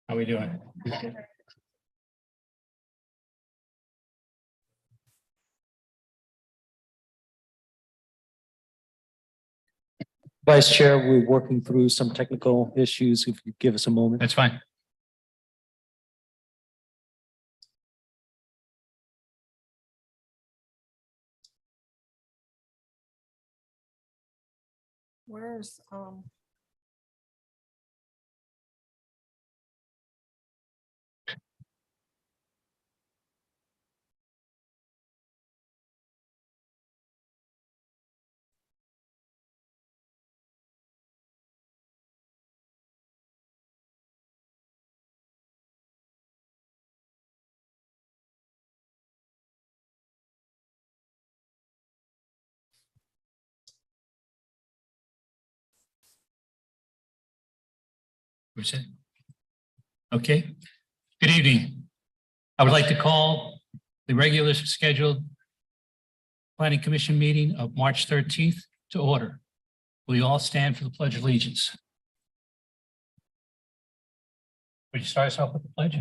How are we doing? Vice Chair, we're working through some technical issues. If you give us a moment. That's fine. Where's Who's it? Okay. Good evening. I would like to call the regular scheduled Planning Commission meeting of March 13th to order. Will you all stand for the Pledge of Allegiance? Would you start us off with the pledge?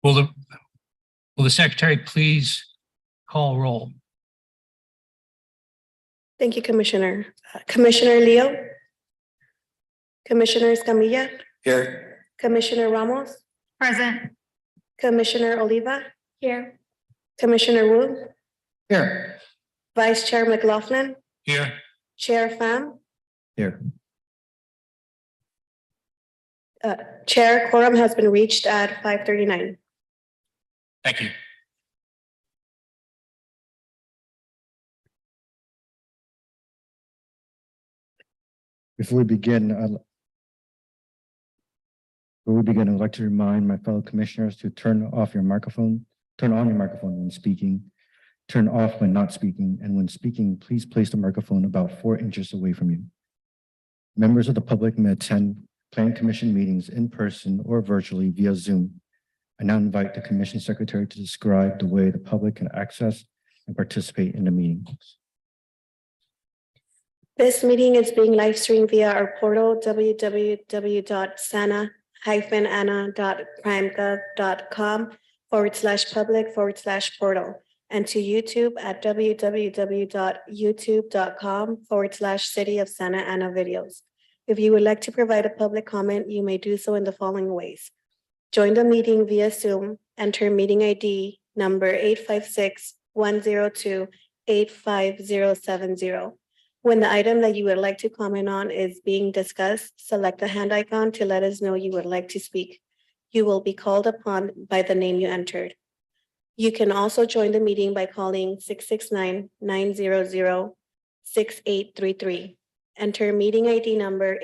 Will the secretary please call roll? Thank you, Commissioner. Commissioner Leo. Commissioner Escamilla. Here. Commissioner Ramos. present? Commissioner Oliva. Here. Commissioner Wu. Here. Vice Chair McLaughlin. Here. Chair Pham. Here. Chair quorum has been reached at 5:39. Thank you. Before we begin, I'd like to remind my fellow commissioners to turn on your microphone when speaking, turn off when not speaking, and when speaking, please place the microphone about 4 inches away from you. Members of the public may attend Planning Commission meetings in person or virtually via Zoom. I now invite the Commission Secretary to describe the way the public can access and participate in the meetings. This meeting is being live streamed via our portal www.sana-anna.primegov.com/public/portal and to YouTube at www.youtube.com/City of Santa Ana videos. If you would like to provide a public comment, you may do so in the following ways. Join the meeting via Zoom, enter meeting ID number 856-102-85070. When the item that you would like to comment on is being discussed, select the hand icon to let us know you would like to speak. You will be called upon by the name you entered. You can also join the meeting by calling 669-900-6833. Enter meeting ID number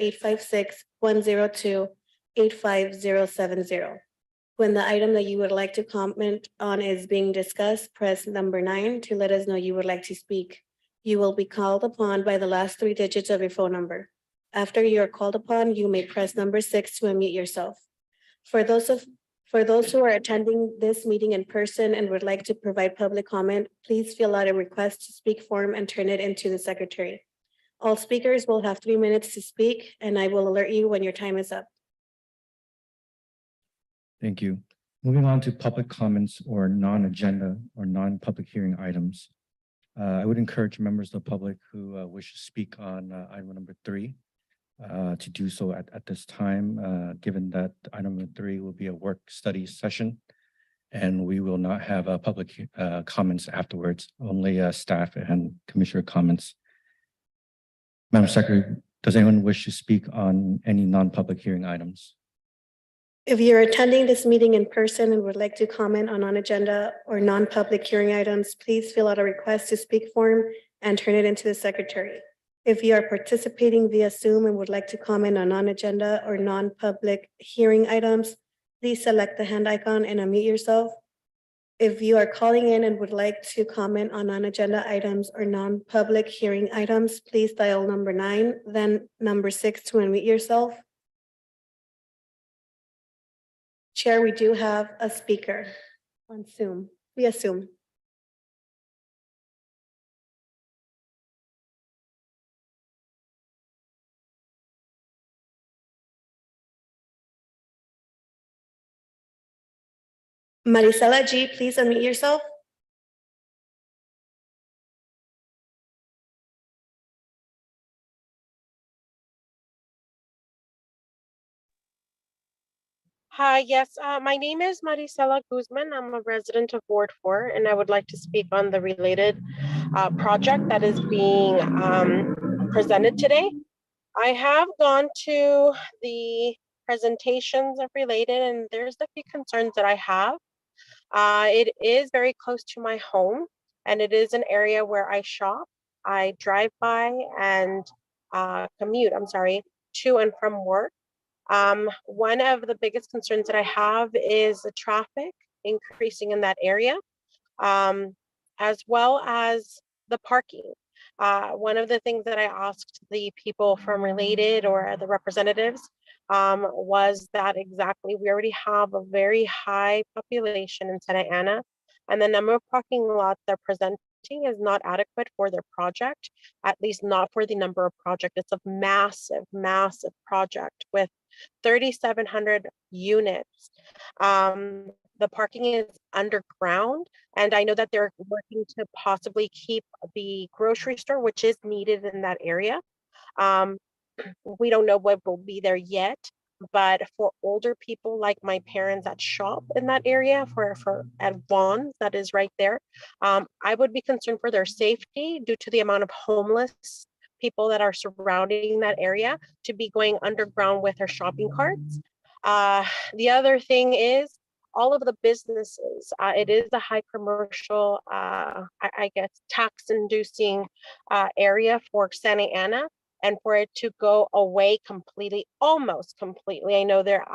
856-102-85070. When the item that you would like to comment on is being discussed, press number 9 to let us know you would like to speak. You will be called upon by the last 3 digits of your phone number. After you are called upon, you may press number 6 to unmute yourself. For those who are attending this meeting in person and would like to provide public comment, please fill out a request to speak form and turn it into the secretary. All speakers will have 3 minutes to speak, and I will alert you when your time is up. Thank you. Moving on to public comments or non-agenda or non-public hearing items. I would encourage members of the public who wish to speak on item number 3 to do so at this time, given that item number 3 will be a work study session and we will not have public comments afterwards, only staff and commissioner comments. Madam Secretary, does anyone wish to speak on any non-public hearing items? If you're attending this meeting in person and would like to comment on non-agenda or non-public hearing items, please fill out a request to speak form and turn it into the secretary. If you are participating via Zoom and would like to comment on non-agenda or non-public hearing items, please select the hand icon and unmute yourself. If you are calling in and would like to comment on non-agenda items or non-public hearing items, please dial number 9, then number 6 to unmute yourself. Chair, we do have a speaker on Zoom, via Zoom. Marisela G, please unmute yourself. Hi, yes, my name is Marisela Guzman. I'm a resident of Ward 4, and I would like to speak on the related project that is being presented today. I have gone to the presentations of related, and there's a few concerns that I have. It is very close to my home, and it is an area where I shop. I drive by and commute, to and from work. One of the biggest concerns that I have is the traffic increasing in that area, as well as the parking. One of the things that I asked the people from Related or the representatives was that exactly we already have a very high population in Santa Ana, and the number of parking lots they're presenting is not adequate for their project, at least not for the number of project. It's a massive, massive project with 3,700 units. The parking is underground, and I know that they're working to possibly keep the grocery store, which is needed in that area. We don't know what will be there yet, but for older people like my parents that shop in that area at Vaughn's, that is right there, I would be concerned for their safety due to the amount of homeless people that are surrounding that area to be going underground with their shopping carts. The other thing is all of the businesses, it is a high commercial, I guess, tax inducing area for Santa Ana, and for it to go away completely, almost completely. I know they're,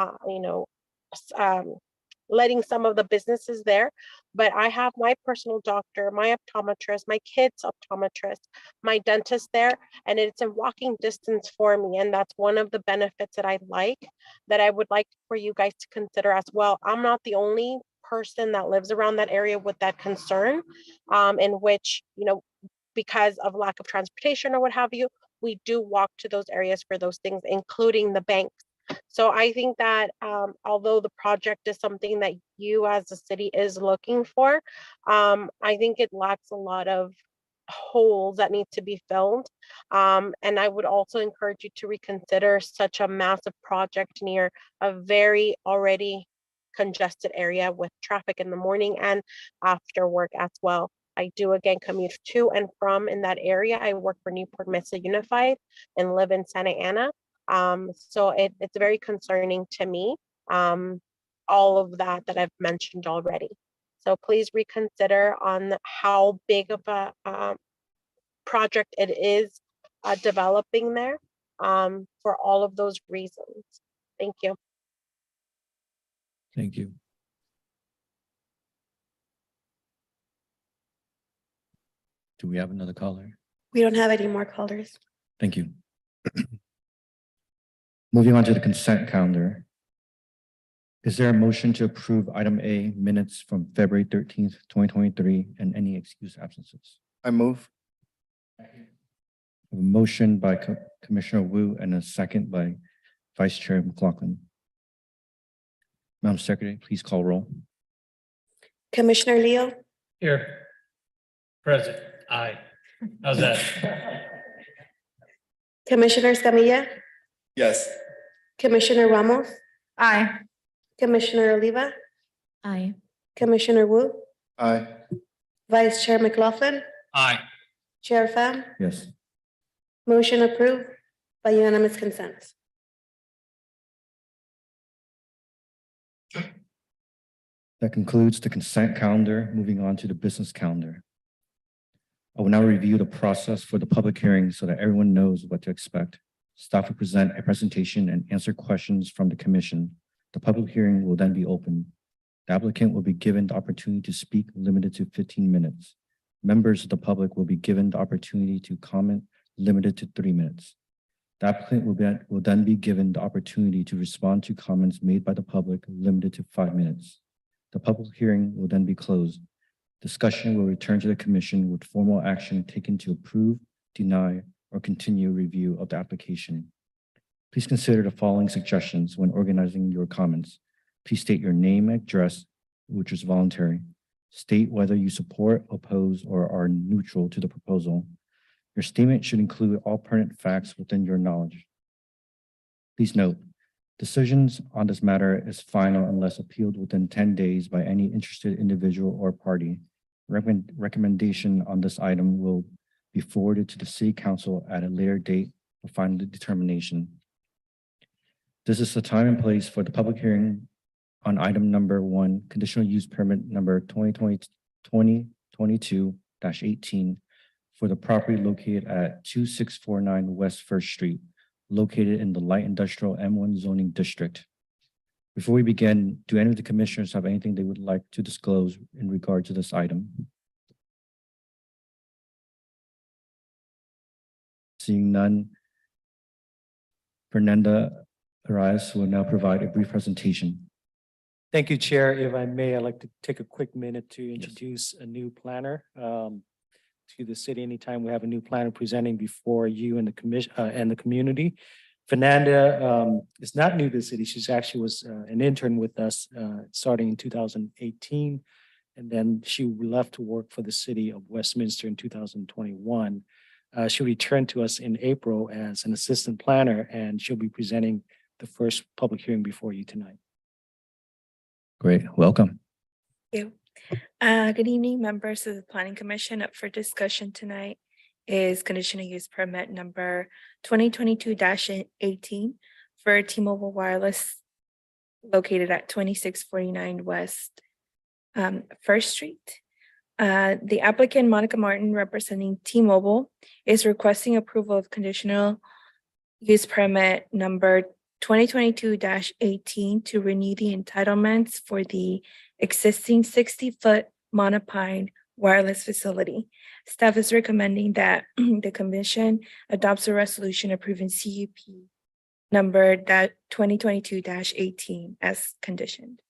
letting some of the businesses there, but I have my personal doctor, my optometrist, my kid's optometrist, my dentist there, and it's in walking distance for me. And that's one of the benefits that I would like for you guys to consider as well. I'm not the only person that lives around that area with that concern, in which, because of lack of transportation or what have you, we do walk to those areas for those things, including the banks. So I think that although the project is something that you as a city is looking for, I think it lacks a lot of holes that need to be filled. And I would also encourage you to reconsider such a massive project near a very already congested area with traffic in the morning and after work as well. I do again commute to and from in that area. I work for Newport Mesa Unified and live in Santa Ana. So it's very concerning to me, all of that I've mentioned already. So please reconsider on how big of a project it is developing there, for all of those reasons. Thank you. Thank you. Do we have another caller? We don't have any more callers. Thank you. Moving on to the consent calendar. Is there a motion to approve item A, minutes from February 13th, 2023, and any excused absences? I move. A motion by Commissioner Wu and a second by Vice Chair McLaughlin. Madam Secretary, please call roll. Commissioner Leo, Here. Present. Aye. How's that? Commissioner Escamilla, Yes. Commissioner Ramos, Aye. Commissioner Oliva, Aye. Commissioner Wu, Aye. Vice Chair McLaughlin, Aye. Chair Pham. Yes. Motion approved by unanimous consent. That concludes the consent calendar. Moving on to the business calendar. I will now review the process for the public hearing so that everyone knows what to expect. Staff will present a presentation and answer questions from the commission. The public hearing will then be open. The applicant will be given the opportunity to speak, limited to 15 minutes. Members of the public will be given the opportunity to comment, limited to 3 minutes. The applicant will then be given the opportunity to respond to comments made by the public, limited to 5 minutes. The public hearing will then be closed. Discussion will return to the commission with formal action taken to approve, deny, or continue review of the application. Please consider the following suggestions when organizing your comments. Please state your name and address, which is voluntary. State whether you support, oppose, or are neutral to the proposal. Your statement should include all pertinent facts within your knowledge. Please note, decisions on this matter is final unless appealed within 10 days by any interested individual or party. Recommendation on this item will be forwarded to the City Council at a later date for final determination. This is the time and place for the public hearing on item number 1, conditional use permit number 2022-18 for the property located at 2649 West First Street, located in the light industrial M1 zoning district. Before we begin, do any of the commissioners have anything they would like to disclose in regard to this item? Seeing none, Fernanda Arias will now provide a brief presentation. Thank you, Chair. If I may, I'd like to take a quick minute to introduce a new planner to the city. Anytime we have a new planner presenting before you and the commission and the community. Fernanda is not new to the city. She's actually was an intern with us starting in 2018. And then she left to work for the city of Westminster in 2021. She returned to us in April as an assistant planner, and she'll be presenting the first public hearing before you tonight. Great, welcome. Good evening, members of the Planning Commission. Up for discussion tonight is conditional use permit number 2022-18 for T-Mobile Wireless located at 2649 West First Street. The applicant, Monica Martin, representing T-Mobile, is requesting approval of conditional use permit number 2022-18 to renew the entitlements for the existing 60-foot monopine wireless facility. Staff is recommending that the commission adopts a resolution approving CUP number 2022-18 as conditioned.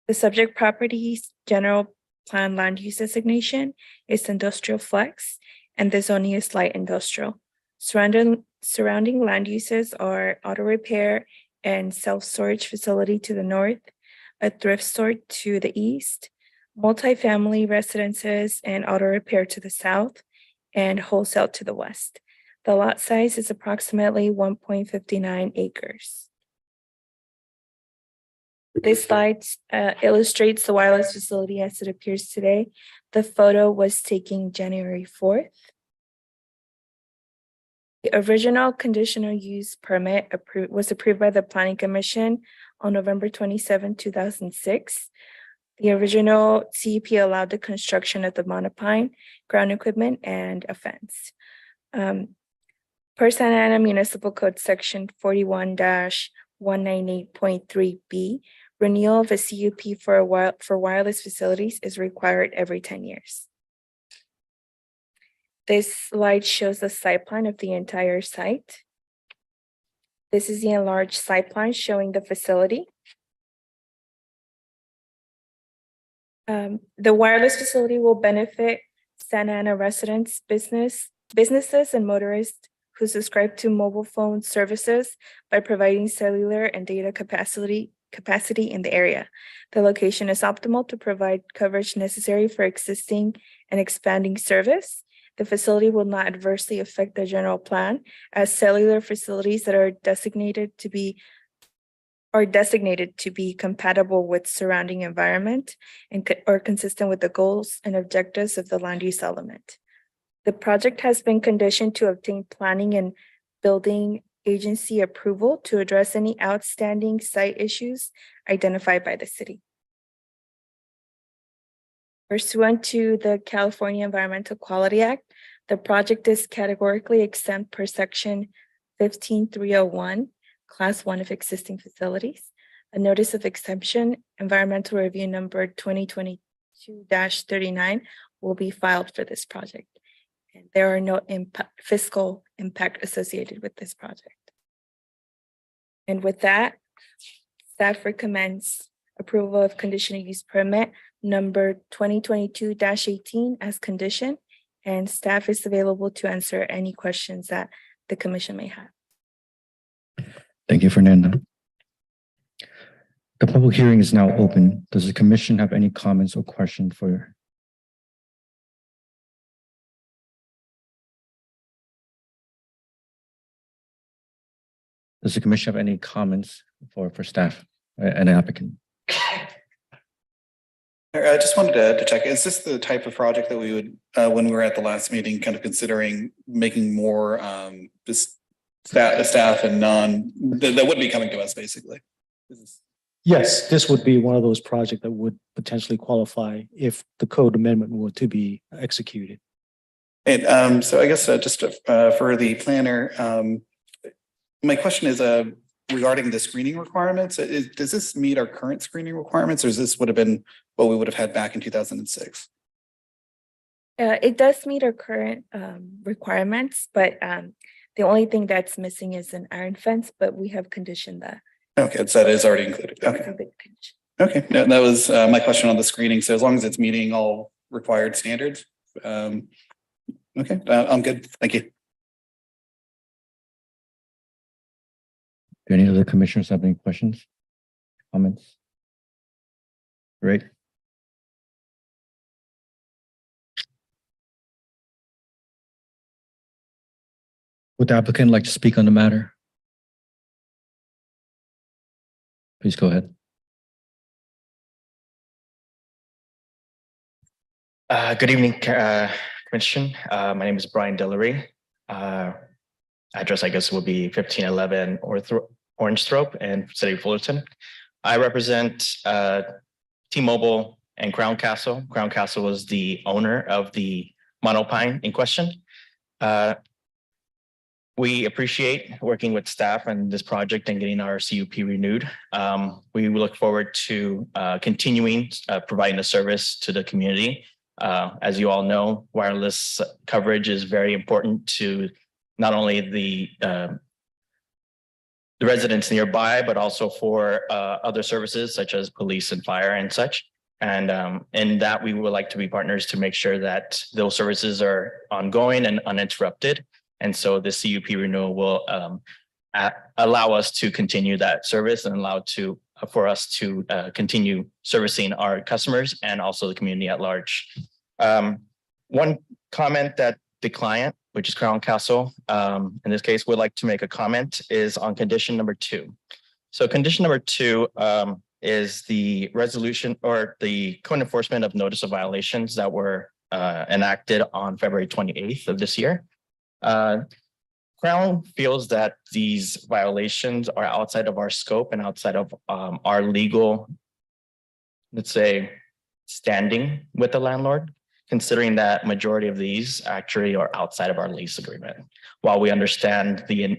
The subject property's general plan land use designation is industrial flex, and the zoning is light industrial. Surrounding land uses are auto repair and self-storage facility to the north, a thrift store to the east, multifamily residences and auto repair to the south, and wholesale to the west. The lot size is approximately 1.59 acres. This slide illustrates the wireless facility as it appears today. The photo was taken January 4th. The original conditional use permit was approved by the Planning Commission on November 27, 2006. The original CUP allowed the construction of the monopine, ground equipment, and a fence. Per Santa Ana Municipal Code Section 41-198.3B, renewal of a CUP for wireless facilities is required every 10 years. This slide shows the site plan of the entire site. This is the enlarged site plan showing the facility. The wireless facility will benefit Santa Ana residents, businesses, and motorists who subscribe to mobile phone services by providing cellular and data capacity in the area. The location is optimal to provide coverage necessary for existing and expanding service. The facility will not adversely affect the general plan, as cellular facilities that are designated to be compatible with surrounding environment and are consistent with the goals and objectives of the land use element. The project has been conditioned to obtain planning and building agency approval to address any outstanding site issues identified by the city. Pursuant to the California Environmental Quality Act, the project is categorically exempt per section 15301, class 1 of existing facilities. A notice of exemption, environmental review number 2022-39 will be filed for this project. And there are no fiscal impact associated with this project. And with that, staff recommends approval of conditional use permit number 2022-18 as condition, and staff is available to answer any questions that the commission may have. Thank you, Fernanda. The public hearing is now open. Does the commission have any comments or questions for? Does the commission have any comments for staff and the applicant? I just wanted to check, is this the type of project that we would, when we were at the last meeting, kind of considering making more just staff and that would be coming to us basically? Yes, this would be one of those projects that would potentially qualify if the code amendment were to be executed. And so I guess just for the planner, my question is regarding the screening requirements. Does this meet our current screening requirements, or is this would have been what we would have had back in 2006? It does meet our current requirements, but the only thing that's missing is an iron fence, but we have conditioned that. Okay, so that is already included. Okay. Okay, no, that was my question on the screening. So as long as it's meeting all required standards, okay, I'm good. Thank you. Do any other commissioners have any questions, comments? Great. Would the applicant like to speak on the matter? Please go ahead. Good evening, Commission. My name is Brian Dillery. Address, I guess, will be 1511 Orange Thrope and City of Fullerton. I represent T-Mobile and Crown Castle. Crown Castle was the owner of the monopine in question. We appreciate working with staff on this project and getting our CUP renewed. We look forward to continuing providing the service to the community. As you all know, wireless coverage is very important to not only the residents nearby, but also for other services such as police and fire and such. And in that, we would like to be partners to make sure that those services are ongoing and uninterrupted. And so the CUP renewal will allow us to continue that service and allow for us to continue servicing our customers and also the community at large. One comment that the client, which is Crown Castle, in this case, would like to make a comment is on condition number 2. So condition number 2 is the resolution or the code enforcement of notice of violations that were enacted on February 28th of this year. Crown feels that these violations are outside of our scope and outside of our legal, let's say, standing with the landlord, considering that majority of these actually are outside of our lease agreement. While we understand the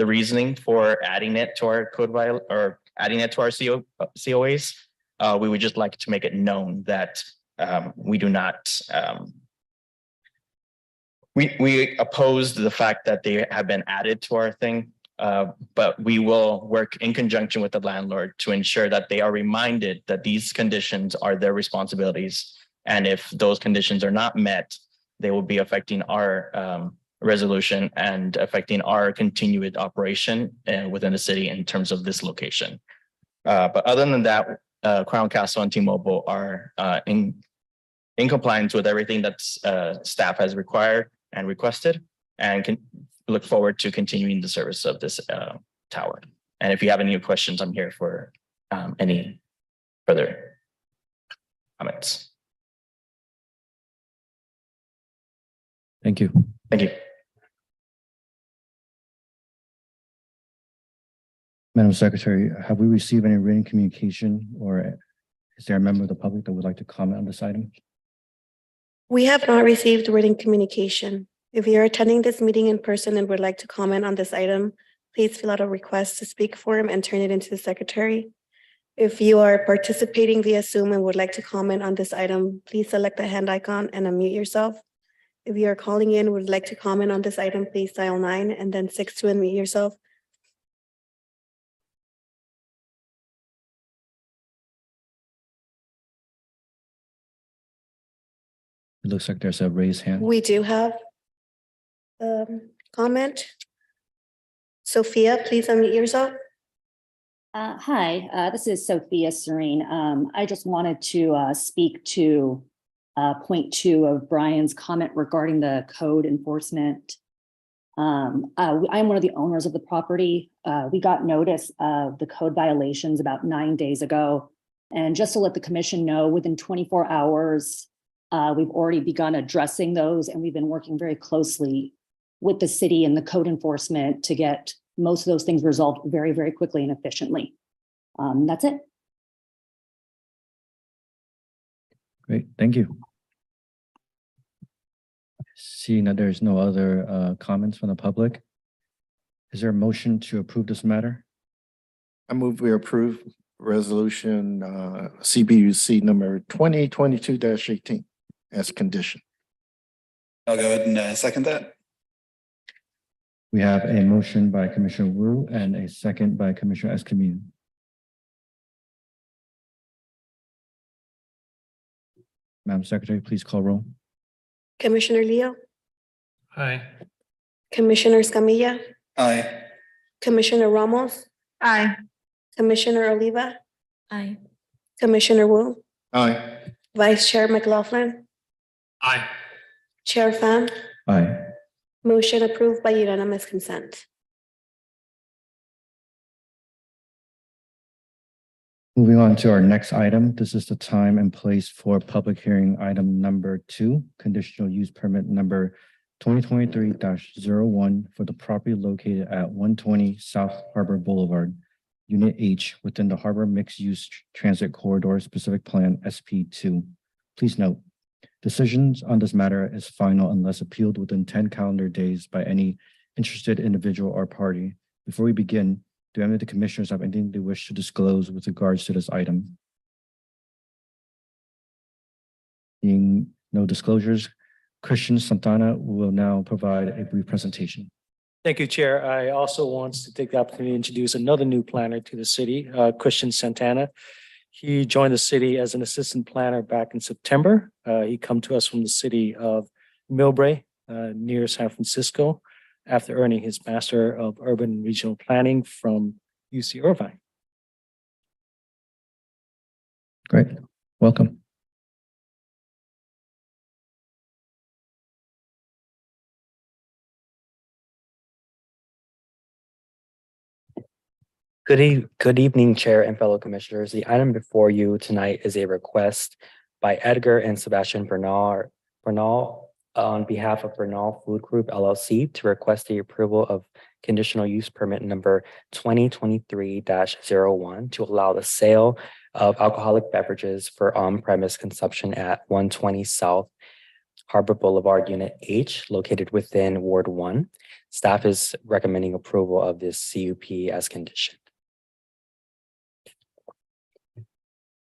reasoning for adding it to our or adding it to our COAs, we would just like to make it known that we do not. We oppose the fact that they have been added to our thing, but we will work in conjunction with the landlord to ensure that they are reminded that these conditions are their responsibilities. And if those conditions are not met, they will be affecting our resolution and affecting our continued operation within the city in terms of this location. But other than that, Crown Castle and T-Mobile are in compliance with everything that staff has required and requested, and can look forward to continuing the service of this tower. And if you have any questions, I'm here for any further comments. Thank you. Thank you. Madam Secretary, have we received any written communication, or is there a member of the public that would like to comment on this item? We have not received written communication. If you're attending this meeting in person and would like to comment on this item, please fill out a request to speak form and turn it into the secretary. If you are participating via Zoom and would like to comment on this item, please select the hand icon and unmute yourself. If you are calling in and would like to comment on this item, please dial 9 and then 6 to unmute yourself. It looks like there's a raised hand. We do have comment. Sophia, please unmute yourself. Hi, this is Sophia Serene. I just wanted to speak to point 2 of Brian's comment regarding the code enforcement. I'm one of the owners of the property. We got notice of the code violations about 9 days ago. And just to let the commission know, within 24 hours, we've already begun addressing those, and we've been working very closely with the city and the code enforcement to get most of those things resolved very, very quickly and efficiently. That's it. Great, thank you. Seeing that there's no other comments from the public, is there a motion to approve this matter? I move we approve resolution CBUC number 2022-18 as condition. I'll go ahead and second that. We have a motion by Commissioner Wu and a second by Commissioner Escamilla. Madam Secretary, please call roll. Commissioner Leo, Aye. Commissioner Escamilla, Aye. Commissioner Ramos, Aye. Commissioner Oliva, Aye. Commissioner Wu, Aye. Vice Chair McLaughlin, Aye. Chair Fan. Aye. Motion approved by unanimous consent. Moving on to our next item. This is the time and place for public hearing item number 2, conditional use permit number 2023-01 for the property located at 120 South Harbor Boulevard, Unit H, within the Harbor Mixed Use Transit Corridor Specific Plan SP2. Please note, decisions on this matter is final unless appealed within 10 calendar days by any interested individual or party. Before we begin, do any of the commissioners have anything they wish to disclose with regards to this item? Being no disclosures, Christian Santana will now provide a brief presentation. Thank you, Chair. I also want to take the opportunity to introduce another new planner to the city, Christian Santana. He joined the city as an assistant planner back in September. He come to us from the city of Millbrae, near San Francisco, after earning his Master of Urban and Regional Planning from UC Irvine. Great, welcome. Good evening, Chair and fellow commissioners. The item before you tonight is a request by Edgar and Sebastian Bernal on behalf of Bernal Food Group LLC to request the approval of conditional use permit number 2023-01 to allow the sale of alcoholic beverages for on-premise consumption at 120 South Harbor Boulevard, Unit H, located within Ward 1. Staff is recommending approval of this CUP as conditioned.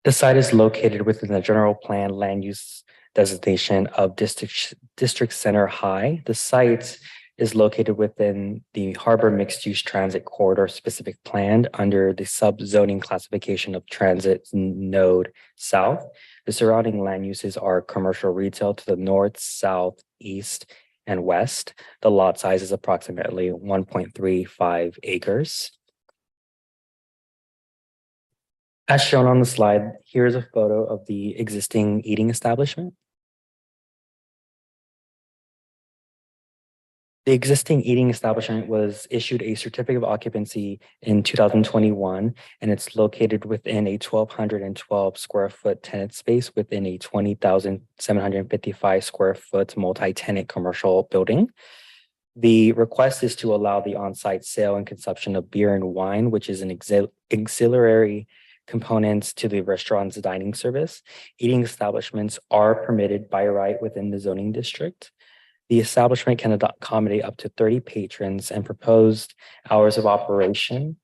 The site is located within the general plan land use designation of District Center High. The site is located within the Harbor Mixed Use Transit Corridor specific plan under the sub-zoning classification of Transit Node South. The surrounding land uses are commercial retail to the north, south, east, and west. The lot size is approximately 1.35 acres. As shown on the slide, here's a photo of the existing eating establishment. The existing eating establishment was issued a certificate of occupancy in 2021, and it's located within a 1,212 square foot tenant space within a 20,755 square foot multi-tenant commercial building. The request is to allow the on-site sale and consumption of beer and wine, which is an auxiliary components to the restaurant's dining service. Eating establishments are permitted by right within the zoning district. The establishment can accommodate up to 30 patrons, and proposed hours of operation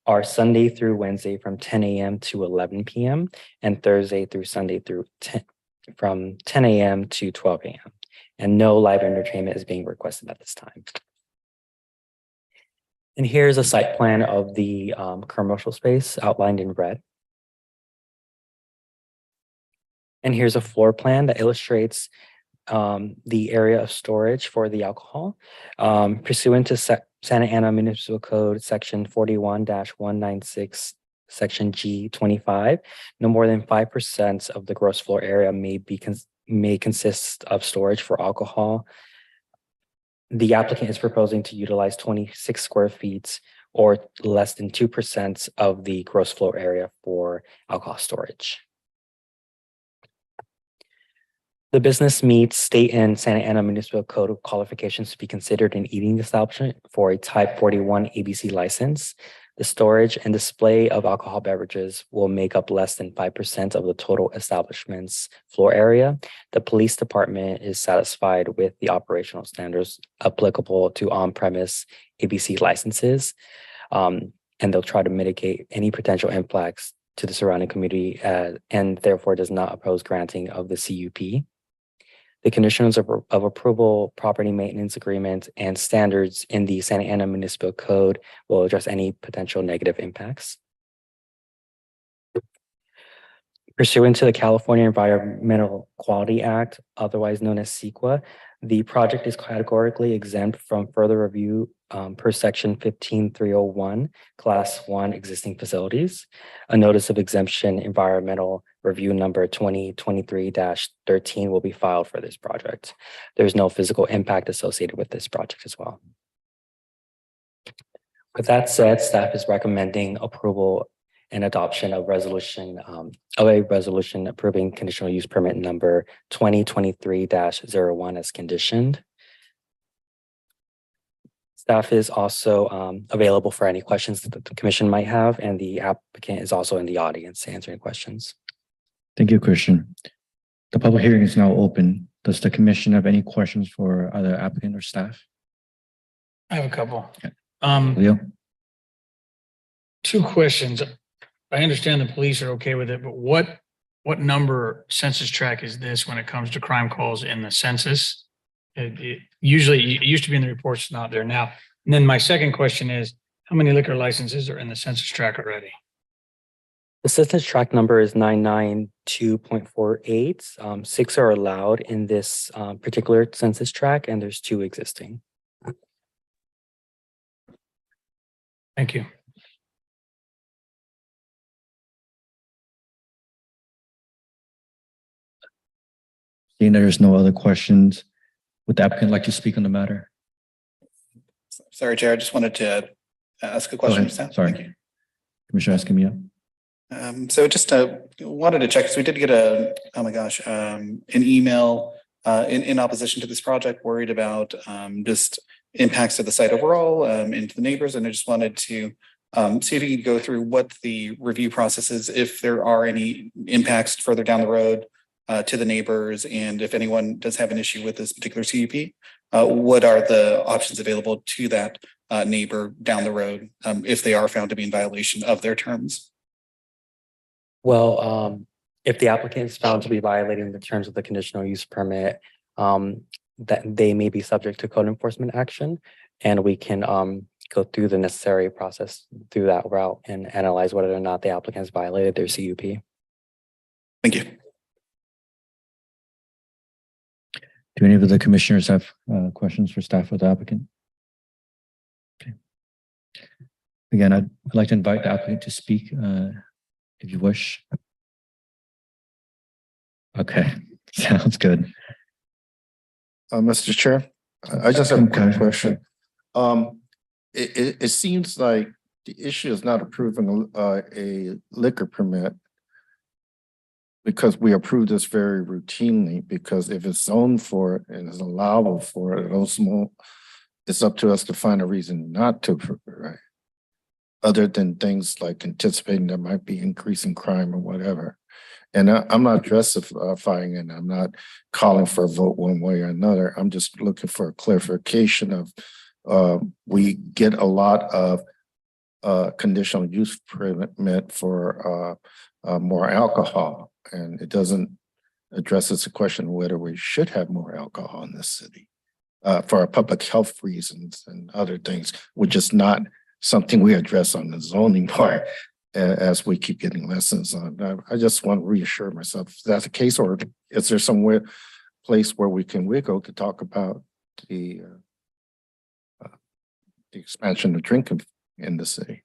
are Sunday through Wednesday from 10 a.m. to 11 p.m. and Thursday through Sunday from 10 a.m. to 12 a.m. And no live entertainment is being requested at this time. And here's a site plan of the commercial space outlined in red. And here's a floor plan that illustrates the area of storage for the alcohol. Pursuant to Santa Ana Municipal Code, Section 41-196, Section G25, no more than 5% of the gross floor area may consist of storage for alcohol. The applicant is proposing to utilize 26 square feet or less than 2% of the gross floor area for alcohol storage. The business meets state and Santa Ana Municipal Code qualifications to be considered an eating establishment for a Type 41 ABC license. The storage and display of alcohol beverages will make up less than 5% of the total establishment's floor area. The police department is satisfied with the operational standards applicable to on-premise ABC licenses, and they'll try to mitigate any potential impacts to the surrounding community and therefore does not oppose granting of the CUP. The conditions of approval, property maintenance agreement, and standards in the Santa Ana Municipal Code will address any potential negative impacts. Pursuant to the California Environmental Quality Act, otherwise known as CEQA, the project is categorically exempt from further review per section 15301, class 1 existing facilities. A notice of exemption environmental review number 2023-13 will be filed for this project. There's no physical impact associated with this project as well. With that said, staff is recommending approval and adoption of a resolution approving conditional use permit number 2023-01 as conditioned. Staff is also available for any questions that the commission might have, and the applicant is also in the audience to answer any questions. Thank you, Christian. The public hearing is now open. Does the commission have any questions for either applicant or staff? I have a couple. Okay. Leo? 2 questions. I understand the police are okay with it, but what number census tract is this when it comes to crime calls in the census? It used to be in the reports, it's not there now. And then my second question is, how many liquor licenses are in the census tract already? The census tract number is 992.48. 6 are allowed in this particular census tract, and there's 2 existing. Thank you. Seeing there's no other questions, would the applicant like to speak on the matter? Sorry, Chair, I just wanted to ask a Go question. ahead. Sorry. Thank you. Commissioner Escamilla. So just wanted to check, because we did get an email in opposition to this project, worried about just impacts to the site overall and to the neighbors. And I just wanted to see if you could go through what the review process is, if there are any impacts further down the road to the neighbors, and if anyone does have an issue with this particular CUP, what are the options available to that neighbor down the road if they are found to be in violation of their terms? Well, if the applicant is found to be violating the terms of the conditional use permit, that they may be subject to code enforcement action, and we can go through the necessary process through that route and analyze whether or not the applicant has violated their CUP. Thank you. Do any of the commissioners have questions for staff or the applicant? Okay. Again, I'd like to invite the applicant to speak if you wish. Okay, sounds good. Mr. Chair, I just have a quick Okay. question. It seems like the issue is not approving a liquor permit because we approve this very routinely, because if it's zoned for it and is allowable for it, it's up to us to find a reason not to approve it, right? Other than things like anticipating there might be increasing crime or whatever. And I'm not justifying and I'm not calling for a vote one way or another. I'm just looking for a clarification of we get a lot of conditional use permit for more alcohol, and it doesn't address the question whether we should have more alcohol in this city for public health reasons and other things, which is not something we address on the zoning part as we keep getting lessons on. I just want to reassure myself if that's the case, or is there somewhere place where we can wiggle to talk about the expansion of drinking in the city?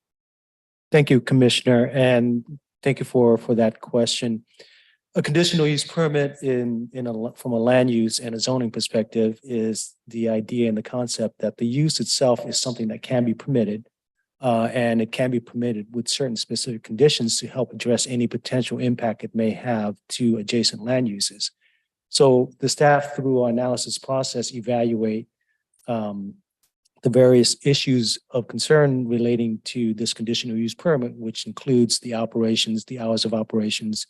Thank you, Commissioner, and thank you for that question. A conditional use permit from a land use and a zoning perspective is the idea and the concept that the use itself is something that can be permitted, and it can be permitted with certain specific conditions to help address any potential impact it may have to adjacent land uses. So the staff, through our analysis process, evaluate the various issues of concern relating to this conditional use permit, which includes the operations, the hours of operations,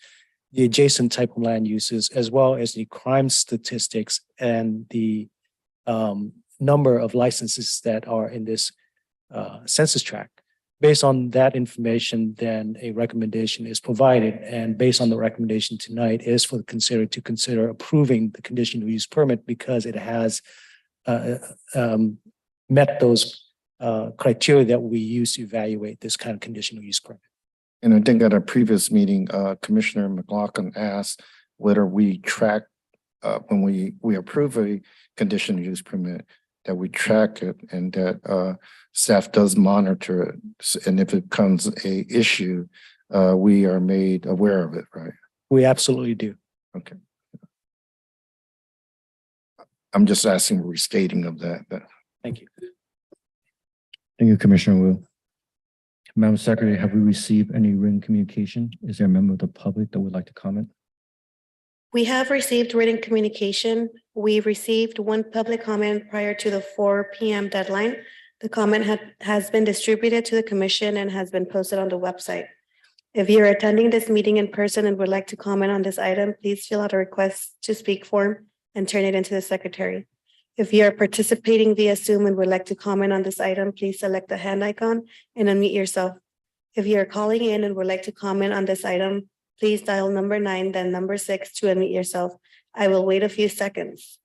the adjacent type of land uses, as well as the crime statistics and the number of licenses that are in this census tract. Based on that information, then a recommendation is provided, and based on the recommendation tonight is for the to consider approving the conditional use permit because it has met those criteria that we use to evaluate this kind of conditional use permit. And I think at a previous meeting, Commissioner McLaughlin asked whether we track when we approve a conditional use permit, that we track it and that staff does monitor it. And if it becomes a issue, we are made aware of it, right? We absolutely do. Okay. I'm just asking restating of that. Thank you. Thank you, Commissioner Wu. Madam Secretary, have we received any written communication? Is there a member of the public that would like to comment? We have received written communication. We received one public comment prior to the 4 p.m. deadline. The comment has been distributed to the commission and has been posted on the website. If you're attending this meeting in person and would like to comment on this item, please fill out a request to speak form and turn it into the secretary. If you are participating via Zoom and would like to comment on this item, please select the hand icon and unmute yourself. If you are calling in and would like to comment on this item, please dial number 9, then number 6 to unmute yourself. I will wait a few seconds.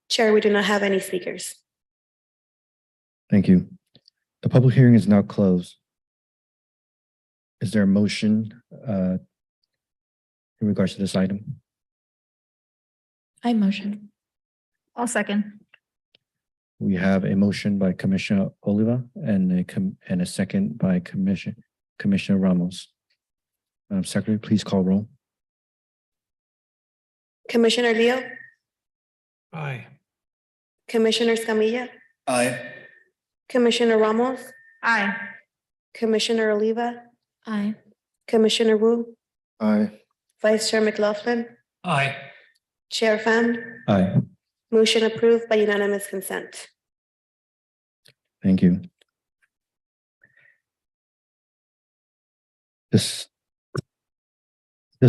Chair, we do not have any speakers. Thank you. The public hearing is now closed. Is there a motion in regards to this item? I motion. I'll second. We have a motion by Commissioner Oliva and a second by Commissioner Ramos. Madam Secretary, please call roll. Commissioner Leo, Aye. Commissioner Escamilla, Aye. Commissioner Ramos, Aye. Commissioner Oliva, Aye. Commissioner Wu, Aye. Vice Chair McLaughlin, Aye. Chair Pham. Aye, Motion approved by unanimous consent. thank you. This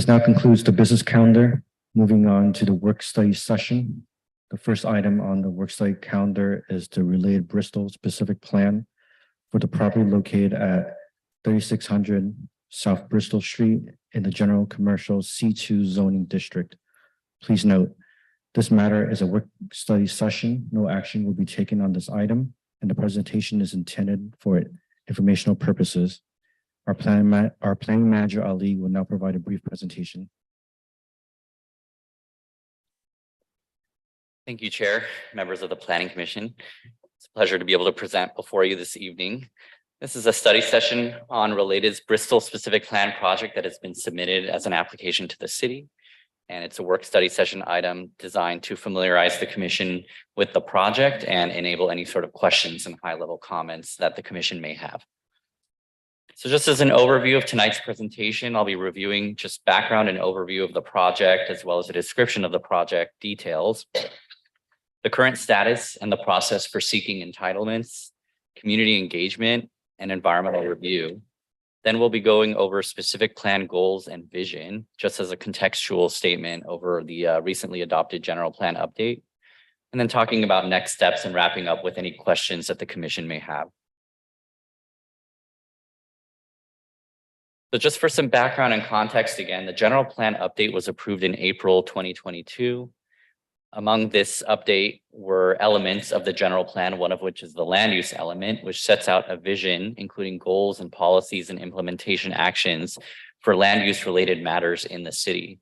now concludes the business calendar. Moving on to the work study session. The first item on the work study calendar is the related Bristol specific plan for the property located at 3600 South Bristol Street in the General Commercial C2 zoning district. Please note, this matter is a work study session. No action will be taken on this item, and the presentation is intended for informational purposes. Our planning manager, Ali, will now provide a brief presentation. Thank you, Chair, members of the Planning Commission. It's a pleasure to be able to present before you this evening. This is a study session on Related's Bristol specific plan project that has been submitted as an application to the city. And it's a work study session item designed to familiarize the commission with the project and enable any sort of questions and high-level comments that the commission may have. So just as an overview of tonight's presentation, I'll be reviewing just background and overview of the project, as well as a description of the project details, the current status and the process for seeking entitlements, community engagement, and environmental review. Then we'll be going over specific plan goals and vision, just as a contextual statement over the recently adopted general plan update, and then talking about next steps and wrapping up with any questions that the commission may have. So just for some background and context, again, the general plan update was approved in April 2022. Among this update were elements of the general plan, one of which is the land use element, which sets out a vision, including goals and policies and implementation actions for land use related matters in the city.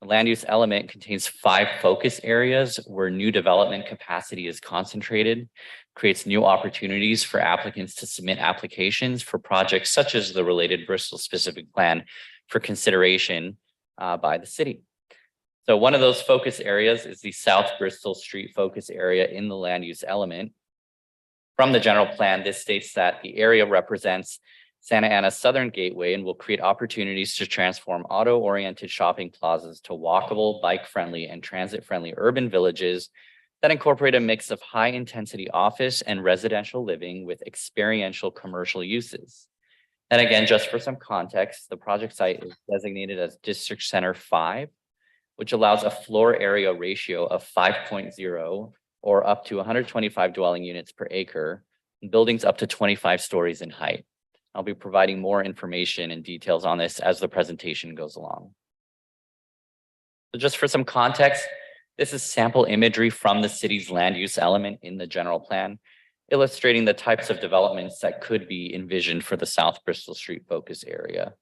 The land use element contains 5 focus areas where new development capacity is concentrated, creates new opportunities for applicants to submit applications for projects such as the Related Bristol specific plan for consideration by the city. So one of those focus areas is the South Bristol Street focus area in the land use element. From the general plan, this states that the area represents Santa Ana's southern gateway and will create opportunities to transform auto-oriented shopping plazas to walkable, bike-friendly, and transit-friendly urban villages that incorporate a mix of high-intensity office and residential living with experiential commercial uses. And again, just for some context, the project site is designated as District Center 5, which allows a floor area ratio of 5.0 or up to 125 dwelling units per acre, and buildings up to 25 stories in height. I'll be providing more information and details on this as the presentation goes along. So just for some context, this is sample imagery from the city's land use element in the general plan, illustrating the types of developments that could be envisioned for the South Bristol Street focus area.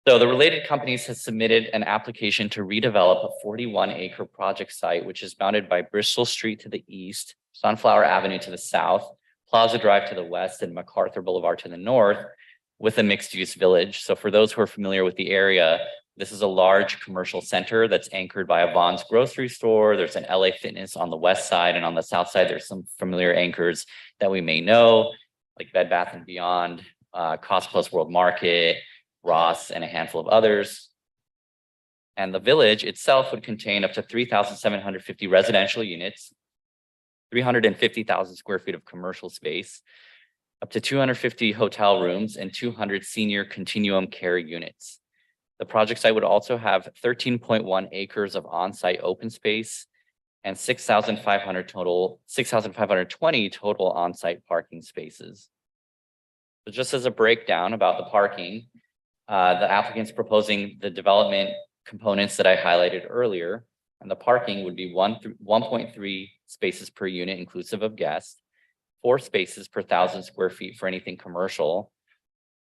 So the Related Companies has submitted an application to redevelop a 41-acre project site, which is bounded by Bristol Street to the east, Sunflower Avenue to the south, Plaza Drive to the west, and MacArthur Boulevard to the north, with a mixed-use village. So for those who are familiar with the area, this is a large commercial center that's anchored by a Vons grocery store. There's an LA Fitness on the west side, and on the south side, there's some familiar anchors that we may know, like Bed Bath & Beyond, Cost Plus World Market, Ross, and a handful of others. And the village itself would contain up to 3,750 residential units, 350,000 square feet of commercial space, up to 250 hotel rooms, and 200 senior continuum care units. The project site would also have 13.1 acres of on-site open space and 6,520 total on-site parking spaces. So just as a breakdown about the parking, the applicant's proposing the development components that I highlighted earlier, and the parking would be 1.3 spaces per unit inclusive of guests, 4 spaces per 1,000 square feet for anything commercial,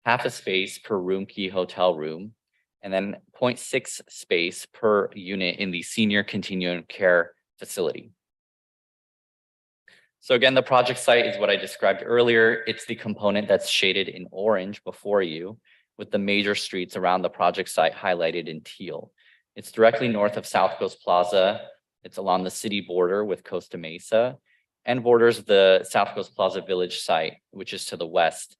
half a space per room key hotel room, and then 0.6 space per unit in the senior continuum care facility. So again, the project site is what I described earlier. It's the component that's shaded in orange before you, with the major streets around the project site highlighted in teal. It's directly north of South Coast Plaza, It's along the city border with Costa Mesa and borders the South Coast Plaza Village site, which is to the west.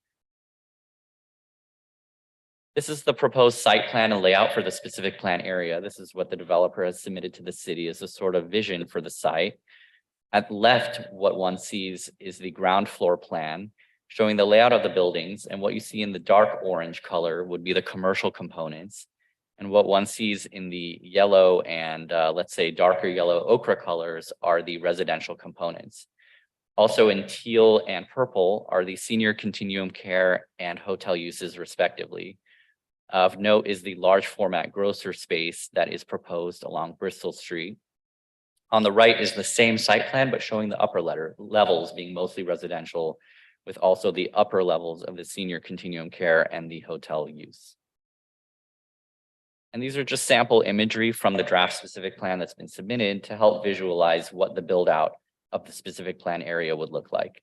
This is the proposed site plan and layout for the specific plan area. This is what the developer has submitted to the city as a sort of vision for the site. At left, what one sees is the ground floor plan showing the layout of the buildings, and what you see in the dark orange color would be the commercial components. And what one sees in the yellow and let's say darker yellow ochre colors are the residential components. Also in teal and purple are the senior continuum care and hotel uses respectively. Of note is the large format grocer space that is proposed along Bristol Street. On the right is the same site plan, but showing the upper levels being mostly residential, with also the upper levels of the senior continuum care and the hotel use. And these are just sample imagery from the draft specific plan that's been submitted to help visualize what the build out of the specific plan area would look like.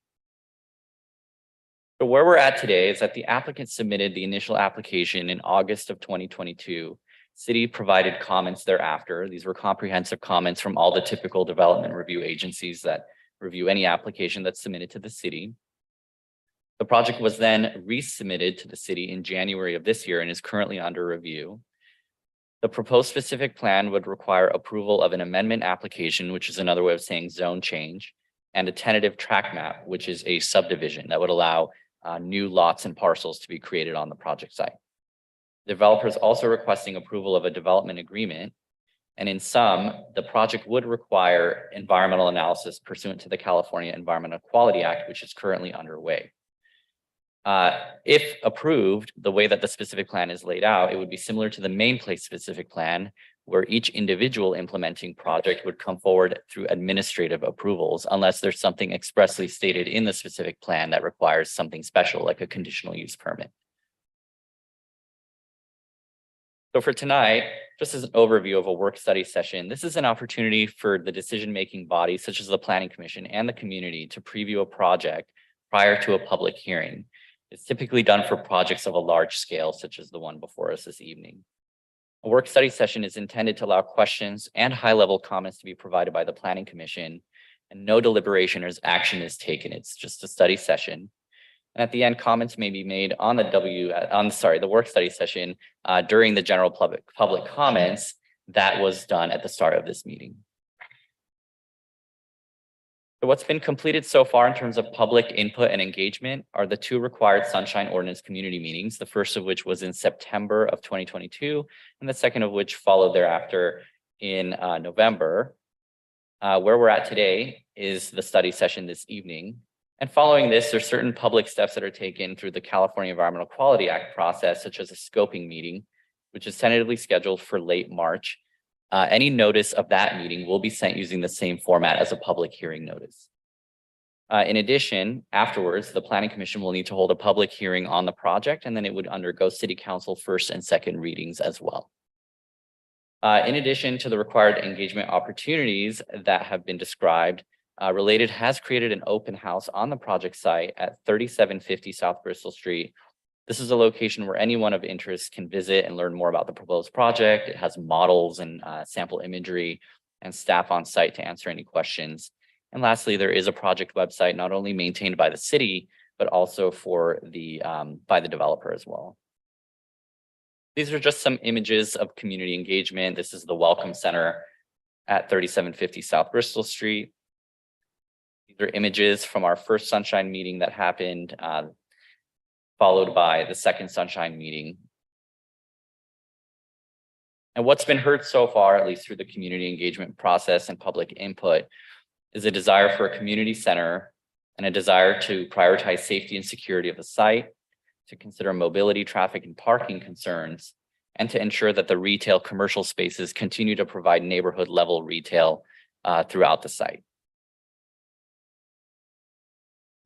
So where we're at today is that the applicant submitted the initial application in August of 2022. City provided comments thereafter. These were comprehensive comments from all the typical development review agencies that review any application that's submitted to the city. The project was then resubmitted to the city in January of this year and is currently under review. The proposed specific plan would require approval of an amendment application, which is another way of saying zone change, and a tentative tract map, which is a subdivision that would allow new lots and parcels to be created on the project site. Developer is also requesting approval of a development agreement. And in sum, the project would require environmental analysis pursuant to the California Environmental Quality Act, which is currently underway. If approved, the way that the specific plan is laid out, it would be similar to the main place specific plan, where each individual implementing project would come forward through administrative approvals, unless there's something expressly stated in the specific plan that requires something special, like a conditional use permit. So for tonight, just as an overview of a work study session, this is an opportunity for the decision-making bodies, such as the Planning Commission and the community, to preview a project prior to a public hearing. It's typically done for projects of a large scale, such as the one before us this evening. A work study session is intended to allow questions and high-level comments to be provided by the Planning Commission, and no deliberation or action is taken. It's just a study session. And at the end, comments may be made on the work study session during the general public comments that was done at the start of this meeting. So what's been completed so far in terms of public input and engagement are the 2 required Sunshine Ordinance community meetings, the first of which was in September of 2022, and the second of which followed thereafter in November. Where we're at today is the study session this evening. And following this, there's certain public steps that are taken through the California Environmental Quality Act process, such as a scoping meeting, which is tentatively scheduled for late March. Any notice of that meeting will be sent using the same format as a public hearing notice. In addition, afterwards, the Planning Commission will need to hold a public hearing on the project, and then it would undergo City Council first and second readings as well. In addition to the required engagement opportunities that have been described, Related has created an open house on the project site at 3750 South Bristol Street. This is a location where anyone of interest can visit and learn more about the proposed project. It has models and sample imagery and staff on site to answer any questions. And lastly, there is a project website not only maintained by the city, but also for the by the developer as well. These are just some images of community engagement. This is the Welcome Center at 3750 South Bristol Street. These are images from our first Sunshine meeting that happened, followed by the second Sunshine meeting. And what's been heard so far, at least through the community engagement process and public input, is a desire for a community center and a desire to prioritize safety and security of the site, to consider mobility, traffic, and parking concerns, and to ensure that the retail commercial spaces continue to provide neighborhood level retail throughout the site.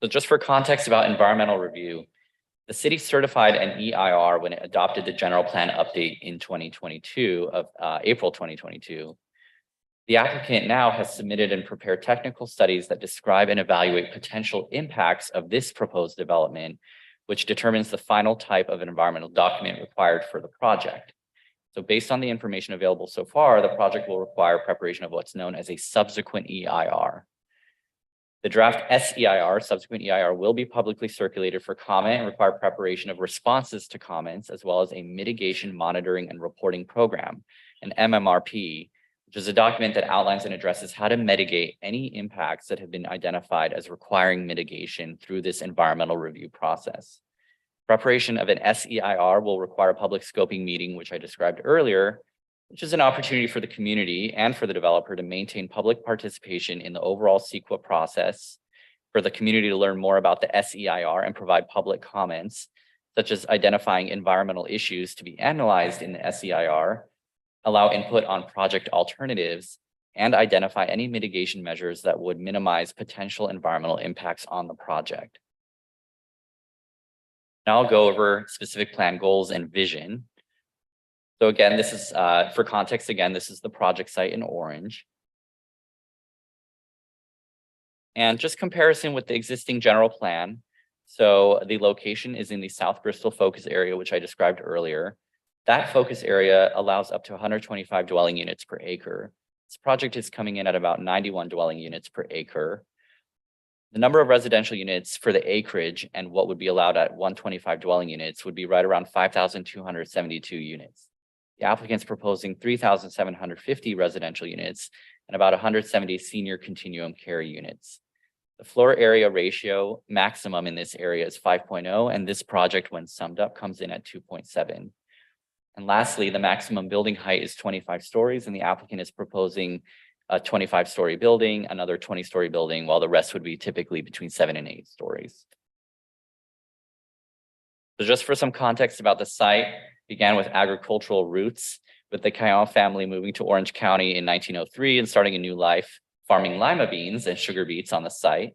So just for context about environmental review, the city certified an EIR when it adopted the general plan update in 2022 of April 2022. The applicant now has submitted and prepared technical studies that describe and evaluate potential impacts of this proposed development, which determines the final type of an environmental document required for the project. So based on the information available so far, the project will require preparation of what's known as a subsequent EIR. The draft SEIR, subsequent EIR, will be publicly circulated for comment and require preparation of responses to comments, as well as a mitigation monitoring and reporting program, an MMRP, which is a document that outlines and addresses how to mitigate any impacts that have been identified as requiring mitigation through this environmental review process. Preparation of an SEIR will require a public scoping meeting, which I described earlier, which is an opportunity for the community and for the developer to maintain public participation in the overall CEQA process, for the community to learn more about the SEIR and provide public comments, such as identifying environmental issues to be analyzed in the SEIR, allow input on project alternatives, and identify any mitigation measures that would minimize potential environmental impacts on the project. Now I'll go over specific plan goals and vision. So again, this is for context, again, this is the project site in orange. And just comparison with the existing general plan. So the location is in the South Bristol focus area, which I described earlier. That focus area allows up to 125 dwelling units per acre. This project is coming in at about 91 dwelling units per acre. The number of residential units for the acreage and what would be allowed at 125 dwelling units would be right around 5,272 units. The applicant's proposing 3,750 residential units and about 170 senior continuum care units. The floor area ratio maximum in this area is 5.0, and this project, when summed up, comes in at 2.7. And lastly, the maximum building height is 25 stories, and the applicant is proposing a 25-story building, another 20-story building, while the rest would be typically between 7 and 8 stories. So just for some context about the site, began with agricultural roots, with the Cayon family moving to Orange County in 1903 and starting a new life, farming lima beans and sugar beets on the site.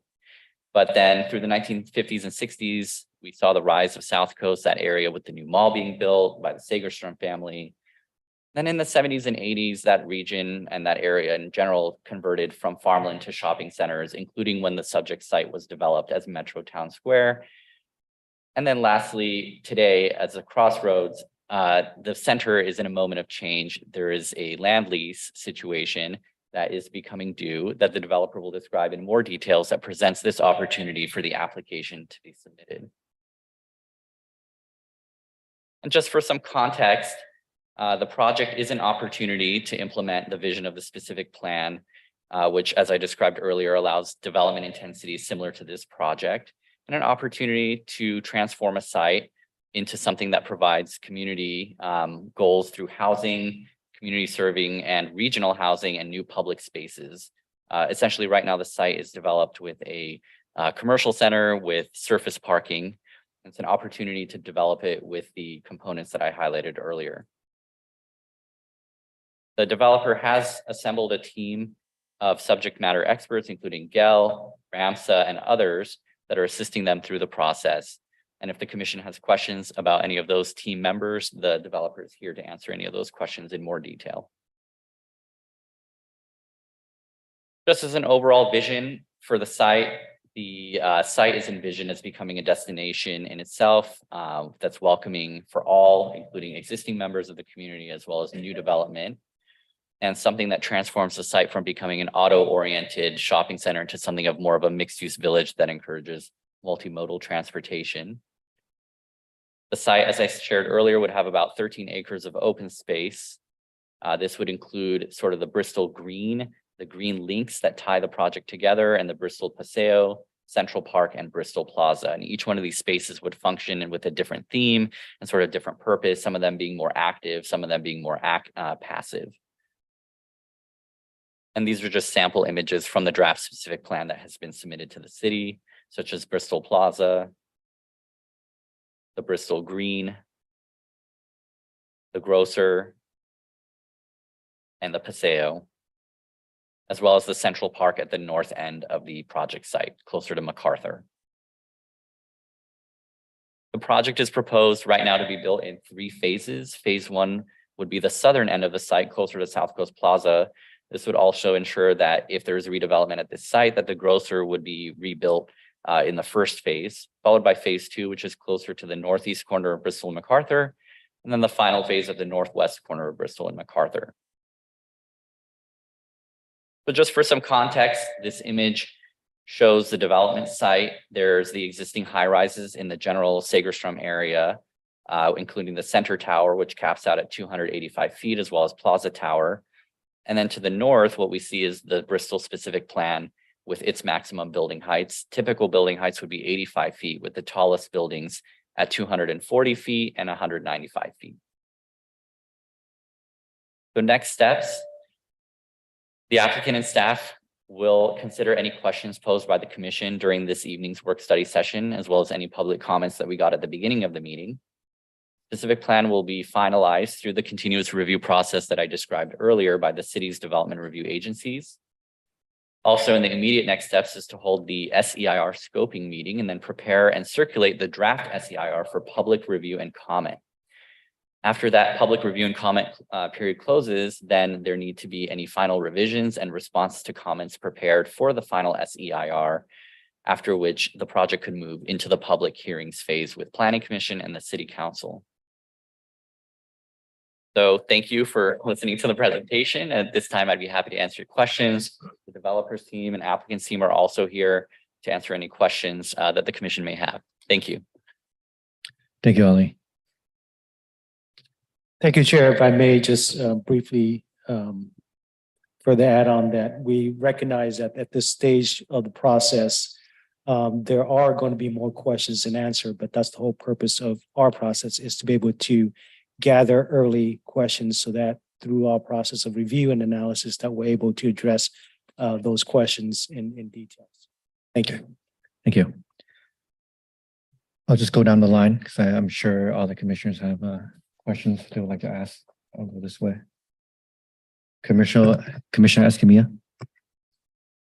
But then through the 1950s and 60s, we saw the rise of South Coast, that area with the new mall being built by the Sagerstrom family. Then in the 70s and 80s, that region and that area in general converted from farmland to shopping centers, including when the subject site was developed as Metro Town Square. And then lastly, today, as a crossroads, the center is in a moment of change. There is a land lease situation that is becoming due that the developer will describe in more details that presents this opportunity for the application to be submitted. And just for some context, the project is an opportunity to implement the vision of the specific plan, which, as I described earlier, allows development intensity similar to this project, and an opportunity to transform a site into something that provides community goals through housing, community serving, and regional housing and new public spaces. Essentially, right now, the site is developed with a commercial center with surface parking. It's an opportunity to develop it with the components that I highlighted earlier. The developer has assembled a team of subject matter experts, including GEL, RAMSA, and others that are assisting them through the process. And if the commission has questions about any of those team members, the developer is here to answer any of those questions in more detail. Just as an overall vision for the site is envisioned as becoming a destination in itself that's welcoming for all, including existing members of the community, as well as new development, and something that transforms the site from becoming an auto-oriented shopping center into something of more of a mixed-use village that encourages multimodal transportation. The site, as I shared earlier, would have about 13 acres of open space. This would include sort of the Bristol Green, the green links that tie the project together, and the Bristol Paseo, Central Park, and Bristol Plaza. And each one of these spaces would function with a different theme and sort of different purpose, some of them being more active, some of them being more passive. And these are just sample images from the draft specific plan that has been submitted to the city, such as Bristol Plaza, the Bristol Green, the Grocer, and the Paseo, as well as the Central Park at the north end of the project site, closer to MacArthur. The project is proposed right now to be built in 3 phases. Phase 1 would be the southern end of the site, closer to South Coast Plaza. This would also ensure that if there's redevelopment at this site, that the Grocer would be rebuilt in the first phase, followed by phase 2, which is closer to the northeast corner of Bristol and MacArthur, And then the final phase of the northwest corner of Bristol and MacArthur. But just for some context, this image shows the development site. There's the existing high rises in the general Segerstrom area, including the center tower, which caps out at 285 feet, as well as Plaza Tower. And then to the north, what we see is the Bristol specific plan with its maximum building heights. Typical building heights would be 85 feet, with the tallest buildings at 240 feet and 195 feet. So next steps, the applicant and staff will consider any questions posed by the commission during this evening's work study session, as well as any public comments that we got at the beginning of the meeting. Specific plan will be finalized through the continuous review process that I described earlier by the city's development review agencies. Also, in the immediate next steps is to hold the SEIR scoping meeting and then prepare and circulate the draft SEIR for public review and comment. After that public review and comment period closes, then there need to be any final revisions and responses to comments prepared for the final SEIR, after which the project could move into the public hearings phase with Planning Commission and the City Council. So thank you for listening to the presentation. At this time, I'd be happy to answer your questions. The developers team and applicants team are also here to answer any questions that the commission may have. Thank you. Thank you, Ali. Thank you, Chair. If I may just briefly further add on that, we recognize that at this stage of the process, there are going to be more questions than answer, but that's the whole purpose of our process, is to be able to gather early questions so that through our process of review and analysis that we're able to address those questions in details. Thank you. Thank you. I'll just go down the line because I'm sure all the commissioners have questions they would like to ask. I'll go this way. Commissioner Escamilla.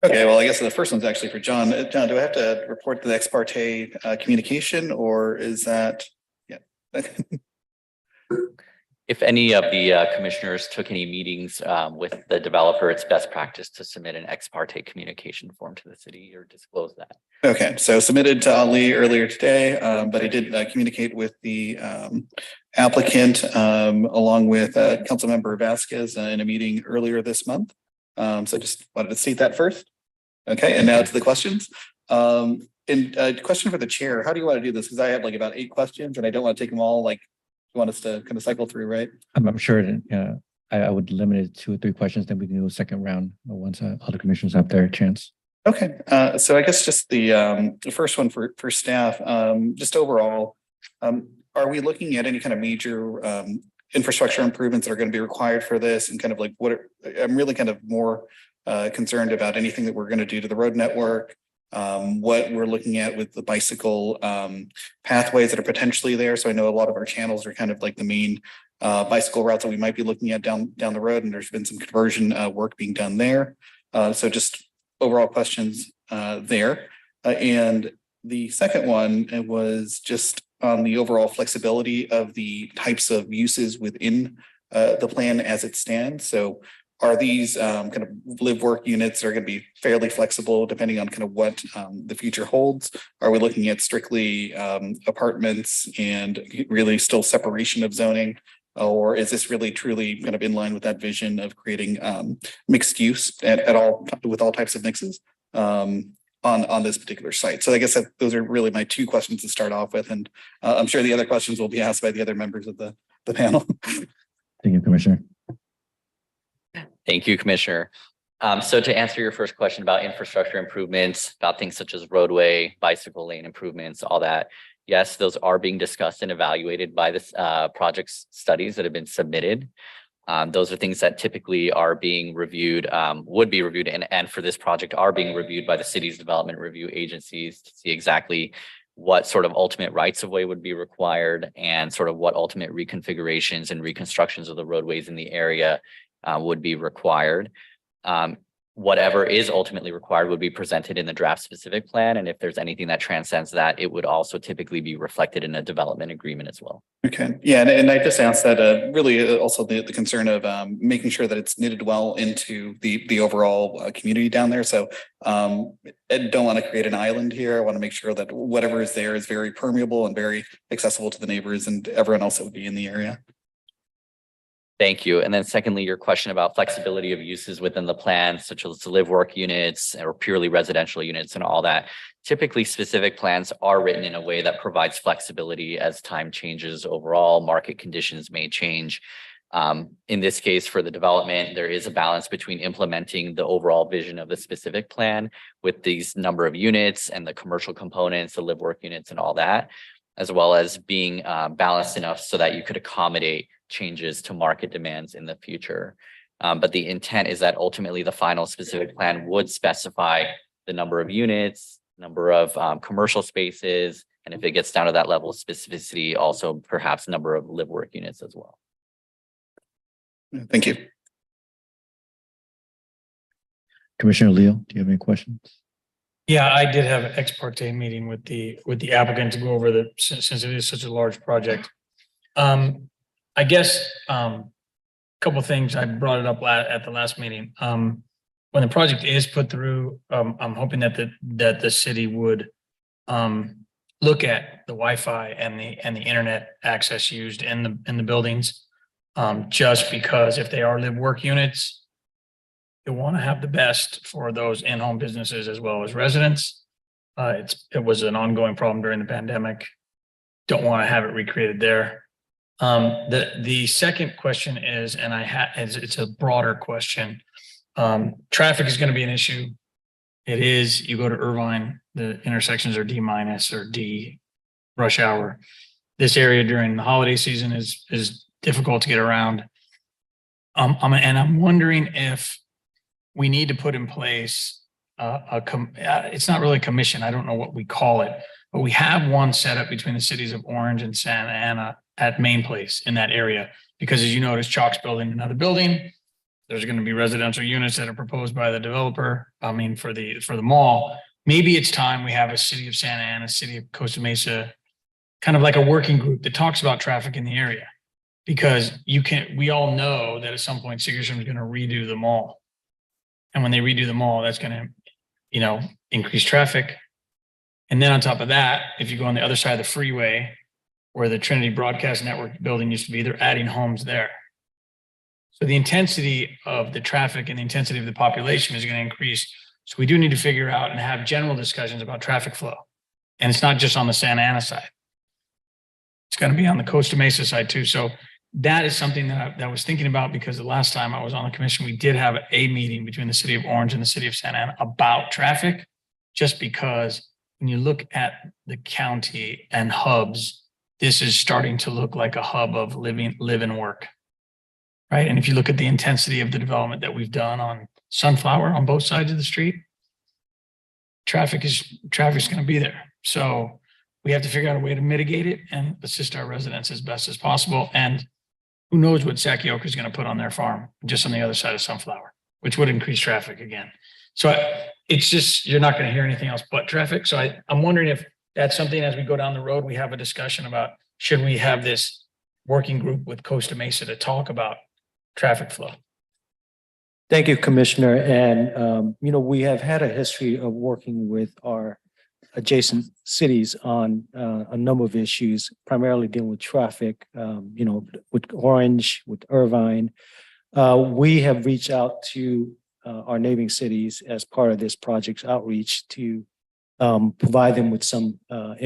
Okay, well, I guess the first one's actually for John. John, do I have to report the ex parte communication, or is that, yeah? If any of the commissioners took any meetings with the developer, it's best practice to submit an ex parte communication form to the city or disclose that. Okay, so submitted to Ali earlier today, but I did communicate with the applicant along with Councilmember Vasquez in a meeting earlier this month. So just wanted to state that first. Okay, and now to the questions. And a question for the chair, how do you want to do this? Because I have like about 8 questions and I don't want to take them all, like, you want us to kind of cycle through, right? I'm sure that I would limit it to 2 or 3 questions, then we can do a second round once other commissioners have their chance. Okay, so I guess just the first one for staff, just overall, are we looking at any kind of major infrastructure improvements that are going to be required for this, and kind of like I'm really kind of more concerned about anything that we're going to do to the road network, what we're looking at with the bicycle pathways that are potentially there. So I know a lot of our channels are kind of like the main bicycle routes that we might be looking at down the road, and there's been some conversion work being done there. So just overall questions there. And the second one was just on the overall flexibility of the types of uses within the plan as it stands. So are these kind of live work units are going to be fairly flexible depending on kind of what the future holds? Are we looking at strictly apartments and really still separation of zoning? Or is this really truly kind of in line with that vision of creating mixed use at all with all types of mixes on this particular site? So I guess those are really my 2 questions to start off with. And I'm sure the other questions will be asked by the other members of the panel. Thank you, Commissioner. Thank you, Commissioner. So to answer your first question about infrastructure improvements, about things such as roadway, bicycle lane improvements, all that. Yes, those are being discussed and evaluated by this project studies that have been submitted. Those are things that typically are being reviewed, would be reviewed, and for this project are being reviewed by the city's development review agencies to see exactly what sort of ultimate rights of way would be required and sort of what ultimate reconfigurations and reconstructions of the roadways in the area would be required. whatever is ultimately required would be presented in the draft specific plan. And if there's anything that transcends that, it would also typically be reflected in a development agreement as well. Okay, yeah, and I just asked that really also the concern of making sure that it's knitted well into the overall community down there. So I don't want to create an island here. I want to make sure that whatever is there is very permeable and very accessible to the neighbors and everyone else that would be in the area. Thank you. And then secondly, your question about flexibility of uses within the plan, such as live work units or purely residential units and all that. Typically, specific plans are written in a way that provides flexibility as time changes overall, market conditions may change. In this case, for the development, there is a balance between implementing the overall vision of the specific plan with these number of units and the commercial components, the live work units and all that, as well as being balanced enough so that you could accommodate changes to market demands in the future. But the intent is that ultimately the final specific plan would specify the number of units, number of commercial spaces, and if it gets down to that level of specificity, also perhaps number of live work units as well. Thank you. Commissioner Leo, do you have any questions? Yeah, I did have an ex parte meeting with the applicant to go over since it is such a large project. I guess couple of things, I brought it up at the last meeting. When the project is put through, I'm hoping that the city would look at the Wi-Fi and the internet access used in the buildings. Just because if they are live work units, you want to have the best for those in-home businesses as well as residents. It was an ongoing problem during the pandemic. Don't want to have it recreated there. The second question is, and it's a broader question. Traffic is going to be an issue. It is, you go to Irvine, the intersections are D- or D rush hour. This area during the holiday season is difficult to get around. I'm wondering if we need to put in place it's not really a commission. I don't know what we call it, but we have one set up between the cities of Orange and Santa Ana at Main Place in that area. Because as you notice, Chalk's building another building. There's going to be residential units that are proposed by the developer. I mean, for the mall. Maybe it's time we have a city of Santa Ana, city of Costa Mesa, kind of like a working group that talks about traffic in the area. Because we all know that at some point Sigerstrom is going to redo the mall. And when they redo the mall, that's going to, increase traffic. And then on top of that, if you go on the other side of the freeway where the Trinity Broadcast Network building used to be, they're adding homes there. So the intensity of the traffic and the intensity of the population is going to increase. So we do need to figure out and have general discussions about traffic flow. And it's not just on the Santa Ana side. It's going to be on the Costa Mesa side too. So that is something that I was thinking about, because the last time I was on the commission, we did have a meeting between the city of Orange and the city of Santa Ana about traffic, just because when you look at the county and hubs, this is starting to look like a hub of live and work. Right. And if you look at the intensity of the development that we've done on Sunflower on both sides of the street, traffic's going to be there. So we have to figure out a way to mitigate it and assist our residents as best as possible. And who knows what Sakioka is going to put on their farm just on the other side of Sunflower, which would increase traffic again. So it's just, you're not going to hear anything else but traffic. So I'm wondering if that's something as we go down the road, we have a discussion about, should we have this working group with Costa Mesa to talk about traffic flow? Thank you, Commissioner. And, we have had a history of working with our adjacent cities on a number of issues, primarily dealing with traffic, with Orange, with Irvine. We have reached out to our neighboring cities as part of this project's outreach to provide them with some early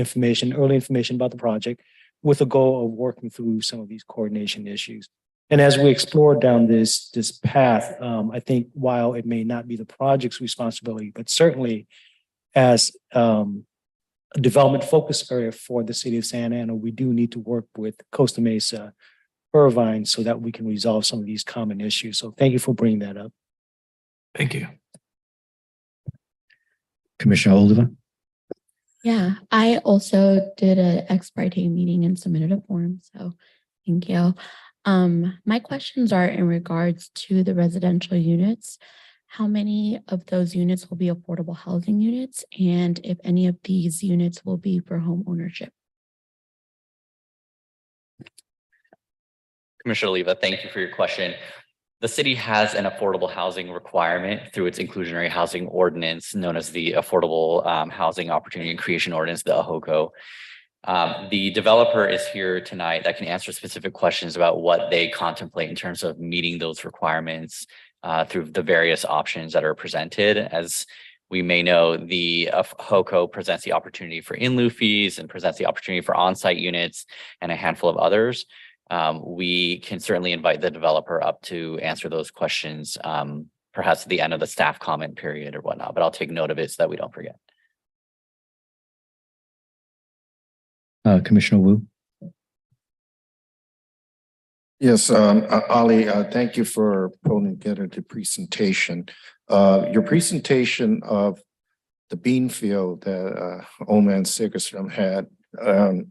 information about the project, with the goal of working through some of these coordination issues. And as we explore down this path, I think while it may not be the project's responsibility, but certainly as a development focus area for the city of Santa Ana, we do need to work with Costa Mesa, Irvine, so that we can resolve some of these common issues. So thank you for bringing that up. Thank you. Commissioner Oliva? Yeah, I also did an ex parte meeting and submitted a form. So thank you. My questions are in regards to the residential units. how many of those units will be affordable housing units, and if any of these units will be for home ownership? Commissioner Oliva, thank you for your question. The city has an affordable housing requirement through its inclusionary housing ordinance, known as the Affordable Housing Opportunity and Creation Ordinance, the AHOCO. The developer is here tonight that can answer specific questions about what they contemplate in terms of meeting those requirements through the various options that are presented. As we may know, the AHOCO presents the opportunity for in lieu fees and presents the opportunity for on-site units and a handful of others. We can certainly invite the developer up to answer those questions, perhaps at the end of the staff comment period or whatnot, but I'll take note of it so that we don't forget. Commissioner Wu. Yes, Ali, thank you for pulling together the presentation. Your presentation of the bean field that Old Man Sigerstrom had,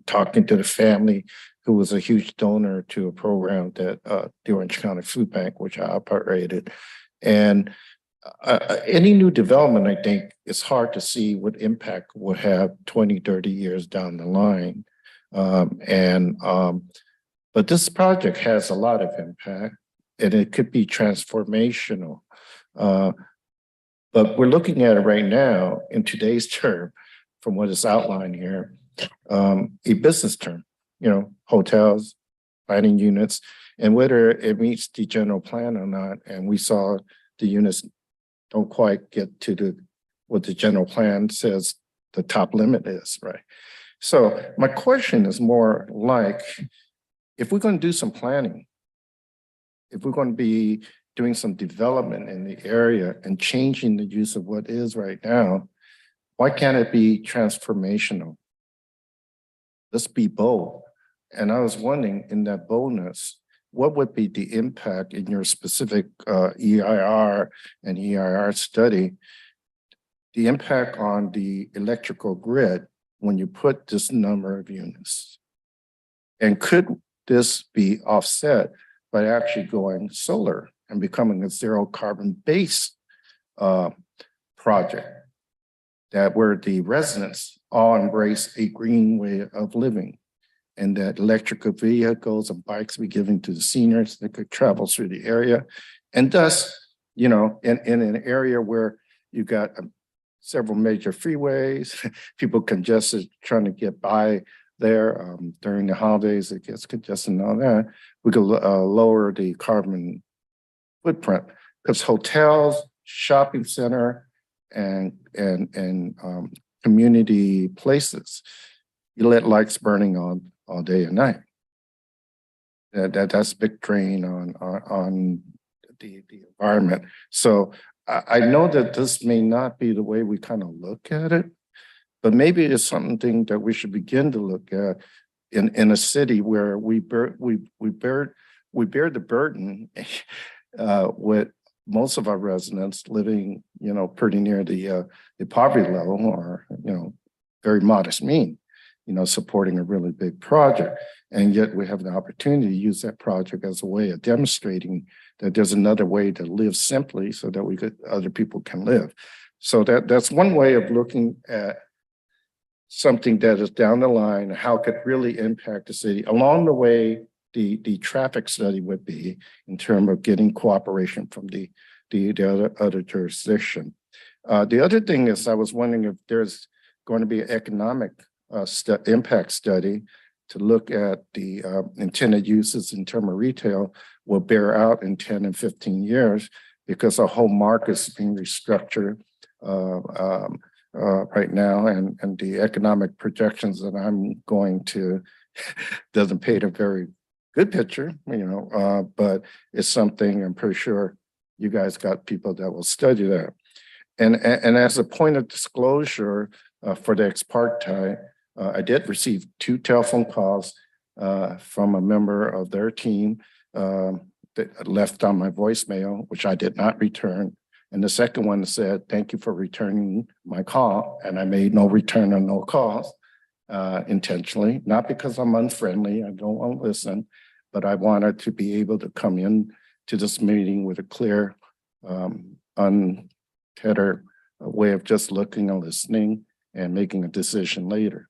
talking to the family who was a huge donor to a program that the Orange County Food Bank, which I operated. And any new development, I think, it's hard to see what impact would have 20, 30 years down the line. But this project has a lot of impact, and it could be transformational. But we're looking at it right now in today's term, from what is outlined here, a business term, hotels, dining units, and whether it meets the general plan or not. And we saw the units don't quite get to what the general plan says the top limit is, right? So my question is more like, if we're going to do some planning, if we're going to be doing some development in the area and changing the use of what is right now, why can't it be transformational? Let's be bold. And I was wondering, in that boldness, what would be the impact in your specific EIR and EIR study, the impact on the electrical grid when you put this number of units? And could this be offset by actually going solar and becoming a zero carbon based project that where the residents all embrace a green way of living, and that electrical vehicles and bikes be given to the seniors that could travel through the area. And thus, in an area where you got several major freeways, people congested trying to get by there during the holidays, it gets congested and all that, we could lower the carbon footprint, because hotels, shopping center, and community places, you let lights burning on all day and night. That's a big drain on the environment. So I know that this may not be the way we kind of look at it, but maybe it's something that we should begin to look at in a city where we bear the burden with most of our residents living, pretty near the poverty level, or very modest mean, supporting a really big project. And yet we have the opportunity to use that project as a way of demonstrating that there's another way to live simply so that other people can live. So that's one way of looking at something that is down the line, how it could really impact the city. Along the way, the traffic study would be in terms of getting cooperation from the other jurisdiction. The other thing is, I was wondering if there's going to be an economic impact study to look at the intended uses in terms of retail will bear out in 10 and 15 years, because our whole market is being restructured right now, and the economic projections that I'm going to doesn't paint a very good picture, but it's something I'm pretty sure you guys got people that will study that. And as a point of disclosure for the ex parte, I did receive 2 telephone calls from a member of their team that left on my voicemail, which I did not return. And the second one said, "Thank you for returning my call." And I made no return on no calls intentionally, not because I'm unfriendly, I don't want to listen, but I wanted to be able to come in to this meeting with a clear untethered way of just looking and listening and making a decision later.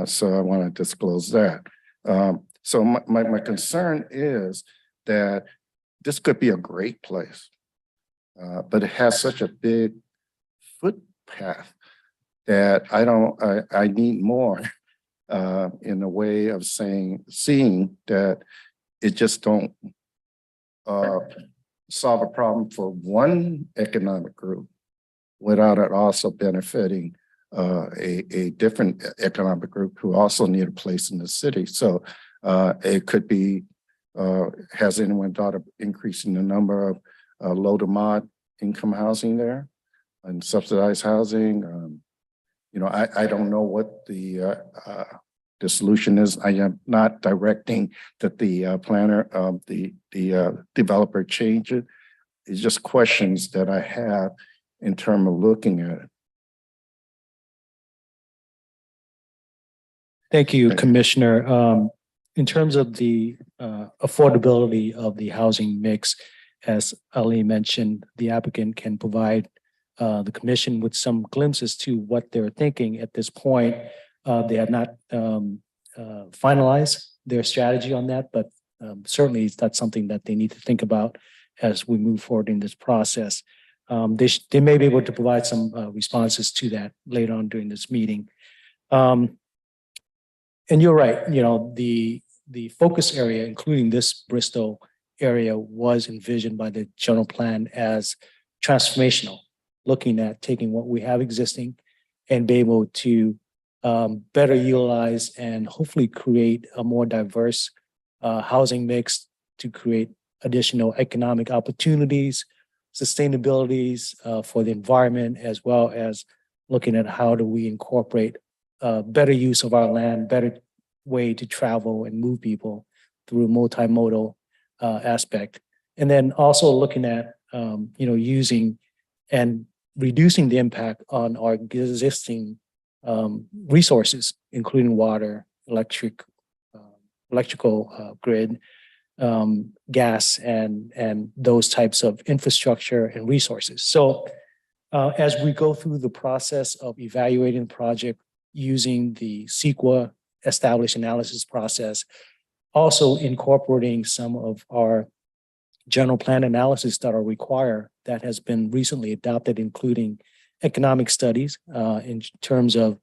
So I want to disclose that. So my concern is that this could be a great place, but it has such a big footpath that I need more in a way of seeing that it just don't solve a problem for one economic group without it also benefiting a different economic group who also need a place in the city. So it could be, has anyone thought of increasing the number of low to mod income housing there and subsidized housing? You know, I don't know what the solution is. I am not directing that the planner, the developer change it. It's just questions that I have in terms of looking at it. Thank you, Commissioner. In terms of the affordability of the housing mix, as Ali mentioned, the applicant can provide the commission with some glimpses to what they're thinking at this point. They have not finalized their strategy on that, but certainly that's something that they need to think about as we move forward in this process. They may be able to provide some responses to that later on during this meeting. And you're right, you know, the focus area, including this Bristol area, was envisioned by the general plan as transformational, looking at taking what we have existing and be able to better utilize and hopefully create a more diverse housing mix to create additional economic opportunities, sustainabilities for the environment, as well as looking at how do we incorporate better use of our land, better way to travel and move people through multimodal aspect. And then also looking at, using and reducing the impact on our existing resources, including water, electrical grid, gas, and those types of infrastructure and resources. So as we go through the process of evaluating the project using the CEQA established analysis process, also incorporating some of our general plan analysis that are required that has been recently adopted, including economic studies in terms of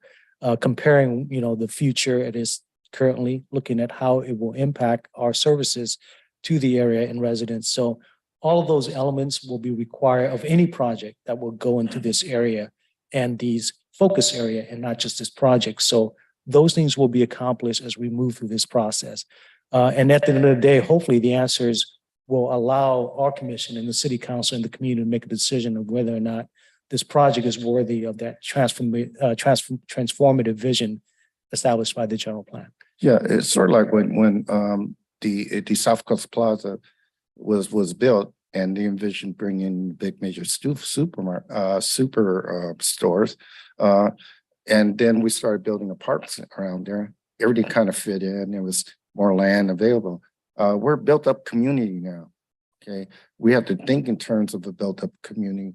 comparing, the future it is currently, looking at how it will impact our services to the area and residents. So all of those elements will be required of any project that will go into this area and these focus area and not just this project. So those things will be accomplished as we move through this process. And at the end of the day, hopefully the answers will allow our commission and the city council and the community to make a decision of whether or not this project is worthy of that transformative vision established by the general plan. Yeah, it's sort of like when the South Coast Plaza was built and they envisioned bringing big major super stores. And then we started building apartments around there. Everything kind of fit in. There was more land available. We're a built up community now. Okay. We have to think in terms of a built up community,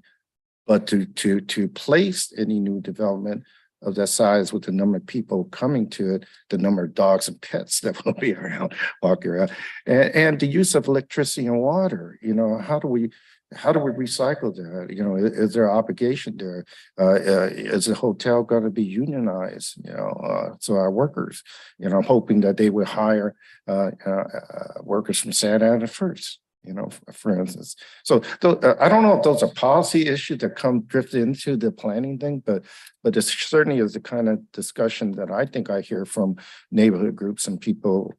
but to place any new development of that size with the number of people coming to it, the number of dogs and pets that will be around, walking around, and the use of electricity and water. How do we recycle that? Is there an obligation there? Is the hotel going to be unionized? So our workers, I'm hoping that they will hire workers from Santa Ana first. For instance. So I don't know if those are policy issues that come drift into the planning thing, but it certainly is the kind of discussion that I think I hear from neighborhood groups and people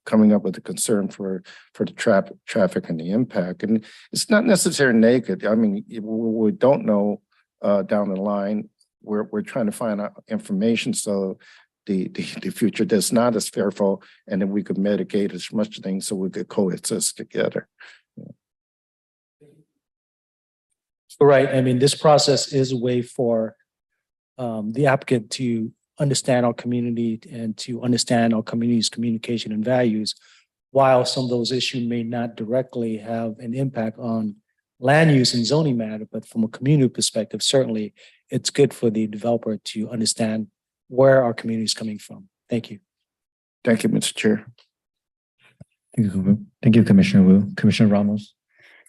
coming up with a concern for the traffic and the impact. And it's not necessarily negative. I mean, we don't know down the line. We're trying to find out information so the future that's not as fearful, and then we could mitigate as much things so we could coexist together. Right. I mean, this process is a way for the applicant to understand our community and to understand our community's communication and values, while some of those issues may not directly have an impact on land use and zoning matter, but from a community perspective, certainly it's good for the developer to understand where our community is coming from. Thank you. Thank you, Mr. Chair. Thank you, Commissioner Wu. Commissioner Ramos.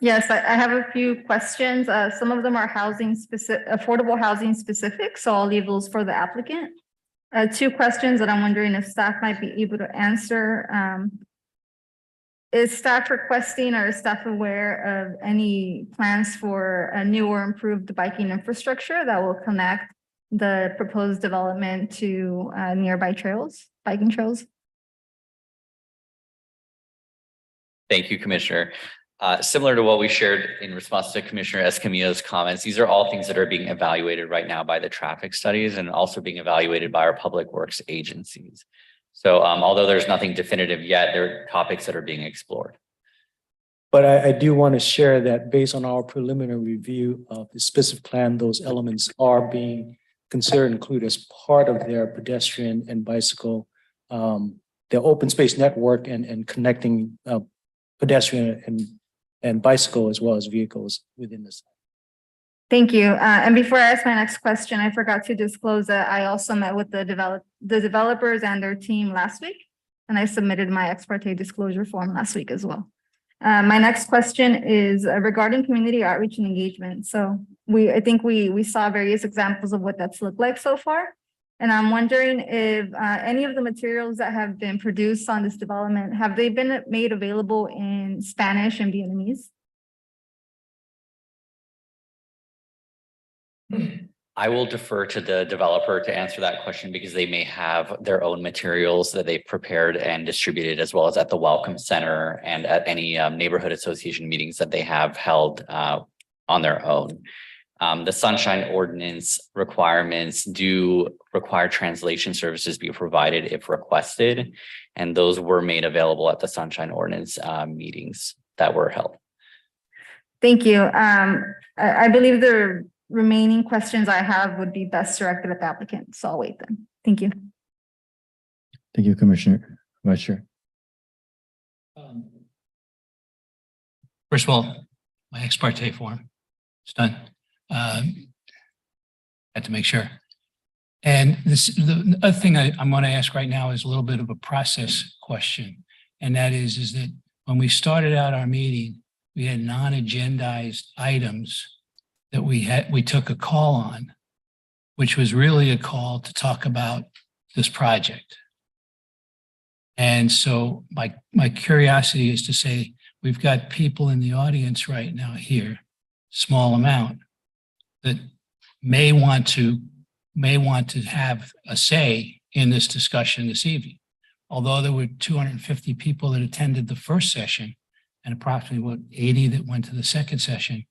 Yes, I have a few questions. Some of them are housing specific, affordable housing specific, so I'll leave those for the applicant. Two questions that I'm wondering if staff might be able to answer. Is staff requesting or is staff aware of any plans for a new or improved biking infrastructure that will connect the proposed development to nearby trails, biking trails? Thank you, Commissioner. Similar to what we shared in response to Commissioner Escamilla's comments, these are all things that are being evaluated right now by the traffic studies and also being evaluated by our public works agencies. So although there's nothing definitive yet, there are topics that are being explored. But I do want to share that based on our preliminary review of the specific plan, those elements are being considered and included as part of their pedestrian and bicycle, their open space network and connecting pedestrian and bicycle as well as vehicles within this. Thank you. And before I ask my next question, I forgot to disclose that I also met with the developers and their team last week, and I submitted my ex parte disclosure form last week as well. My next question is regarding community outreach and engagement. So I think we saw various examples of what that's looked like so far. And I'm wondering if any of the materials that have been produced on this development, have they been made available in Spanish and Vietnamese? I will defer to the developer to answer that question because they may have their own materials that they've prepared and distributed, as well as at the Welcome Center and at any neighborhood association meetings that they have held on their own. The Sunshine Ordinance requirements do require translation services be provided if requested, and those were made available at the Sunshine Ordinance meetings that were held. Thank you. I believe the remaining questions I have would be best directed at the applicant, so I'll wait then. Thank you. Thank you, Commissioner. Vice Chair. First of all, my ex parte form is done. Had to make sure. And the other thing I'm going to ask right now is a little bit of a process question. And that is that when we started out our meeting, we had non-agendized items that we took a call on, which was really a call to talk about this project. And so my curiosity is to say, we've got people in the audience right now here, small amount, that may want to have a say in this discussion this evening. Although there were 250 people that attended the first session and approximately 80 that went to the second session,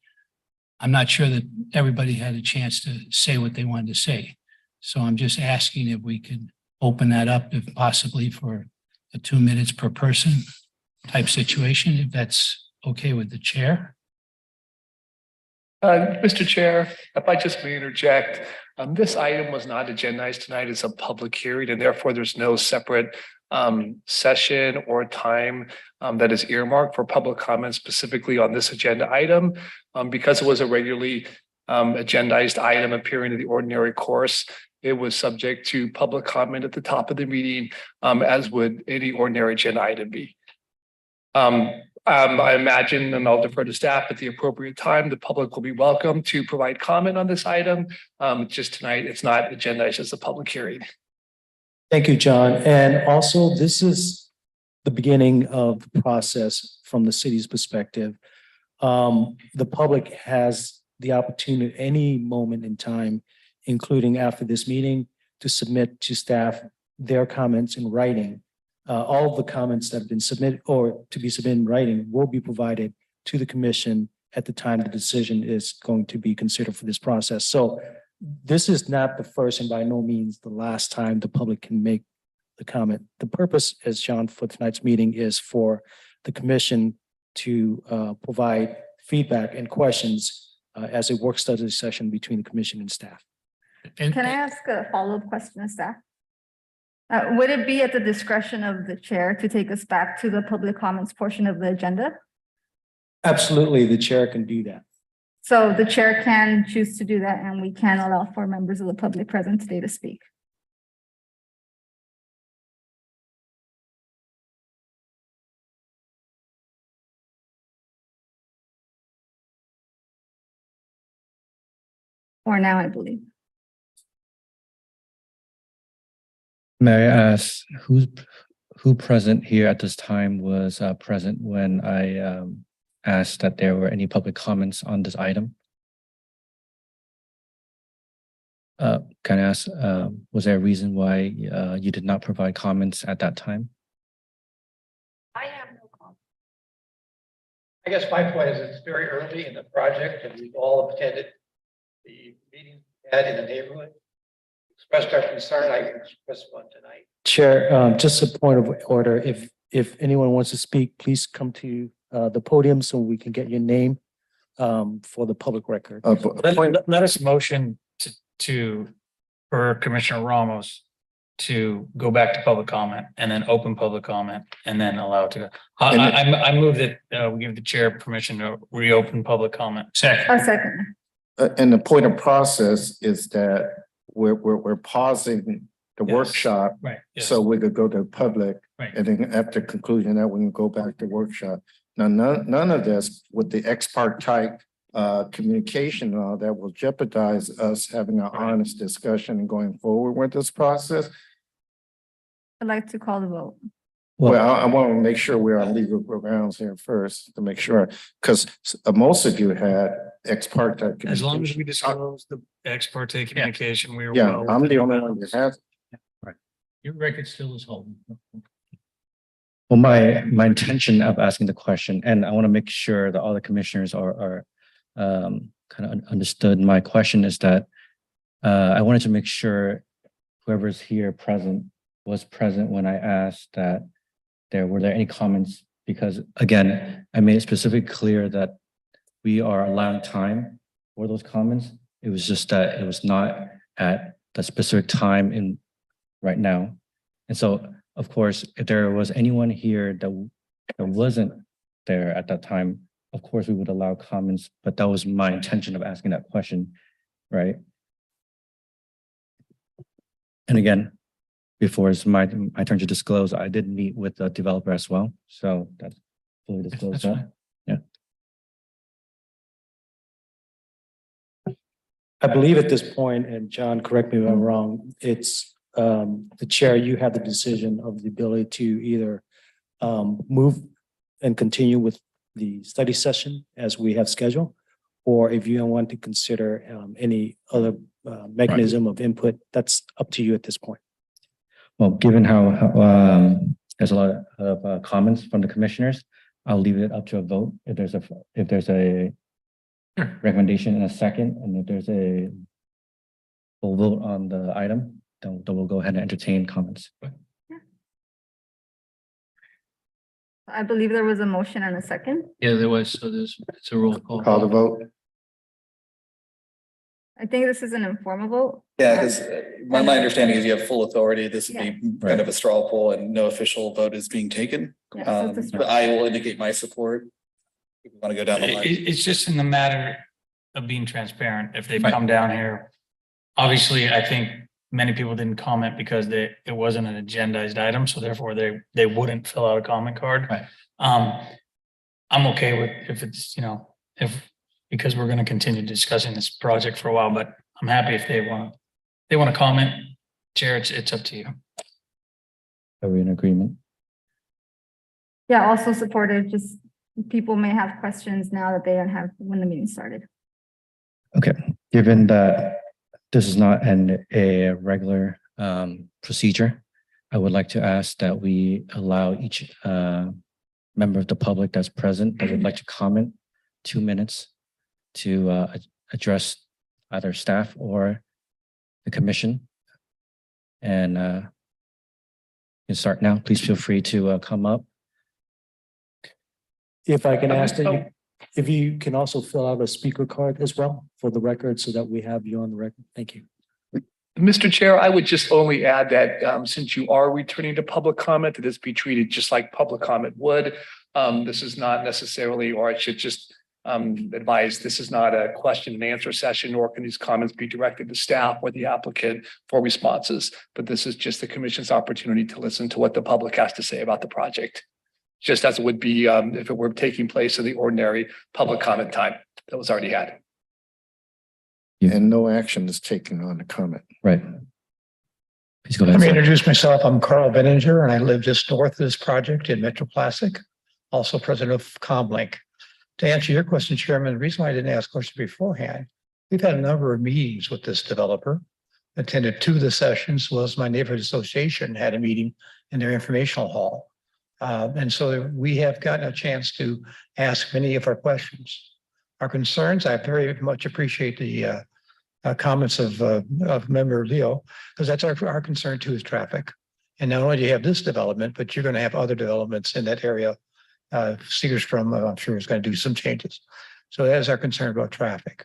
I'm not sure that everybody had a chance to say what they wanted to say. So I'm just asking if we could open that up, if possibly for a 2 minutes per person type situation, if that's okay with the chair. Mr. Chair, if I just may interject, this item was not agendized tonight as a public hearing, and therefore there's no separate session or time that is earmarked for public comment specifically on this agenda item. Because it was a regularly agendized item appearing in the ordinary course, it was subject to public comment at the top of the meeting, as would any ordinary agenda item be. I imagine, and I'll defer to staff, at the appropriate time, the public will be welcome to provide comment on this item. Just tonight, it's not agendized as a public hearing. Thank you, John. And also, this is the beginning of the process from the city's perspective. The public has the opportunity at any moment in time, including after this meeting, to submit to staff their comments in writing. All of the comments that have been submitted or to be submitted in writing will be provided to the commission at the time the decision is going to be considered for this process. So this is not the first and by no means the last time the public can make the comment. The purpose, as John, for tonight's meeting is for the commission to provide feedback and questions as a work study session between the commission and staff. Can I ask a follow-up question of staff? Would it be at the discretion of the chair to take us back to the public comments portion of the agenda? Absolutely, the chair can do that. So the chair can choose to do that, and we can allow for members of the public present today to speak. Or now, I believe. May I ask who present here at this time was present when I asked that there were any public comments on this item? Can I ask, was there a reason why you did not provide comments at that time? I have no comment. I guess my point is it's very early in the project and we've all attended the meeting we had in the neighborhood. Expressed our concern. I can express one tonight. Chair, just a point of order. If anyone wants to speak, please come to the podium so we can get your name for the public record. Let us motion for Commissioner Ramos to go back to public comment and then open public comment and then allow it to go. I move that we give the chair permission to reopen public comment. Second. A second. And the point of process is that we're pausing the Yes. workshop. Right. Yes. So we could go to public. Right. And then after conclusion of that, we can go back to workshop. Now, none of this with the ex parte communication and all that will jeopardize us having an honest discussion and going forward with this process. I'd like to call the vote. Well, I want to make sure we're on legal grounds here first to make sure, because most of you had ex parte. As long as we disclose the ex parte communication, we are. Yeah, well I'm the only one that has. Your record still is holding. Well, my intention of asking the question, and I want to make sure that all the commissioners are kind of understood. My question is that I wanted to make sure whoever's here present was present when I asked that were there any comments, because again, I made it specifically clear that we are allowing time for those comments. It was just that it was not at the specific time in right now. And so, of course, if there was anyone here that wasn't there at that time, of course, we would allow comments, but that was my intention of asking that question, right? And again, before it's my turn to disclose, I did meet with the developer as well. So that's fully disclosed. That's fine. Yeah. I believe at this point, and John, correct me if I'm wrong, it's the chair, you have the decision of the ability to either move and continue with the study session as we have scheduled, or if you want to consider any other mechanism of input, that's up to you at this point. Well, given how there's a lot of comments from the commissioners, I'll leave it up to a vote. If there's a recommendation in a second, and if there's a full vote on the item, then we'll go ahead and entertain comments. I believe there was a motion and a second. Yeah, there was. So it's a roll call. Call the vote. I think this is an informal vote. Yeah, because my understanding is you have full authority. This would be Right. kind of a straw poll and no official vote is being taken. Yeah, so it's a straw But I will indicate my support. If we want to go down the line. It's just in the matter of being transparent. If they've come down here, obviously, I think many people didn't comment because it wasn't an agendized item, so therefore they wouldn't fill out a comment card. Right. I'm okay with if it's, because we're going to continue discussing this project for a while, but I'm happy if they want to comment. Chair, it's up to you. Are we in agreement? Yeah, also supported, just people may have questions now that they don't have when the meeting started. Okay, given that this is not a regular procedure, I would like to ask that we allow each member of the public that's present that would like to comment 2 minutes to address either staff or the commission. And you can start now. Please feel free to come up. If I can ask that if you can also fill out a speaker card as well for the record so that we have you on the record. Thank you. Mr. Chair, I would just only add that since you are returning to public comment, that this be treated just like public comment would. This is not necessarily, or I should just advised this is not a question and answer session, nor can these comments be directed to staff or the applicant for responses. But this is just the commission's opportunity to listen to what the public has to say about the project. Just as it would be if it were taking place in the ordinary public comment time that was already had. And no action is taken on the comment. Right. Please go Let ahead. me sir. introduce myself. I'm Carl Benninger, and I live just north of this project in Metroplastic, also president of Comlink. To answer your question, Chairman, the reason why I didn't ask questions beforehand, we've had a number of meetings with this developer, attended 2 of the sessions, as well as my neighborhood association had a meeting in their informational hall. And so we have gotten a chance to ask many of our questions. Our concerns, I very much appreciate the comments of Member Leo, because that's our concern too, is traffic. And not only do you have this development, but you're going to have other developments in that area. Segerstrom, I'm sure, is going to do some changes. So that is our concern about traffic.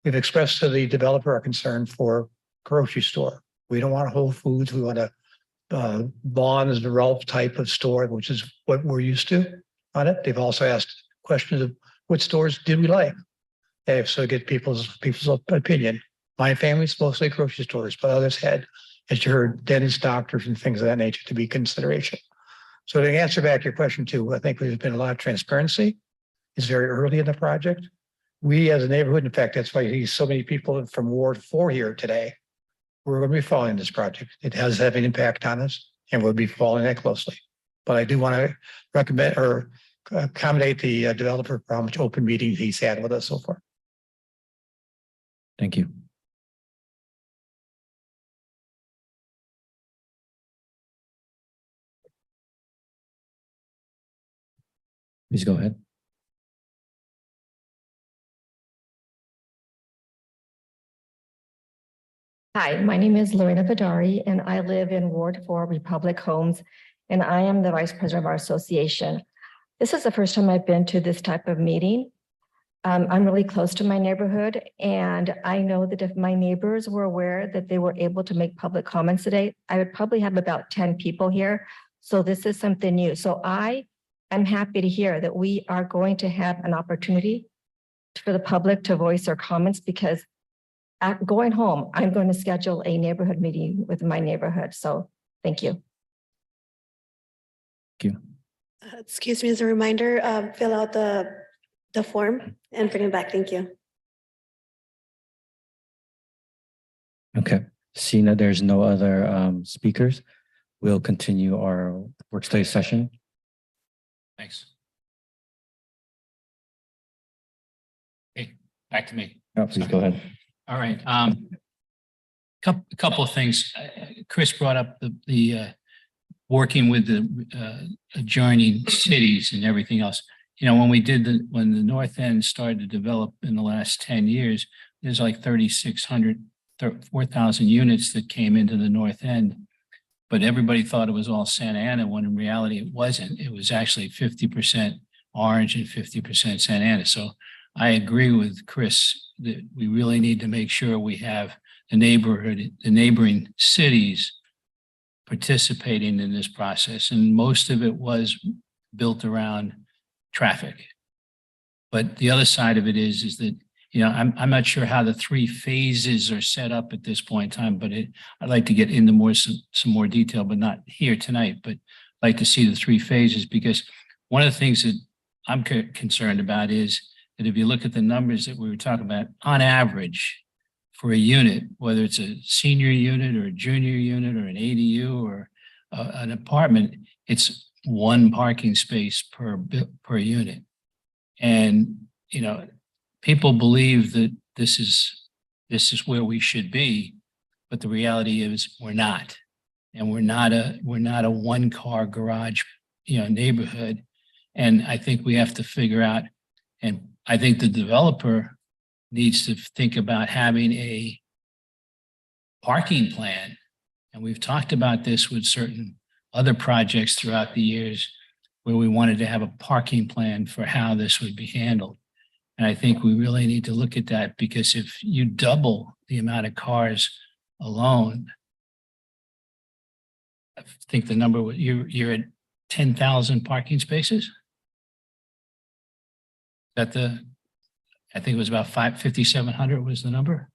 We've expressed to the developer our concern for grocery store. We don't want a Whole Foods. We want a Vons, the Ralph type of store, which is what we're used to on it. They've also asked questions of what stores did we like? So get people's opinion. My family's mostly grocery stores, but others had, as you heard, dentists, doctors, and things of that nature to be consideration. So to answer back your question too, I think there's been a lot of transparency. It's very early in the project. We as a neighborhood, in fact, that's why you see so many people from Ward 4 here today. We're going to be following this project. It has had an impact on us, and we'll be following that closely. But I do want to recommend or accommodate the developer for how much open meetings he's had with us so far. Thank you. Please go ahead. Hi, my name is Lorena Vidari, and I live in Ward 4 Republic Homes, and I am the vice president of our association. This is the first time I've been to this type of meeting. I'm really close to my neighborhood, and I know that if my neighbors were aware that they were able to make public comments today, I would probably have about 10 people here. So this is something new. So I am happy to hear that we are going to have an opportunity for the public to voice their comments, because going home, I'm going to schedule a neighborhood meeting with my neighborhood. So thank you. Thank you. Excuse me, as a reminder, fill out the form and bring it back. Thank you. Okay. Seeing that there's no other speakers, we'll continue our work study session. Thanks. Okay, back to me. Oh, please go ahead. All right. Couple of things. Chris brought up the working with the adjoining cities and everything else. You know, when the North End started to develop in the last 10 years, there's like 4,000 units that came into the North End. But everybody thought it was all Santa Ana, when in reality it wasn't. It was actually 50% Orange and 50% Santa Ana. So I agree with Chris that we really need to make sure we have the neighboring cities participating in this process. And most of it was built around traffic. But the other side of it is that, you know, I'm not sure how the 3 phases are set up at this point in time, but I'd like to get into some more detail, but not here tonight, but I'd like to see the 3 phases, because one of the things that I'm concerned about is that if you look at the numbers that we were talking about, on average for a unit, whether it's a senior unit or a junior unit or an ADU or an apartment, it's 1 parking space per unit. And, you know, people believe that this is where we should be, but the reality is we're not. And we're not a 1-car garage, you know, neighborhood. And I think we have to figure out, and I think the developer needs to think about having a parking plan. And we've talked about this with certain other projects throughout the years where we wanted to have a parking plan for how this would be handled. And I think we really need to look at that, because if you double the amount of cars alone, I think the number, you're at 10,000 parking spaces? Is that I think it was about 5,700 was the number.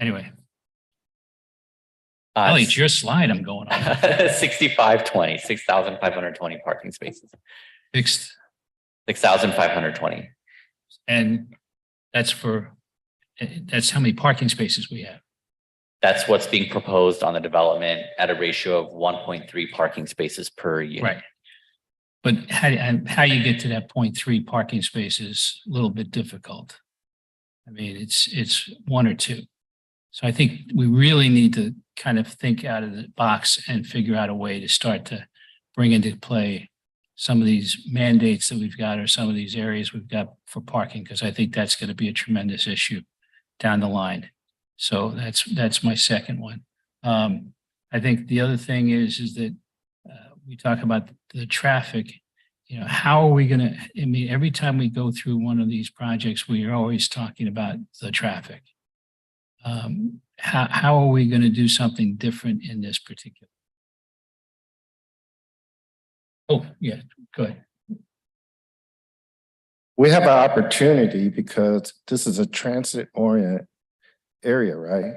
Anyway, Ellie, it's your slide I'm going on. 6,520, 6,520 parking spaces, Fixed, 6,520. and that's that's how many parking spaces we have. That's what's being proposed on the development at a ratio of 1.3 parking spaces per unit. Right. But how you get to that 0.3 parking space is a little bit difficult. I mean, it's one or two. So I think we really need to kind of think out of the box and figure out a way to start to bring into play some of these mandates that we've got or some of these areas we've got for parking, because I think that's going to be a tremendous issue down the line. So that's my second one. I think the other thing is that we talk about the traffic. You know, how are we going to, I mean, every time we go through one of these projects, we are always talking about the traffic. How are we going to do something different in this particular? Oh, yeah, go ahead. We have an opportunity because this is a transit-oriented area, right?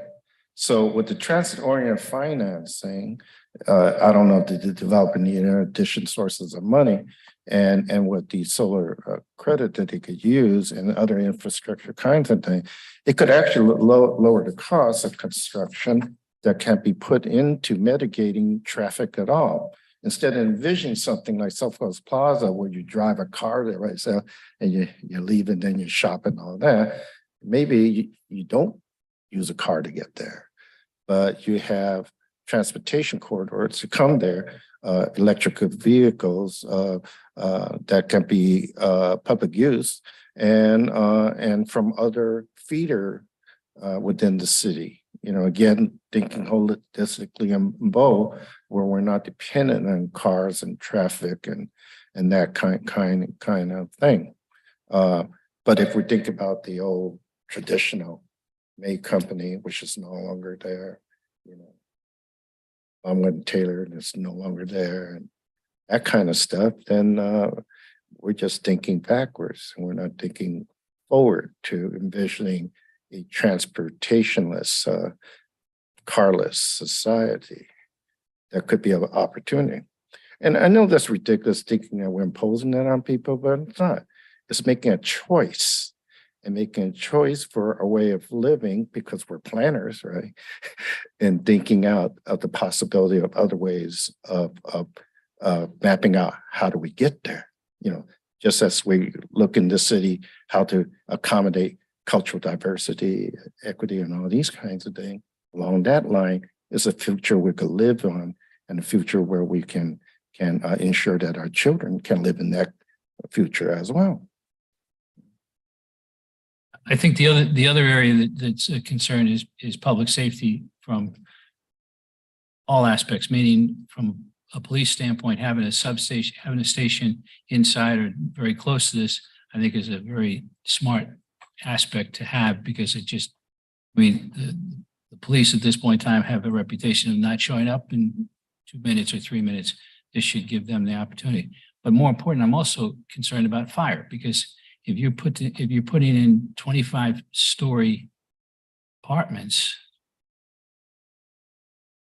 So with the transit-oriented financing, I don't know if the developer need additional sources of money, and with the solar credit that they could use and other infrastructure kinds of things, it could actually lower the cost of construction that can't be put into mitigating traffic at all. Instead of envisioning something like Southwest Plaza, where you drive a car there, right? So, and you leave and then you shop and all that. Maybe you don't use a car to get there, but you have transportation corridors to come there, electrical vehicles that can be public use, and from other feeder within the city. You know, again, thinking holistically in Bow, where we're not dependent on cars and traffic and that kind of thing. But if we think about the old traditional May Company, which is no longer there, you know, Baumgardner Taylor is no longer there, and that kind of stuff, then we're just thinking backwards, and we're not thinking forward to envisioning a transportationless, carless society. That could be an opportunity. And I know that's ridiculous thinking that we're imposing that on people, but it's not. It's making a choice, and making a choice for a way of living, because we're planners, right? And thinking out of the possibility of other ways of mapping out how do we get there. You know, just as we look in this city, how to accommodate cultural diversity, equity, and all these kinds of things. Along that line is a future we could live on, and a future where we can ensure that our children can live in that future as well. I think the other area that's a concern is public safety from all aspects, meaning from a police standpoint, having a substation, having a station inside or very close to this, I think is a very smart aspect to have, because it just, I mean, the police at this point in time have a reputation of not showing up in 2 minutes or 3 minutes. This should give them the opportunity. But more important, I'm also concerned about fire, because if you're putting in 25-story apartments,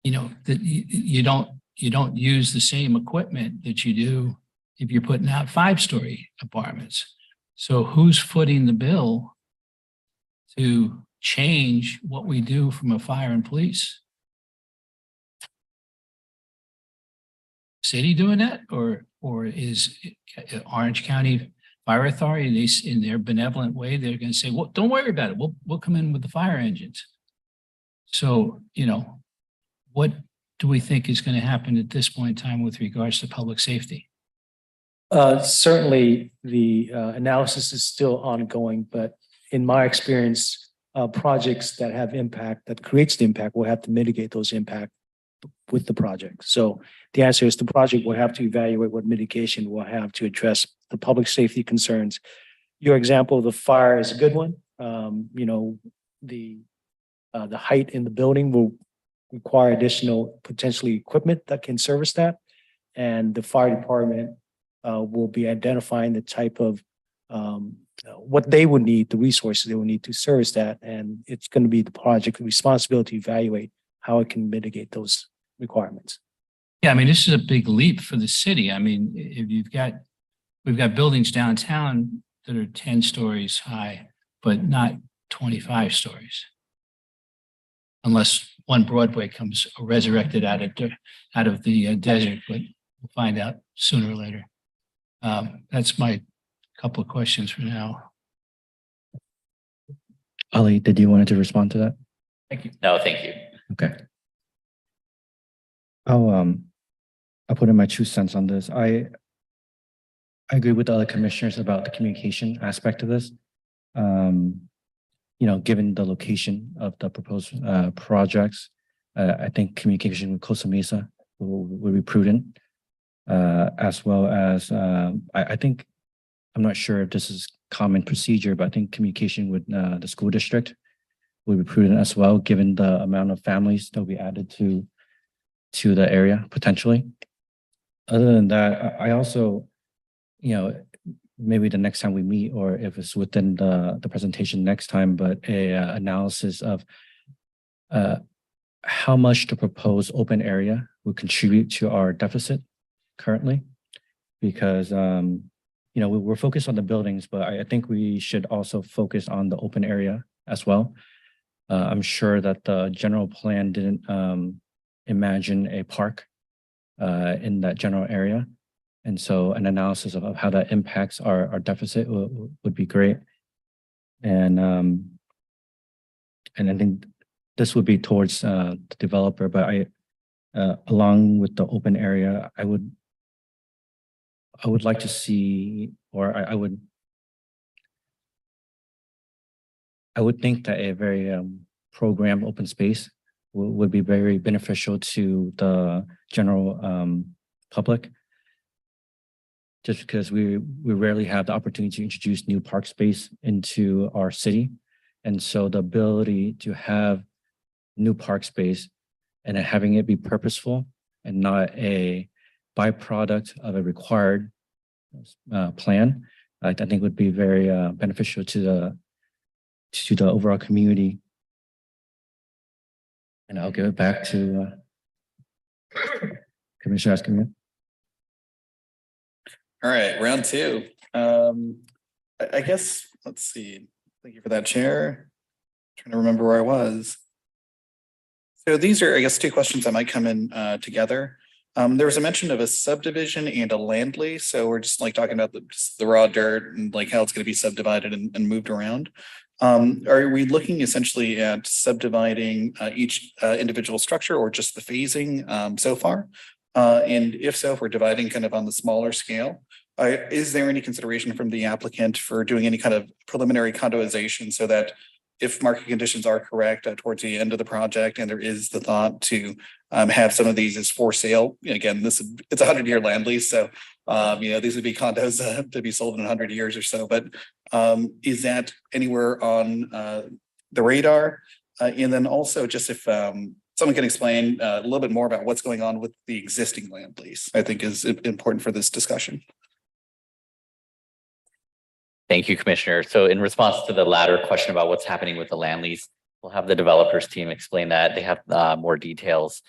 you know, that you don't use the same equipment that you do if you're putting out 5-story apartments. So who's footing the bill to change what we do from a fire and police? City doing that, or is Orange County Fire Authority, they, in their benevolent way, they're going to say, well, don't worry about it. We'll come in with the fire engines. So, you know, what do we think is going to happen at this point in time with regards to public safety? Certainly, the analysis is still ongoing, but in my experience, projects that have impact, that creates the impact, will have to mitigate those impacts with the project. So the answer is the project will have to evaluate what mitigation will have to address the public safety concerns. Your example of the fire is a good one. You know, the height in the building will require additional potentially equipment that can service that. And the fire department will be identifying the type of what they would need, the resources they would need to service that. And it's going to be the project responsibility to evaluate how it can mitigate those requirements. Yeah, I mean, this is a big leap for the city. I mean, if we've got buildings downtown that are 10 stories high, but not 25 stories. Unless One Broadway comes resurrected out of the desert, but we'll find out sooner or later. That's my couple of questions for now. Ali, did you want to respond to that? Thank you. No, thank you. Okay. I'll put in my 2 cents on this. I agree with the other commissioners about the communication aspect of this. You know, given the location of the proposed projects, I think communication with Costa Mesa will be prudent, as well as I think, I'm not sure if this is common procedure, but I think communication with the school district would be prudent as well, given the amount of families that will be added to the area potentially. Other than that, I also, you know, maybe the next time we meet, or if it's within the presentation next time, but a analysis of how much the proposed open area would contribute to our deficit currently. Because, you know, we're focused on the buildings, but I think we should also focus on the open area as well. I'm sure that the general plan didn't imagine a park in that general area. And so an analysis of how that impacts our deficit would be great. And I think this would be towards the developer, but along with the open area, I would like to see, or I would think that a very programmed open space would be very beneficial to the general public. Just because we rarely have the opportunity to introduce new park space into our city. And so the ability to have new park space and having it be purposeful and not a byproduct of a required plan, I think would be very beneficial to the overall community. And I'll give it back to Commissioner Escamilla. All right, round 2. I guess, let's see. Thank you for that, Chair. Trying to remember where I was. So these are, I guess, 2 questions that might come in together. There was a mention of a subdivision and a land lease. So we're just like talking about the raw dirt and like how it's going to be subdivided and moved around. Are we looking essentially at subdividing each individual structure, or just the phasing so far? And if so, if we're dividing kind of on the smaller scale, is there any consideration from the applicant for doing any kind of preliminary condoization so that if market conditions are correct towards the end of the project, and there is the thought to have some of these as for sale? Again, it's a 100-year land lease, so you know, these would be condos to be sold in 100 years or so. But is that anywhere on the radar? And then also, just if someone can explain a little bit more about what's going on with the existing land lease, I think is important for this discussion. Thank you, Commissioner. So in response to the latter question about what's happening with the land lease, we'll have the developers team explain that. They have more details.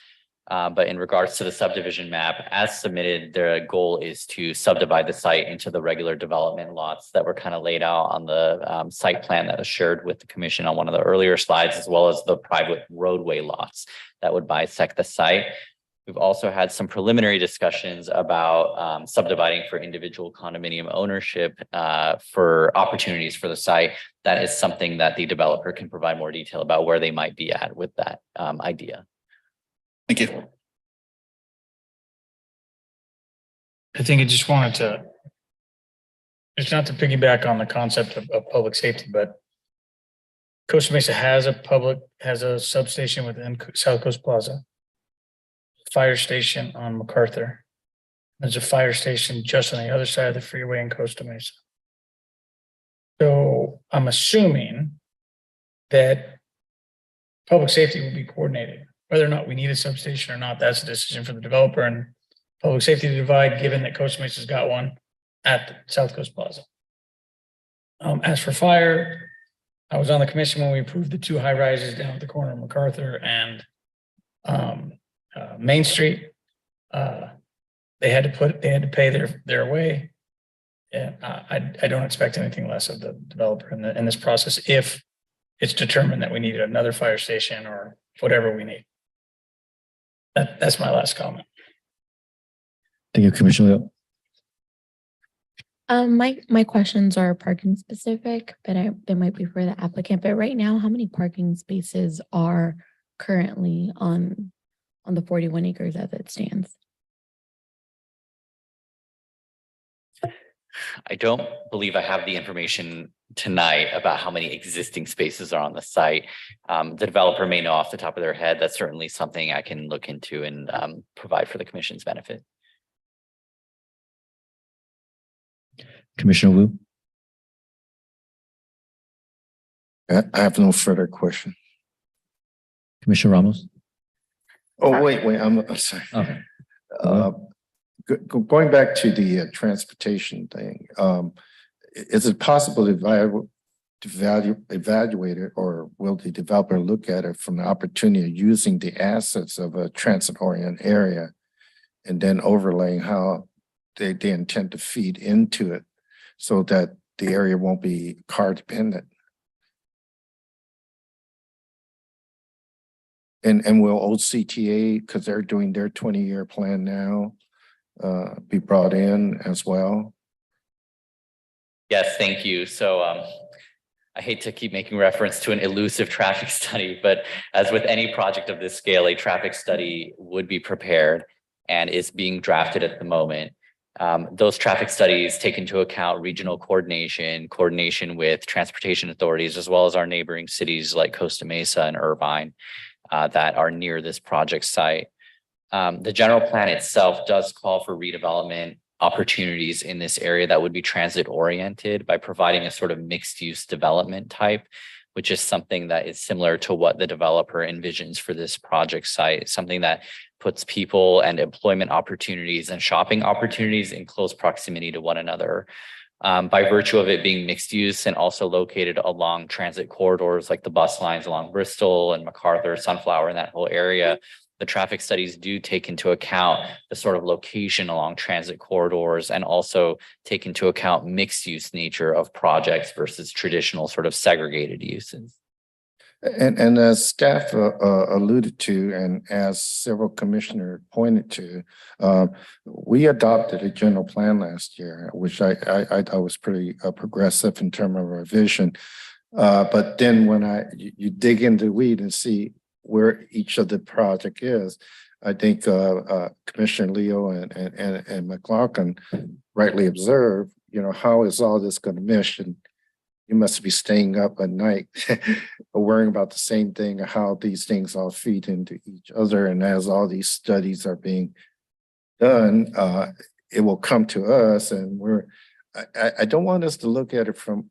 But in regards to the subdivision map, as submitted, the goal is to subdivide the site into the regular development lots that were kind of laid out on the site plan that was shared with the commission on one of the earlier slides, as well as the private roadway lots that would bisect the site. We've also had some preliminary discussions about subdividing for individual condominium ownership for opportunities for the site. That is something that the developer can provide more detail about where they might be at with that idea. Thank you. I think I just wanted to, it's not to piggyback on the concept of public safety, but Costa Mesa has a substation within South Coast Plaza, fire station on MacArthur. There's a fire station just on the other side of the freeway in Costa Mesa. So I'm assuming that public safety will be coordinated. Whether or not we need a substation or not, that's a decision for the developer and public safety to divide, given that Costa Mesa's got one at the South Coast Plaza. As for fire, I was on the commission when we approved the 2 high rises down at the corner of MacArthur and Main Street. They had to pay their way. And I don't expect anything less of the developer in this process if it's determined that we need another fire station or whatever we need. That's my last comment. Thank you, Commissioner Leo. My questions are parking specific, but they might be for the applicant. But right now, how many parking spaces are currently on the 41 acres as it stands? I don't believe I have the information tonight about how many existing spaces are on the site. The developer may know off the top of their head. That's certainly something I can look into and provide for the commission's benefit. Commissioner Wu. I have no further question. Commissioner Ramos. Oh, wait, I'm sorry. Okay. Going back to the transportation thing, is it possible to evaluate it, or will the developer look at it from the opportunity of using the assets of a transit-oriented area and then overlaying how they intend to feed into it so that the area won't be car dependent? And will OCTA, because they're doing their 20-year plan now, be brought in as well? Yes, thank you. So I hate to keep making reference to an elusive traffic study, but as with any project of this scale, a traffic study would be prepared and is being drafted at the moment. Those traffic studies take into account regional coordination with transportation authorities, as well as our neighboring cities like Costa Mesa and Irvine that are near this project site. The general plan itself does call for redevelopment opportunities in this area that would be transit oriented by providing a sort of mixed use development type, which is something that is similar to what the developer envisions for this project site, something that puts people and employment opportunities and shopping opportunities in close proximity to one another. By virtue of it being mixed use and also located along transit corridors like the bus lines along Bristol and MacArthur, Sunflower, and that whole area, the traffic studies do take into account the sort of location along transit corridors and also take into account mixed use nature of projects versus traditional sort of segregated uses. And as staff alluded to, and as several commissioners pointed to, we adopted a general plan last year, which I thought was pretty progressive in terms of our vision. But then when you dig into the weed and see where each of the project is, I think Commissioner Leo and McLaughlin rightly observed, how is all this going to mesh? And you must be staying up at night worrying about the same thing, how these things all feed into each other. And as all these studies are being done, it will come to us. And I don't want us to look at it from,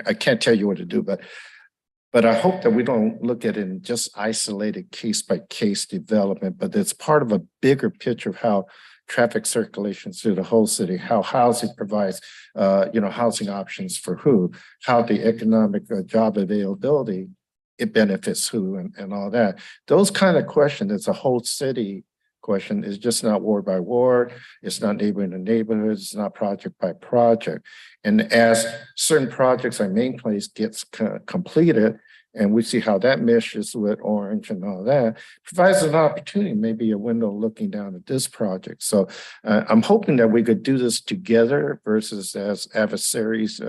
I can't tell you what to do, but I hope that we don't look at it in just isolated case by case development, but it's part of a bigger picture of how traffic circulation through the whole city, how housing provides, housing options for who, how the economic job availability, it benefits who and all that. Those kind of questions, it's a whole city question. It's just not ward by ward. It's not neighborhood to neighborhood. It's not project by project. And as certain projects like Main Place gets completed, and we see how that meshes with Orange and all that, provides an opportunity, maybe a window looking down at this project. So I'm hoping that we could do this together versus as adversaries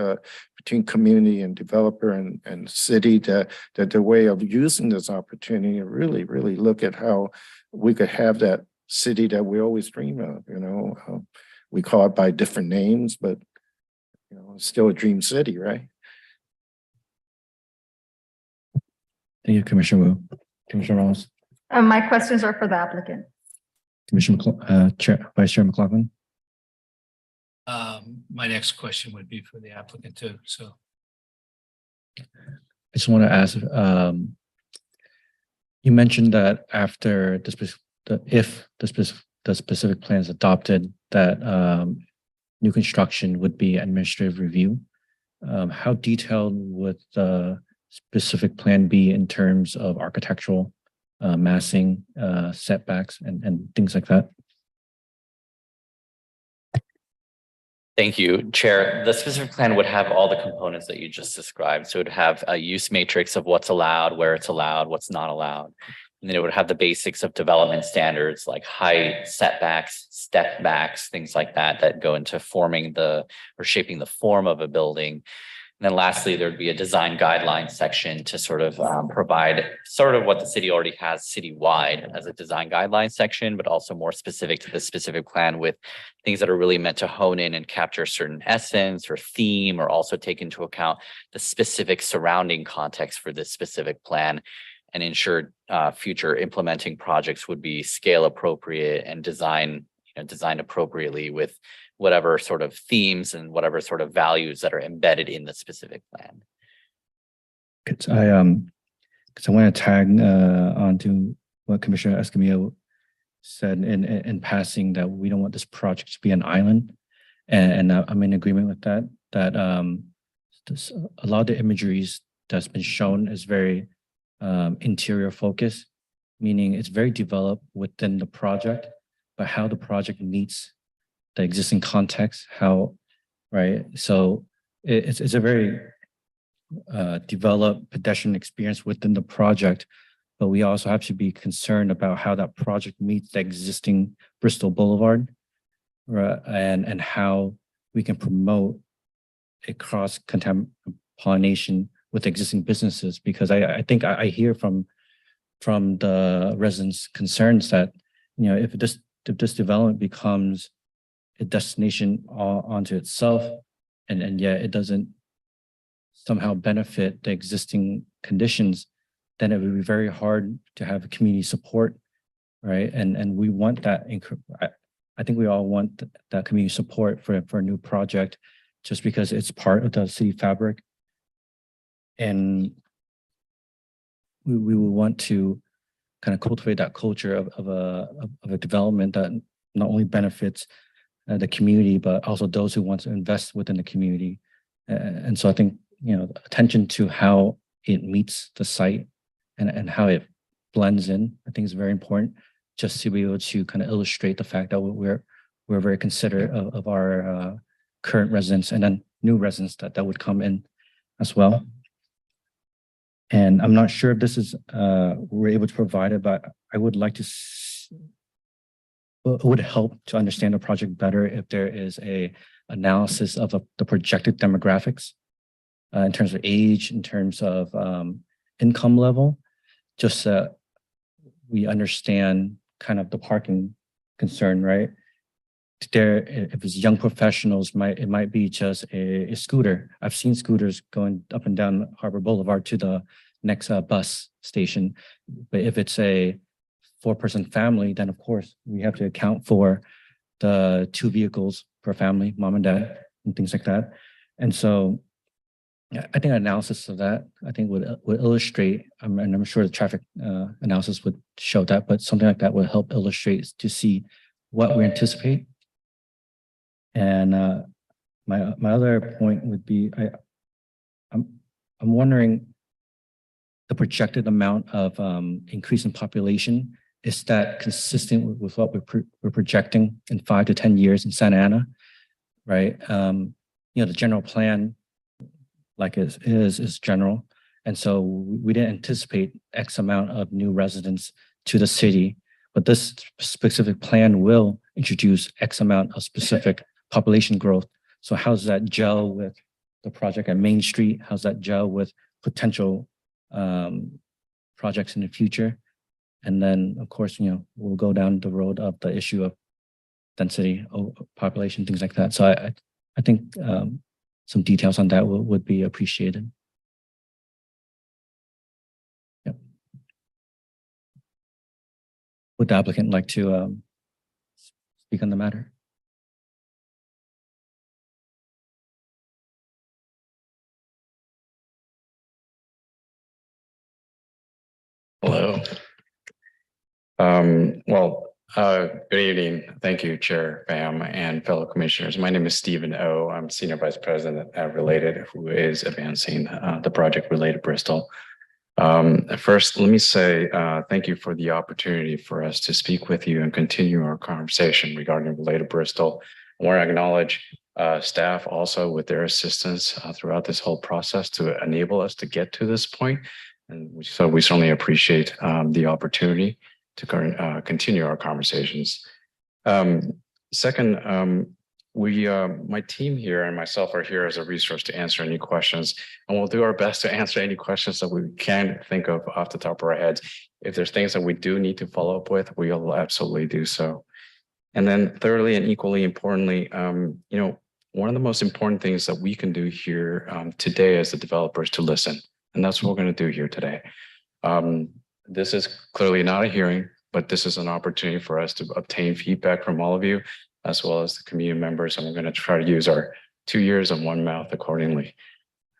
between community and developer and city, that the way of using this opportunity and really, really look at how we could have that city that we always dream of. We call it by different names, but it's still a dream city, right? Thank you, Commissioner Wu. Commissioner Ramos. My questions are for the applicant. Commissioner Vice Chair McLaughlin. My next question would be for the applicant too. So I just want to ask, you mentioned that after if the specific plan is adopted, that new construction would be administrative review. How detailed would the specific plan be in terms of architectural, massing, setbacks and things like that? Thank you, Chair. The specific plan would have all the components that you just described. So it would have a use matrix of what's allowed, where it's allowed, what's not allowed. And then it would have the basics of development standards like height, setbacks, step backs, things like that, that go into forming or shaping the form of a building. And then lastly, there'd be a design guidelines section to sort of provide sort of what the city already has citywide as a design guidelines section, but also more specific to the specific plan with things that are really meant to hone in and capture certain essence or theme, or also take into account the specific surrounding context for this specific plan and ensure future implementing projects would be scale appropriate and designed appropriately with whatever sort of themes and whatever sort of values that are embedded in the specific plan. Because I want to tag onto what Commissioner Escamillo said in passing, that we don't want this project to be an island, and I'm in agreement with that. That a lot of the imageries that's been shown is very interior focused, meaning it's very developed within the project, but how the project meets the existing context, right? So it's a very developed pedestrian experience within the project, but we also have to be concerned about how that project meets the existing Bristol Boulevard, right? And how we can promote a cross-pollination with existing businesses, because I think I hear from the residents' concerns that, if this development becomes a destination onto itself, and yet it doesn't somehow benefit the existing conditions, then it would be very hard to have community support, right? And we want that. I think we all want that community support for a new project, just because it's part of the city fabric, and we will want to kind of cultivate that culture of a development that not only benefits the community, but also those who want to invest within the community. And so I think, attention to how it meets the site and how it blends in, I think is very important, just to be able to kind of illustrate the fact that we're very considerate of our current residents and then new residents that would come in as well. And I'm not sure if this is, we're able to provide it, but I would like to, it would help to understand the project better if there is a analysis of the projected demographics in terms of age, in terms of income level, just so we understand kind of the parking concern, right? If it's young professionals, it might be just a scooter. I've seen scooters going up and down Harbor Boulevard to the next bus station. But if it's a 4-person family, then of course we have to account for the 2 vehicles per family, mom and dad, and things like that. And so I think analysis of that, I think would illustrate, and I'm sure the traffic analysis would show that, but something like that would help illustrate to see what we anticipate. And my other point would be, I'm wondering the projected amount of increase in population, is that consistent with what we're projecting in 5 to 10 years in Santa Ana, right? The general plan, like is general, and so we didn't anticipate X amount of new residents to the city, but this specific plan will introduce X amount of specific population growth. So how does that gel with the project at Main Street? How's that gel with potential projects in the future? And then, of course, we'll go down the road of the issue of density, population, things like that. So I think some details on that would be appreciated. Yep. Would the applicant like to speak on the matter? Hello. Well, Good evening. Thank you, Chair Pham and fellow commissioners. My name is Stephen O. I'm Senior Vice President at Related, who is advancing the project Related Bristol. First, let me say thank you for the opportunity for us to speak with you and continue our conversation regarding Related Bristol. I want to acknowledge staff also with their assistance throughout this whole process to enable us to get to this point. And so we certainly appreciate the opportunity to continue our conversations. Second, my team here and myself are here as a resource to answer any questions, and we'll do our best to answer any questions that we can think of off the top of our heads. If there's things that we do need to follow up with, we'll absolutely do so. And then thirdly, and equally importantly, one of the most important things that we can do here today as the developers to listen, and that's what we're going to do here today. This is clearly not a hearing, but this is an opportunity for us to obtain feedback from all of you, as well as the community members, and we're going to try to use our 2 ears and 1 mouth accordingly.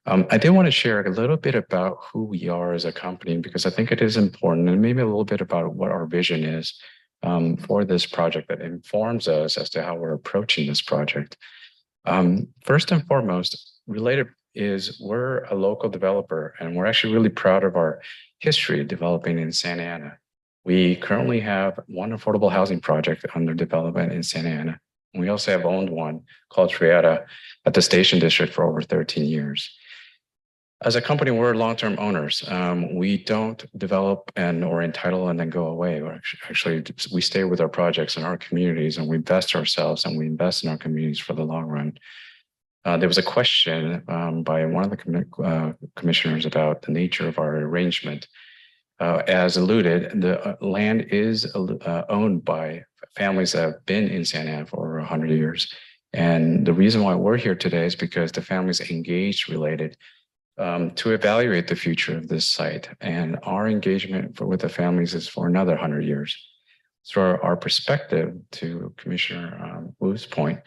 I did want to share a little bit about who we are as a company, because I think it is important, and maybe a little bit about what our vision is for this project that informs us as to how we're approaching this project. First and foremost, Related is we're a local developer, and we're actually really proud of our history developing in Santa Ana. We currently have one affordable housing project under development in Santa Ana. We also have owned one called Triada at the Station District for over 13 years. As a company, we're long-term owners. We don't develop or entitle and then go away. We stay with our projects and our communities, and we invest ourselves and we invest in our communities for the long run. There was a question by one of the commissioners about the nature of our arrangement. As alluded, the land is owned by families that have been in Santa Ana for over 100 years. And the reason why we're here today is because the families engaged Related to evaluate the future of this site. And our engagement with the families is for another 100 years. So our perspective, to Commissioner Wu's point,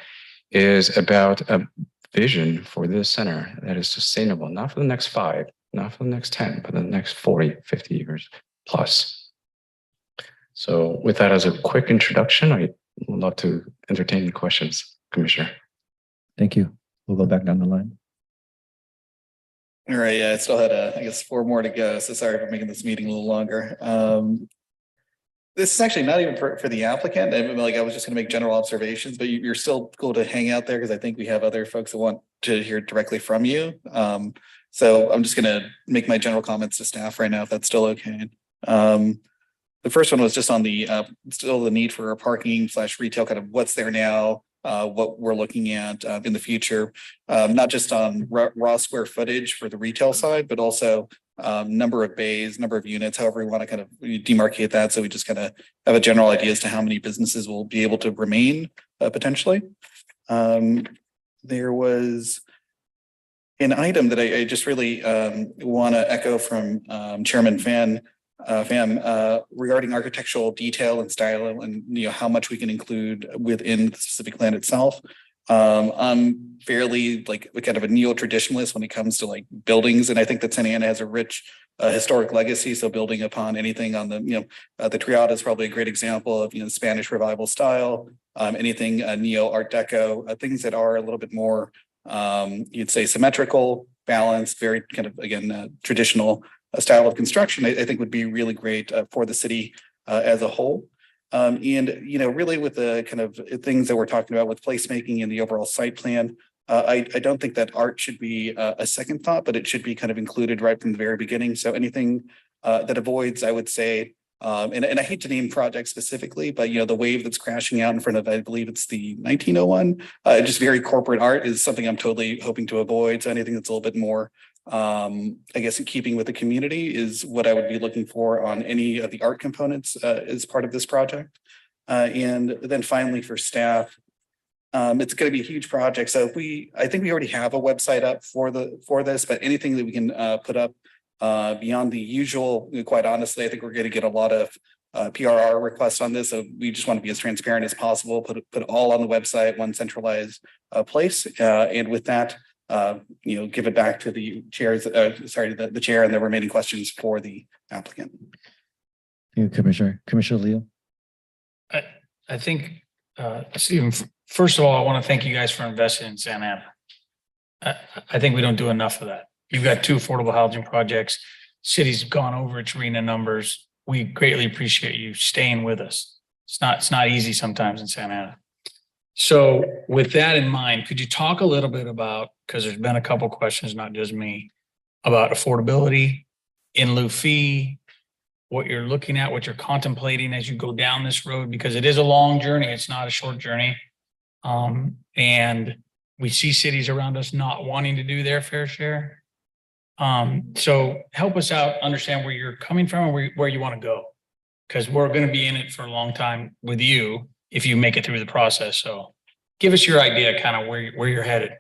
is about a vision for this center that is sustainable, not for the next 5, not for the next 10, but the next 40, 50 years plus. So with that as a quick introduction, I'd love to entertain any questions, Commissioner. Thank you. We'll go back down the line. All right, yeah, I still had, I guess, 4 more to go. So sorry for making this meeting a little longer. This is actually not even for the applicant. I was just going to make general observations, but you're still cool to hang out there because I think we have other folks that want to hear directly from you. So I'm just going to make my general comments to staff right now, if that's still okay. The first one was just on the still the need for a parking / retail, kind of what's there now, what we're looking at in the future, not just on raw square footage for the retail side, but also number of bays, number of units, however we want to kind of demarcate that. So we just kind of have a general idea as to how many businesses will be able to remain potentially. There was an item that I just really want to echo from Chairman Pham regarding architectural detail and style, and how much we can include within the specific plan itself. I'm fairly kind of a neo-traditionalist when it comes to buildings, and I think that Santa Ana has a rich historic legacy. So building upon anything on the the Triada is probably a great example of Spanish Revival style. Anything neo Art Deco, things that are a little bit more you'd say symmetrical, balanced, very kind of traditional style of construction. I think would be really great for the city as a whole. And really with the kind of things that we're talking about with placemaking and the overall site plan, I don't think that art should be a second thought, but it should be kind of included right from the very beginning. So anything that avoids, I would say, and I hate to name projects specifically, but the wave that's crashing out in front of, I believe it's the 1901, just very corporate art is something I'm totally hoping to avoid. So anything that's a little bit more I guess in keeping with the community is what I would be looking for on any of the art components as part of this project. And then finally for staff, it's going to be a huge project. So I think we already have a website up for this, but anything that we can put up beyond the usual, quite honestly, I think we're going to get a lot of PRR requests on this. So we just want to be as transparent as possible, put it all on the website, one centralized place. And with that, give it back to the chairs, the chair and the remaining questions for the applicant. Thank you, Commissioner. Commissioner Leo. I think, Stephen, first of all, I want to thank you guys for investing in Santa Ana. I think we don't do enough of that. You've got 2 affordable housing projects. City's gone over its RENA numbers. We greatly appreciate you staying with us. It's not easy sometimes in Santa Ana. So with that in mind, could you talk a little bit about, because there's been a couple questions, not just me, about affordability, in lieu fee, what you're looking at, what you're contemplating as you go down this road, because it is a long journey. It's not a short journey. And we see cities around us not wanting to do their fair share. So help us out, understand where you're coming from and where you want to go. Because we're going to be in it for a long time with you if you make it through the process. So give us your idea, kind of where you're headed.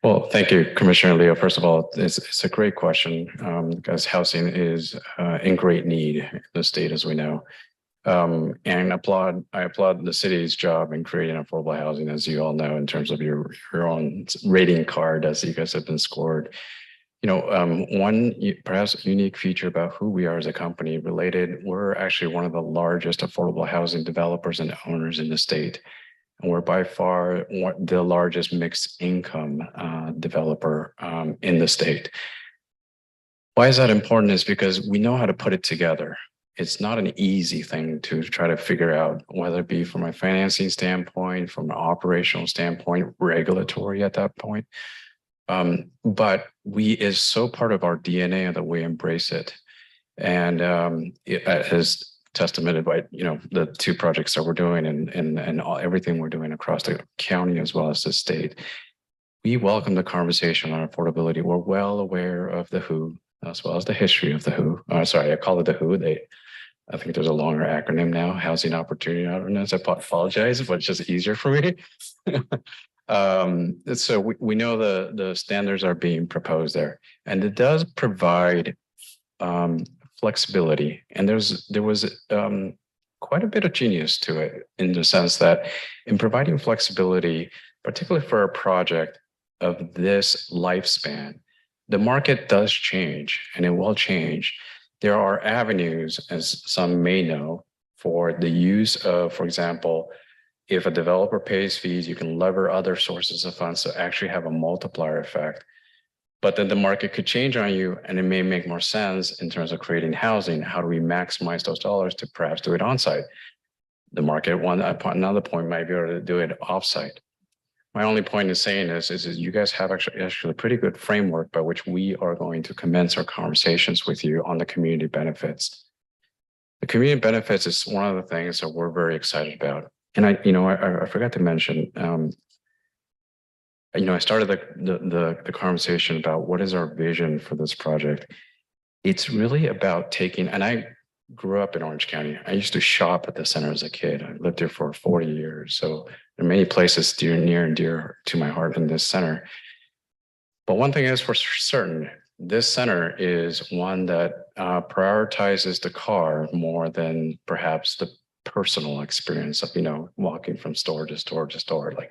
Well, thank you, Commissioner Leo. First of all, it's a great question because housing is in great need in the state, as we know. And I applaud the city's job in creating affordable housing, as you all know, in terms of your own rating card, as you guys have been scored. You know, one perhaps unique feature about who we are as a company we're actually one of the largest affordable housing developers and owners in the state. And we're by far the largest mixed income developer in the state. Why is that important? Is because we know how to put it together. It's not an easy thing to try to figure out, whether it be from a financing standpoint, from an operational standpoint, regulatory at that point. But we is so part of our DNA that we embrace it. And as testamented by, the 2 projects that we're doing and everything we're doing across the county as well as the state, we welcome the conversation on affordability. We're well aware of the WHO as well as the history of the WHO. Sorry, I call it the WHO. I think there's a longer acronym now, Housing Opportunity Ordinance. I apologize, but it's just easier for me. So we know the standards are being proposed there, and it does provide flexibility. And there was quite a bit of genius to it, in the sense that in providing flexibility, particularly for a project of this lifespan, the market does change, and it will change. There are avenues, as some may know, for the use of, for example, if a developer pays fees, you can lever other sources of funds to actually have a multiplier effect. But then the market could change on you, and it may make more sense in terms of creating housing. How do we maximize those dollars to perhaps do it on site? The market, another point, might be able to do it off site. My only point in saying this is you guys have actually a pretty good framework by which we are going to commence our conversations with you on the community benefits. The community benefits is one of the things that we're very excited about. And I forgot to mention, I started the conversation about what is our vision for this project. It's really about taking, and I grew up in Orange County. I used to shop at the center as a kid. I lived there for 40 years. So there are many places near and dear to my heart in this center. But one thing is for certain, this center is one that prioritizes the car more than perhaps the personal experience of, walking from store to store to store. Like,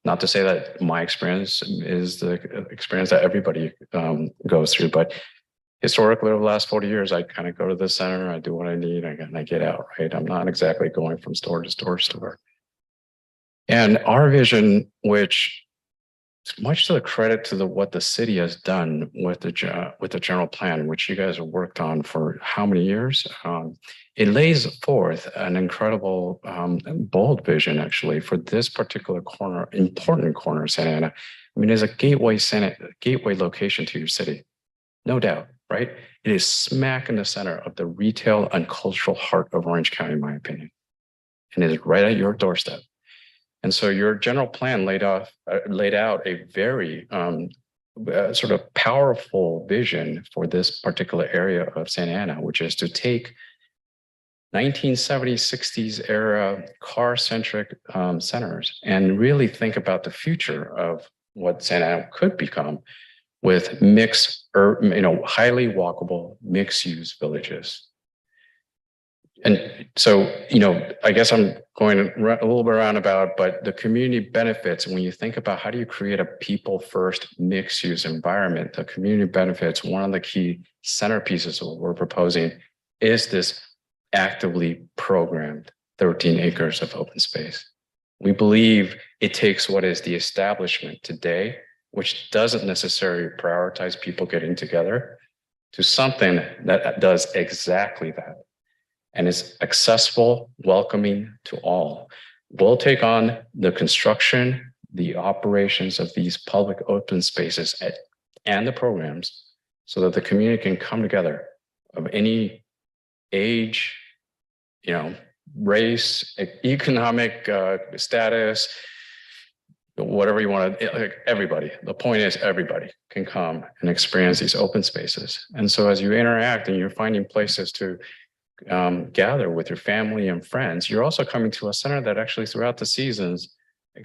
not to say that my experience is the experience that everybody goes through, but historically over the last 40 years, I kind of go to the center, I do what I need, and I get out, right? I'm not exactly going from store to store to store. And our vision, which much to the credit to what the city has done with the general plan, which you guys have worked on for how many years? It lays forth an incredible, bold vision, actually, for this particular important corner of Santa Ana. I mean, it's a gateway location to your city, no doubt, right? It is smack in the center of the retail and cultural heart of Orange County, in my opinion, and it is right at your doorstep. And so your general plan laid out a very sort of powerful vision for this particular area of Santa Ana, which is to take 1970s, 60s era car-centric centers and really think about the future of what Santa Ana could become with mixed, highly walkable, mixed-use villages. And so, I guess I'm going a little bit roundabout, but the community benefits, when you think about how do you create a people-first mixed-use environment, the community benefits, one of the key centerpieces of what we're proposing is this actively programmed 13 acres of open space. We believe it takes what is the establishment today, which doesn't necessarily prioritize people getting together, to something that does exactly that and is accessible, welcoming to all. We'll take on the construction, the operations of these public open spaces and the programs so that the community can come together of any age, race, economic status, whatever you want to, like everybody. The point is everybody can come and experience these open spaces. And so as you interact and you're finding places to gather with your family and friends, you're also coming to a center that actually throughout the seasons,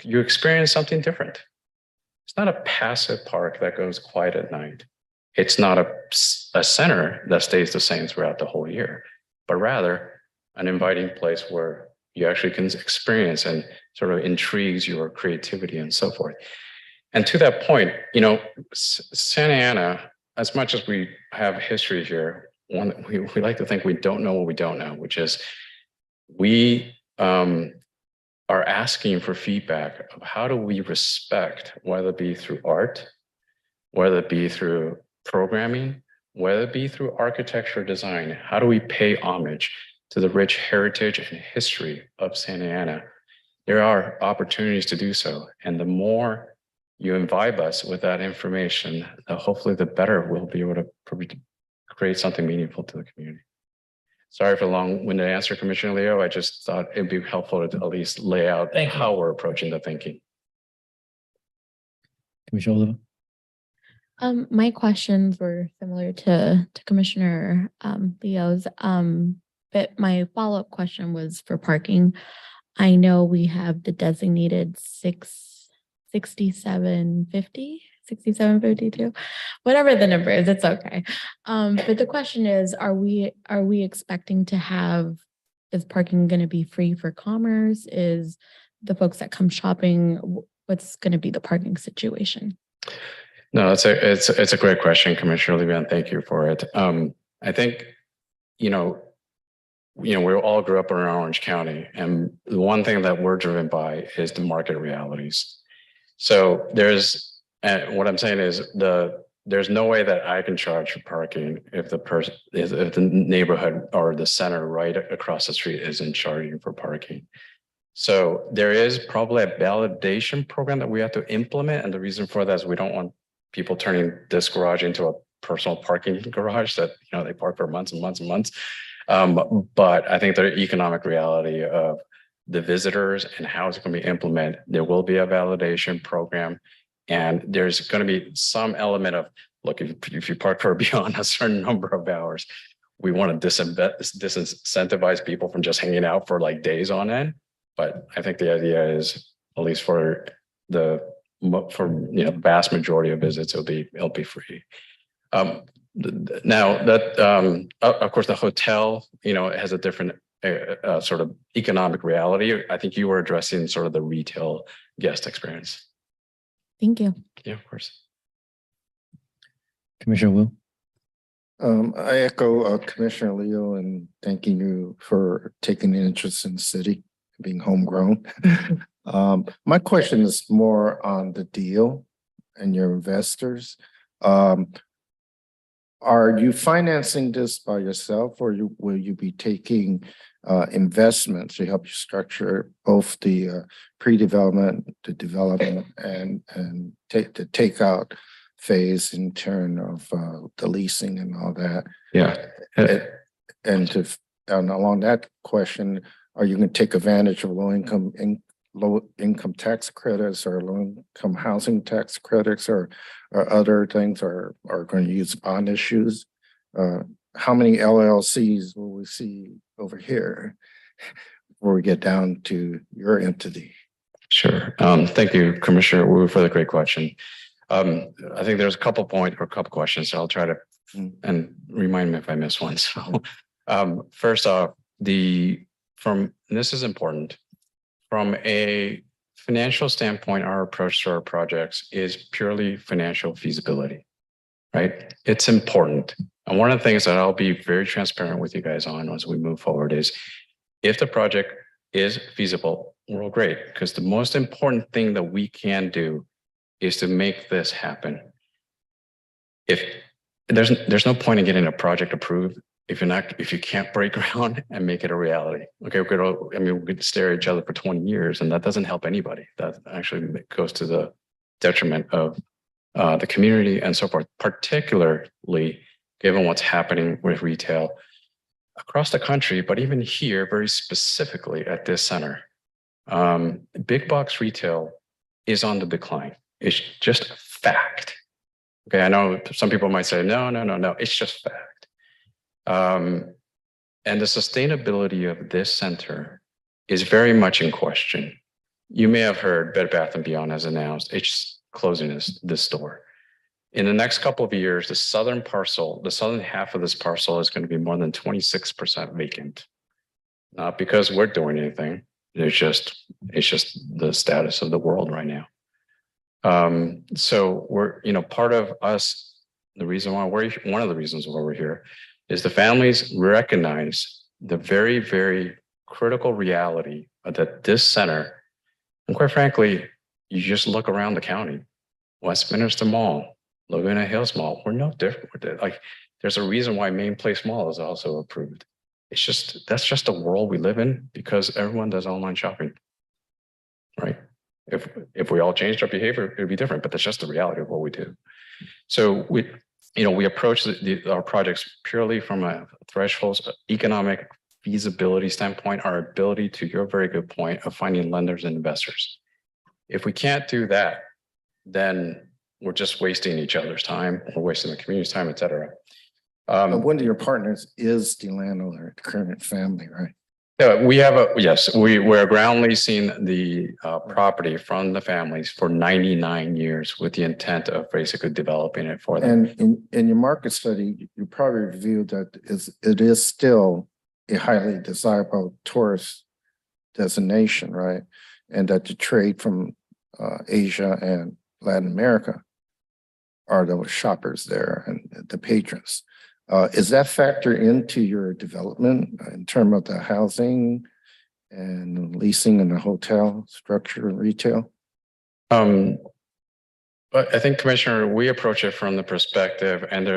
you experience something different. It's not a passive park that goes quiet at night. It's not a center that stays the same throughout the whole year, but rather an inviting place where you actually can experience and sort of intrigues your creativity and so forth. And to that point, Santa Ana, as much as we have history here, we like to think we don't know what we don't know, which is we are asking for feedback of how do we respect, whether it be through art, whether it be through programming, whether it be through architecture design, how do we pay homage to the rich heritage and history of Santa Ana? There are opportunities to do so. And the more you imbibe us with that information, hopefully the better we'll be able to create something meaningful to the community. Sorry for the long-winded answer, Commissioner Leo. I just thought it'd be helpful to at least lay out how we're approaching the thinking. Commissioner Oliva? My questions were similar to Commissioner Leo's, but my follow-up question was for parking. I know we have the designated 6752, whatever the number is, it's okay. But the question is, are we expecting to have, is parking going to be free for commerce? Is the folks that come shopping, what's going to be the parking situation? No, it's a great question, Commissioner Levy, and thank you for it. I think, we all grew up in Orange County, and the one thing that we're driven by is the market realities. So what I'm saying is there's no way that I can charge for parking if the neighborhood or the center right across the street isn't charging for parking. So there is probably a validation program that we have to implement, and the reason for that is we don't want people turning this garage into a personal parking garage that they park for months and months and months. But I think the economic reality of the visitors and how it's going to be implemented, there will be a validation program, and there's going to be some element of, look, if you park for beyond a certain number of hours, we want to disincentivize people from just hanging out for like days on end. But I think the idea is, at least for the vast majority of visits, it'll be free. Now that of course the hotel has a different sort of economic reality. I think you were addressing sort of the retail guest experience. Thank you. Yeah, of course. Commissioner Wu? I echo Commissioner Leo and thanking you for taking an interest in the city, being homegrown. My question is more on the deal and your investors. Are you financing this by yourself, or will you be taking investments to help you structure both the pre-development, the development, and take the takeout phase in turn of the leasing and all that? Yeah. And along that question, are you going to take advantage of low income tax credits or low income housing tax credits or other things, or are going to use bond issues? How many LLCs will we see over here before we get down to your entity? Sure. Thank you, Commissioner Wu, for the great question. I think there's a couple questions, so I'll try to and remind me if I miss one. So first off, and this is important, from a financial standpoint, our approach to our projects is purely financial feasibility, right? It's important. And one of the things that I'll be very transparent with you guys on as we move forward is, if the project is feasible, well, great, because the most important thing that we can do is to make this happen. If there's no point in getting a project approved if you can't break ground and make it a reality. Okay, we could stare at each other for 20 years and that doesn't help anybody. That actually goes to the detriment of the community and so forth, particularly given what's happening with retail across the country, but even here, very specifically at this center. Big box retail is on the decline. It's just fact. Okay, I know some people might say, no, it's just fact. And the sustainability of this center is very much in question. You may have heard Bed Bath & Beyond has announced it's closing this store. In the next couple of years, the southern half of this parcel is going to be more than 26% vacant. Not because we're doing anything. It's just the status of the world right now. So we're, part of us, one of the reasons why we're here is the families recognize the very, very critical reality that this center, and quite frankly, you just look around the county, Westminster Mall, Laguna Hills Mall, we're no different with it. Like there's a reason why Main Place Mall is also approved. That's just the world we live in because everyone does online shopping, right? If we all changed our behavior, it'd be different, but that's just the reality of what we do. So we approach our projects purely from a thresholds economic feasibility standpoint, our ability to your very good point of finding lenders and investors. If we can't do that, then we're just wasting each other's time, we're wasting the community's time, et cetera. One of your partners is the landowner, the current family, right? Yeah, we're ground leasing the property from the families for 99 years with the intent of basically developing it for them. And in your market study, you probably reviewed that it is still a highly desirable tourist destination, right? And that the trade from Asia and Latin America are the shoppers there and the patrons. Is that factor into your development in terms of the housing and leasing and the hotel structure and retail? But I think, Commissioner, we approach it from the perspective, and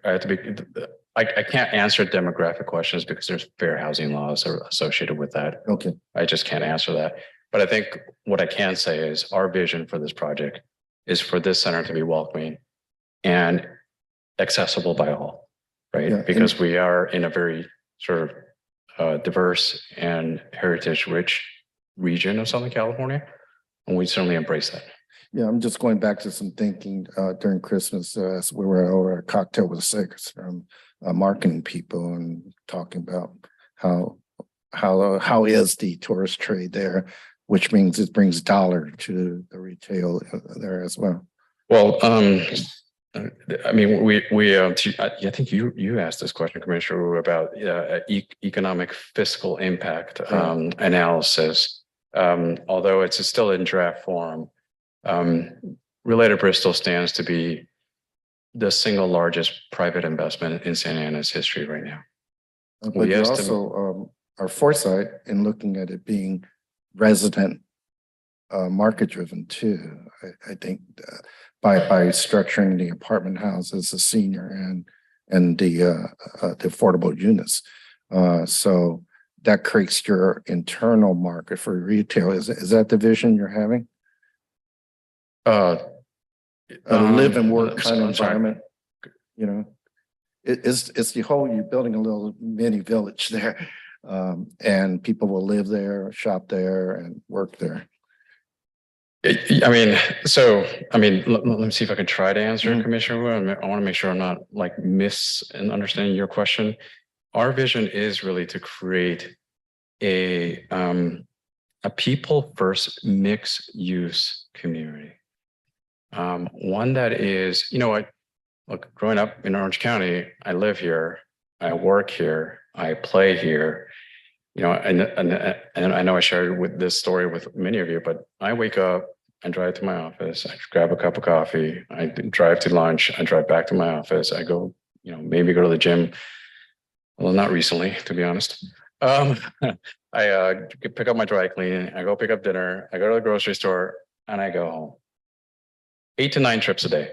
I can't answer demographic questions because there's fair housing laws associated with that. Okay. I just can't answer that. But I think what I can say is our vision for this project is for this center to be welcoming and accessible by all, right? Yeah, because we are in a very sort of diverse and heritage-rich region of Southern California, and we certainly embrace that. Yeah, I'm just going back to some thinking during Christmas as we were over a cocktail with six from marketing people and talking about how is the tourist trade there, which means it brings dollar to the retail there as well. Well, I mean, I think you asked this question, Commissioner, about economic fiscal impact analysis. Although it's still in draft form, Related Bristol stands to be the single largest private investment in Santa Ana's history right now. But you also are foresight in looking at it being resident market driven too. I think by structuring the apartment houses, the senior and the affordable units. So that creates your internal market for retail. Is that the vision you're having? A live and work kind of environment, you know? It's the whole, you're building a little mini village there. And people will live there, shop there, and work there. I mean, let me see if I can try to answer, Commissioner. I want to make sure I'm not like misunderstanding your question. Our vision is really to create a people first mixed use community. One that is, look, growing up in Orange County, I live here, I work here, I play here. And I know I shared with this story with many of you, but I wake up, I drive to my office, I grab a cup of coffee, I drive to lunch, I drive back to my office, I go, maybe go to the gym. Well, not recently, to be honest. I pick up my dry cleaning, I go pick up dinner, I go to the grocery store, and I go home. 8 to 9 trips a day.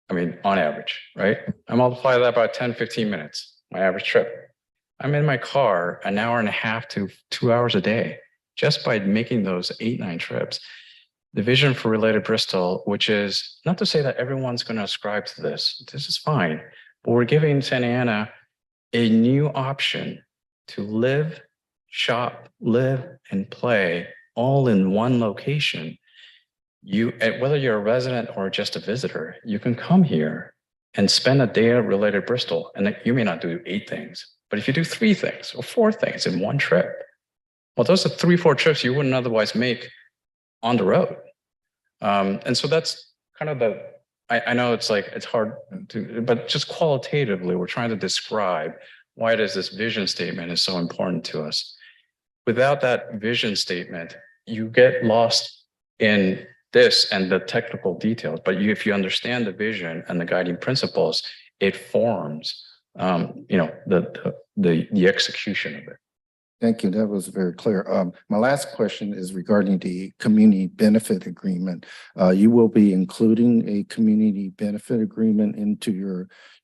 I mean, on average, right? I multiply that by 10, 15 minutes, my average trip. I'm in my car an hour and a half to 2 hours a day, just by making those 8, 9 trips. The vision for Related Bristol, which is not to say that everyone's going to ascribe to this. This is fine, but we're giving Santa Ana a new option to live, shop, live, and play all in one location. Whether you're a resident or just a visitor, you can come here and spend a day at Related Bristol, and you may not do 8 things, but if you do 3 things or 4 things in one trip, well, those are 3, 4 trips you wouldn't otherwise make on the road. And so that's kind of I know it's like, it's hard to, but just qualitatively, we're trying to describe why it is this vision statement is so important to us. Without that vision statement, you get lost in this and the technical details, but if you understand the vision and the guiding principles, it forms, the execution of it. Thank you. That was very clear. My last question is regarding the community benefit agreement. You will be including a community benefit agreement into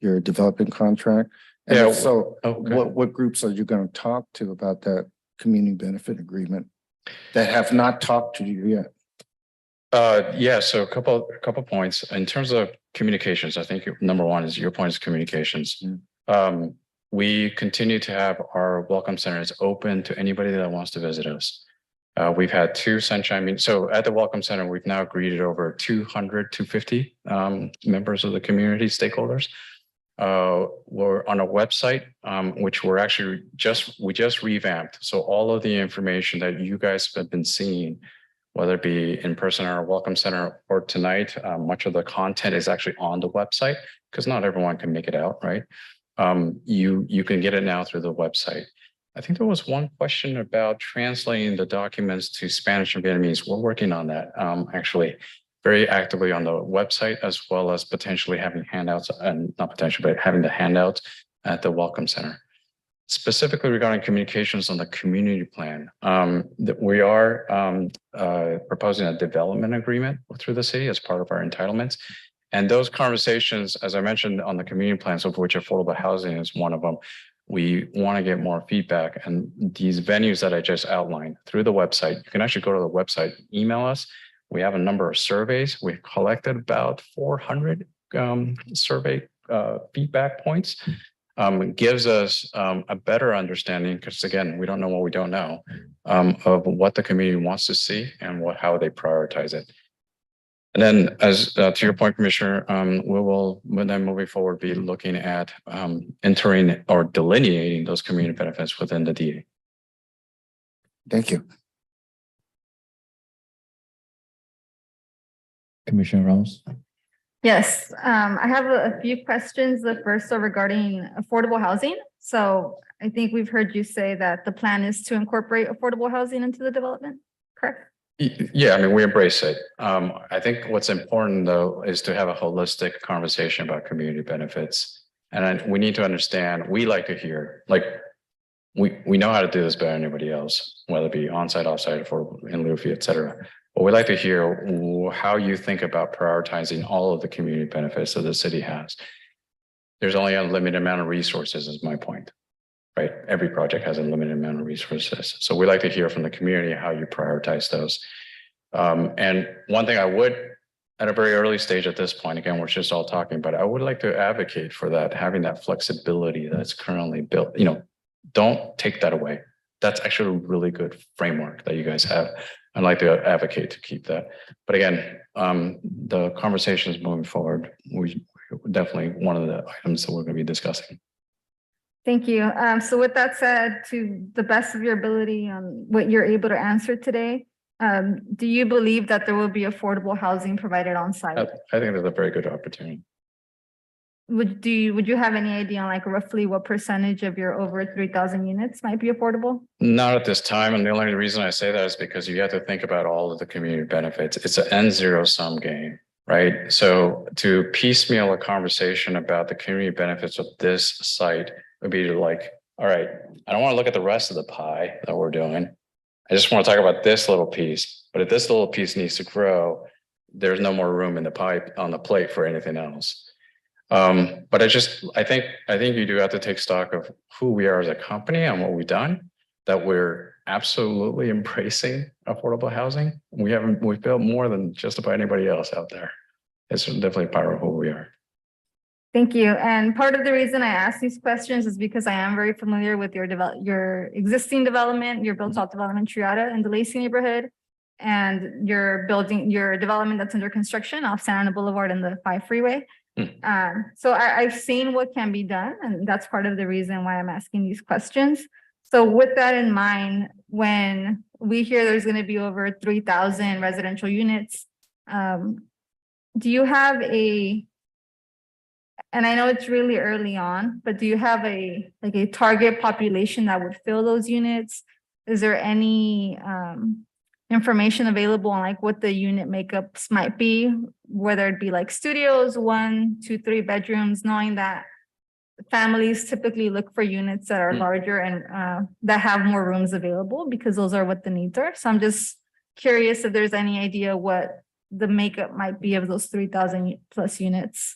your development contract. And Yeah. if so, Okay. what groups are you going to talk to about that community benefit agreement that have not talked to you yet? Yeah, so a couple points in terms of communications. I think number one is your point is communications. We continue to have our welcome centers open to anybody that wants to visit us. We've had 2 sunshine meetings. So at the welcome center, we've now greeted over 200, 250 members of the community stakeholders. We're on a website, which we just revamped. So all of the information that you guys have been seeing, whether it be in person or welcome center or tonight, much of the content is actually on the website because not everyone can make it out, right? You can get it now through the website. I think there was one question about translating the documents to Spanish and Vietnamese. We're working on that, actually very actively on the website, as well as potentially having handouts, and not potentially, but having the handouts at the welcome center. Specifically regarding communications on the community plan, that we are proposing a development agreement through the city as part of our entitlements. And those conversations, as I mentioned on the community plans, of which affordable housing is one of them, we want to get more feedback. And these venues that I just outlined through the website, you can actually go to the website, email us. We have a number of surveys. We've collected about 400 survey feedback points. It gives us a better understanding, because again, we don't know what we don't know, of what the community wants to see and how they prioritize it. And then, as to your point, Commissioner, we will, then moving forward, be looking at entering or delineating those community benefits within the DA. Thank you. Commissioner Ramos. Yes, I have a few questions. The first are regarding affordable housing. So I think we've heard you say that the plan is to incorporate affordable housing into the development, correct? Yeah, I mean, we embrace it. I think what's important, though, is to have a holistic conversation about community benefits. And we need to understand, we like to hear, like, we know how to do this better than anybody else, whether it be on-site, off-site, affordable, in lieu fee, et cetera. But we like to hear how you think about prioritizing all of the community benefits that the city has. There's only a limited amount of resources, is my point, right? Every project has a limited amount of resources. So we like to hear from the community how you prioritize those. And one thing I would, at a very early stage at this point, again, we're just all talking, but I would like to advocate for that, having that flexibility that's currently built. Don't take that away. That's actually a really good framework that you guys have. I'd like to advocate to keep that. But again, the conversations moving forward, we definitely one of the items that we're going to be discussing. Thank you. So with that said, to the best of your ability on what you're able to answer today, do you believe that there will be affordable housing provided on site? I think that's a very good opportunity. Would you have any idea on like roughly what percentage of your over 3,000 units might be affordable? Not at this time. And the only reason I say that is because you have to think about all of the community benefits. It's an end zero sum game, right? So to piecemeal a conversation about the community benefits of this site would be like All right, I don't want to look at the rest of the pie that we're doing. I just want to talk about this little piece, but if this little piece needs to grow, there's no more room in the pie on the plate for anything else. But I think you do have to take stock of who we are as a company and what we've done, that we're absolutely embracing affordable housing. We've built more than just about anybody else out there. It's definitely part of who we are. Thank you. And part of the reason I ask these questions is because I am very familiar with your existing development, your built out development Triada in the Lacey neighborhood, and your development that's under construction off Santa Ana Boulevard and the 5 freeway. So I've seen what can be done, and that's part of the reason why I'm asking these questions. So with that in mind, when we hear there's going to be over 3,000 residential units, do you have and I know it's really early on, but do you have a target population that would fill those units? Is there any information available on like what the unit makeups might be, whether it be like studios, 1, 2, 3 bedrooms, knowing that families typically look for units that are larger and that have more rooms available because those are what the needs are. So I'm just curious if there's any idea what the makeup might be of those 3,000 plus units.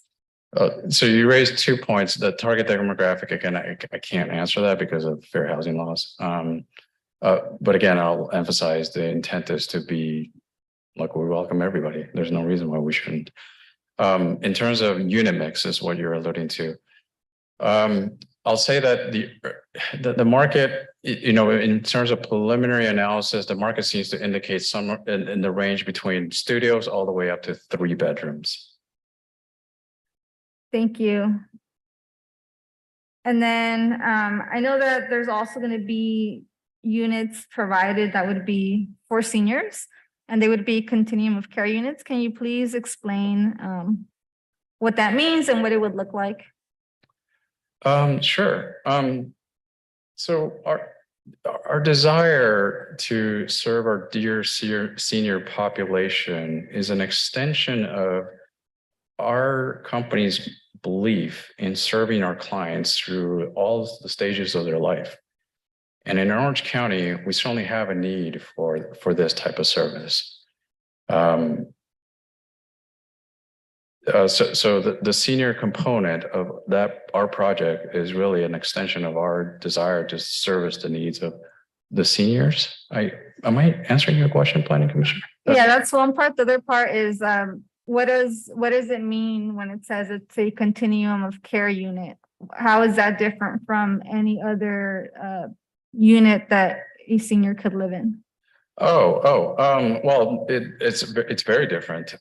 So you raised 2 points. The target demographic, again, I can't answer that because of fair housing laws. But again, I'll emphasize the intent is to be like, we welcome everybody. There's no reason why we shouldn't. In terms of unit mix is what you're alluding to. I'll say that the market, in terms of preliminary analysis, the market seems to indicate somewhere in the range between studios all the way up to 3 bedrooms. Thank you. And then I know that there's also going to be units provided that would be for seniors, and they would be continuum of care units. Can you please explain what that means and what it would look like? Sure. So our desire to serve our dear senior population is an extension of our company's belief in serving our clients through all the stages of their life. And in Orange County, we certainly have a need for this type of service. So the senior component of our project is really an extension of our desire to service the needs of the seniors. Am I answering your question, Planning Commissioner? Yeah, that's one part. The other part is what does it mean when it says it's a continuum of care unit? How is that different from any other unit that a senior could live in? Well, it's very different.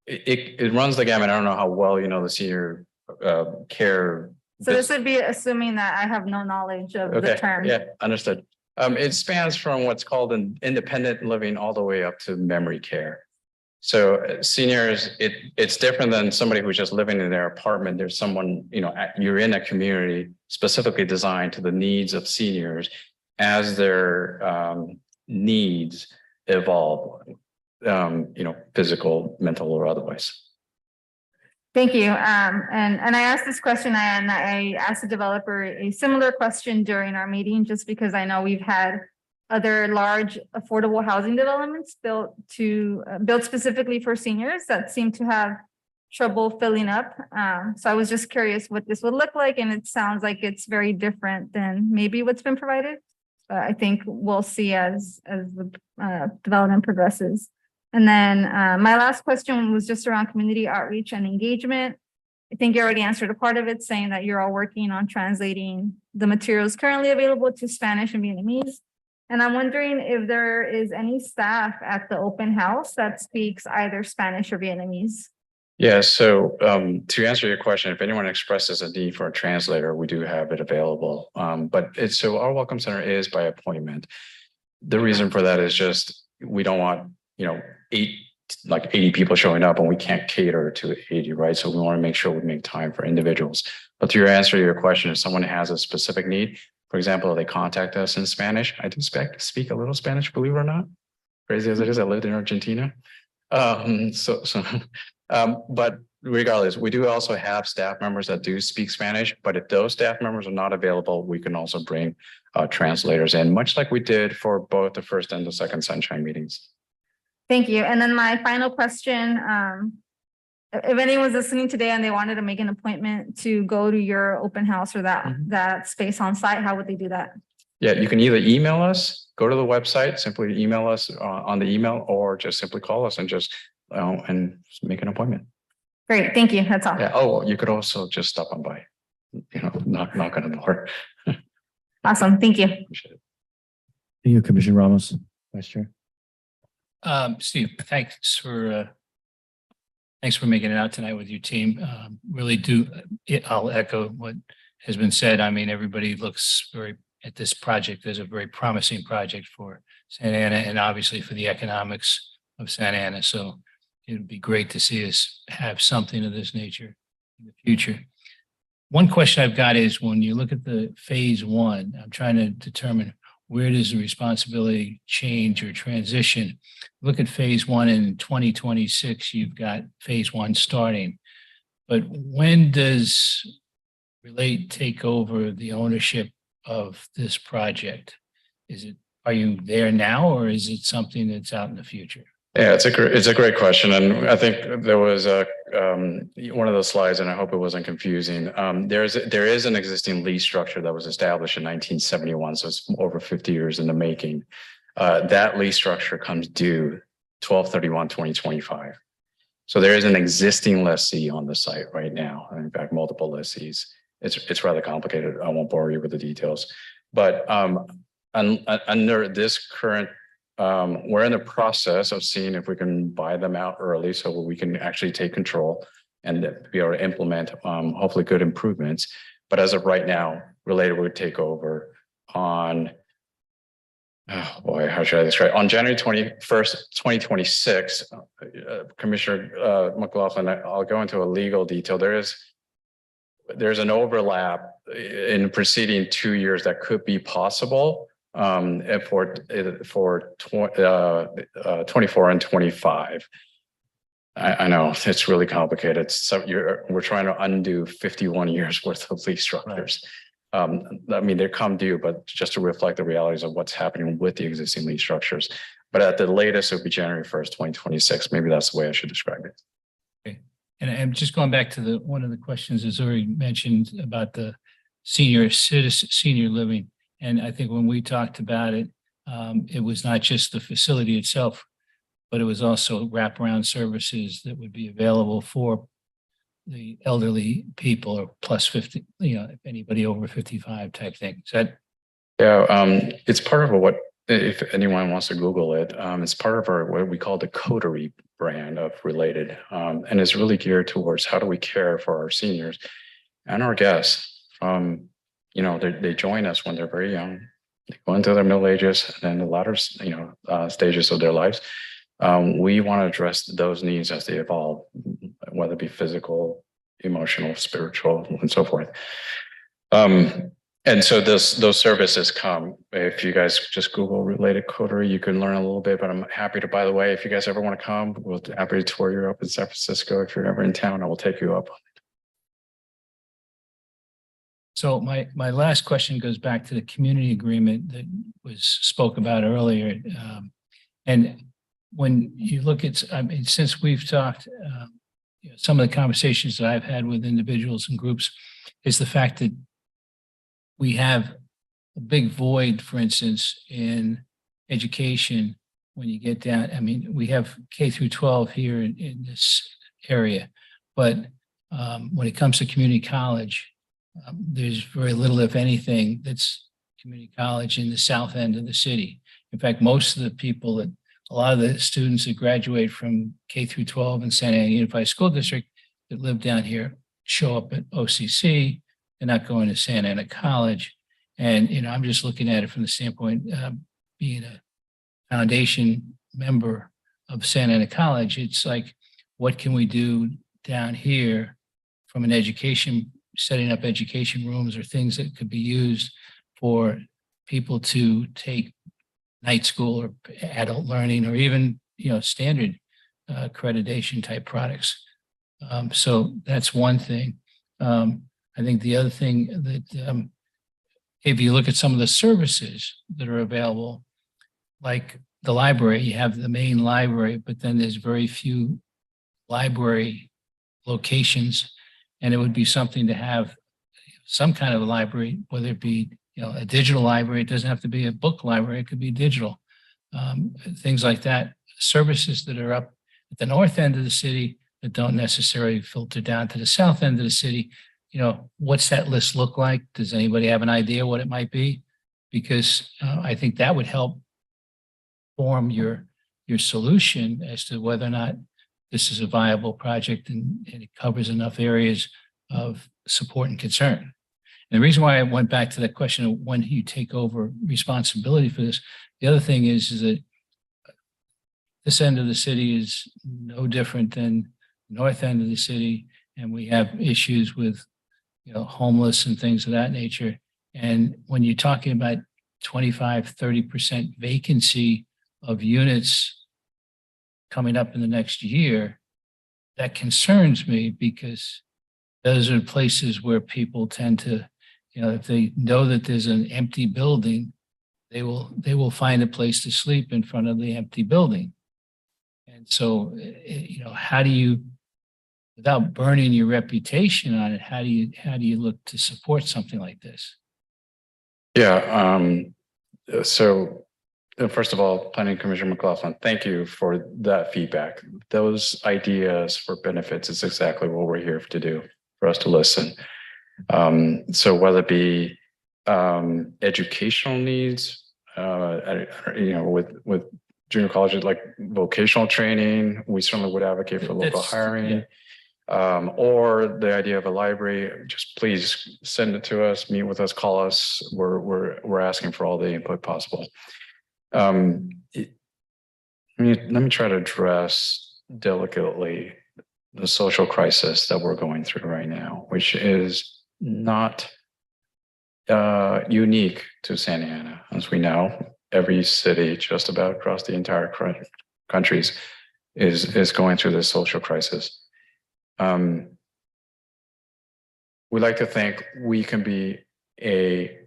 It runs the gamut. I don't know how well the senior care. So this would be assuming that I have no knowledge of the term. Yeah, understood. It spans from what's called an independent living all the way up to memory care. So seniors, it's different than somebody who's just living in their apartment. There's someone, you're in a community specifically designed to the needs of seniors as their needs evolve, physical, mental, or otherwise. Thank you. And I asked this question and I asked the developer a similar question during our meeting, just because I know we've had other large affordable housing developments built specifically for seniors that seem to have trouble filling up. So I was just curious what this would look like, and it sounds like it's very different than maybe what's been provided. But I think we'll see as the development progresses. And then my last question was just around community outreach and engagement. I think you already answered a part of it, saying that you're all working on translating the materials currently available to Spanish and Vietnamese. And I'm wondering if there is any staff at the open house that speaks either Spanish or Vietnamese. Yeah, so to answer your question, if anyone expresses a need for a translator, we do have it available. So our Welcome Center is by appointment. The reason for that is just we don't want 80 people showing up and we can't cater to 80, right? So we want to make sure we make time for individuals. But to answer your question, if someone has a specific need, for example, they contact us in Spanish. I do speak a little Spanish, believe it or not. Crazy as it is, I lived in Argentina. But regardless, we do also have staff members that do speak Spanish, but if those staff members are not available, we can also bring translators in, much like we did for both the first and the second Sunshine meetings. Thank you. And then my final question, if anyone's listening today and they wanted to make an appointment to go to your open house or that space on site, how would they do that? Yeah, you can either email us, go to the website, simply email us on the email, or just simply call us and just and make an appointment. Great, thank you. That's all. Yeah. Oh, you could also just stop on by, knock on the door. Awesome. Thank you. Thank you, Commissioner Ramos, Vice Chair. Steve, thanks for making it out tonight with your team. Really do, I'll echo what has been said. I mean, everybody looks at this project as a very promising project for Santa Ana and obviously for the economics of Santa Ana. So it would be great to see us have something of this nature in the future. One question I've got is when you look at the phase one, I'm trying to determine where does the responsibility change or transition? Look at phase one in 2026, you've got phase one starting. But when does Relate take over the ownership of this project? Are you there now or is it something that's out in the future? Yeah, it's a great question. And I think there was one of those slides, and I hope it wasn't confusing. There is an existing lease structure that was established in 1971. So it's over 50 years in the making. That lease structure comes due 12/31/2025. So there is an existing lessee on the site right now. In fact, multiple lessees. It's rather complicated. I won't bore you with the details, but under this current, we're in the process of seeing if we can buy them out early so we can actually take control and be able to implement hopefully good improvements. But as of right now, Related would take over on, oh boy, how should I describe it? On January 21st, 2026, Commissioner McLaughlin, I'll go into a legal detail. There's an overlap in the preceding 2 years that could be possible for 24 and 25. I know it's really complicated. So we're trying to undo 51 years worth of lease structures. I mean, they come due, but just to reflect the realities of what's happening with the existing lease structures. But at the latest, it'll be January 1st, 2026. Maybe that's the way I should describe it. Okay. And I'm just going back to one of the questions that's already mentioned about the senior living. And I think when we talked about it, it was not just the facility itself, but it was also wraparound services that would be available for the elderly people or plus 50, if anybody over 55 type thing. Is that? Yeah, it's part of if anyone wants to Google it, it's part of what we call the Coterie brand of Related. And it's really geared towards how do we care for our seniors and our guests from, they join us when they're very young, they go into their middle ages and then the latter, stages of their lives. We want to address those needs as they evolve, whether it be physical, emotional, spiritual, and so forth. And so those services come. If you guys just Google Related Coterie, you can learn a little bit, but I'm happy to, by the way, if you guys ever want to come, we'll happy to tour you up in San Francisco. If you're ever in town, I will take you up. So my last question goes back to the community agreement that was spoke about earlier. And when you look at, since we've talked, some of the conversations that I've had with individuals and groups is the fact that we have a big void, for instance, in education when you get down. I mean, we have K through 12 here in this area, but when it comes to community college, there's very little, if anything, that's community college in the south end of the city. In fact, most of the people a lot of the students that graduate from K through 12 in Santa Ana Unified School District that live down here show up at OCC. They're not going to Santa Ana College. And, I'm just looking at it from the standpoint being a foundation member of Santa Ana College. It's like, what can we do down here from an education, setting up education rooms or things that could be used for people to take night school or adult learning or even, standard accreditation type products. So that's one thing. I think the other thing that if you look at some of the services that are available, like the library, you have the main library, but then there's very few library locations. And it would be something to have some kind of a library, whether it be, a digital library. It doesn't have to be a book library. It could be digital. Things like that. Services that are up at the north end of the city that don't necessarily filter down to the south end of the city. What's that list look like? Does anybody have an idea what it might be? Because I think that would help form your solution as to whether or not this is a viable project and it covers enough areas of support and concern. And the reason why I went back to that question of when you take over responsibility for this, the other thing is that this end of the city is no different than the north end of the city. And we have issues with, homeless and things of that nature. And when you're talking about 25, 30% vacancy of units coming up in the next year, that concerns me because those are places where people tend to, if they know that there's an empty building, they will find a place to sleep in front of the empty building. And so, how do you, without burning your reputation on it, how do you look to support something like this? Yeah. So first of all, Planning Commissioner McLaughlin, thank you for that feedback. Those ideas for benefits is exactly what we're here to do, for us to listen. So whether it be educational needs, with junior colleges, like vocational training, we certainly would advocate for local hiring. Or the idea of a library, just please send it to us, meet with us, call us. We're asking for all the input possible. Let me try to address delicately the social crisis that we're going through right now, which is not unique to Santa Ana. As we know, every city just about across the entire countries is going through this social crisis. We like to think we can be we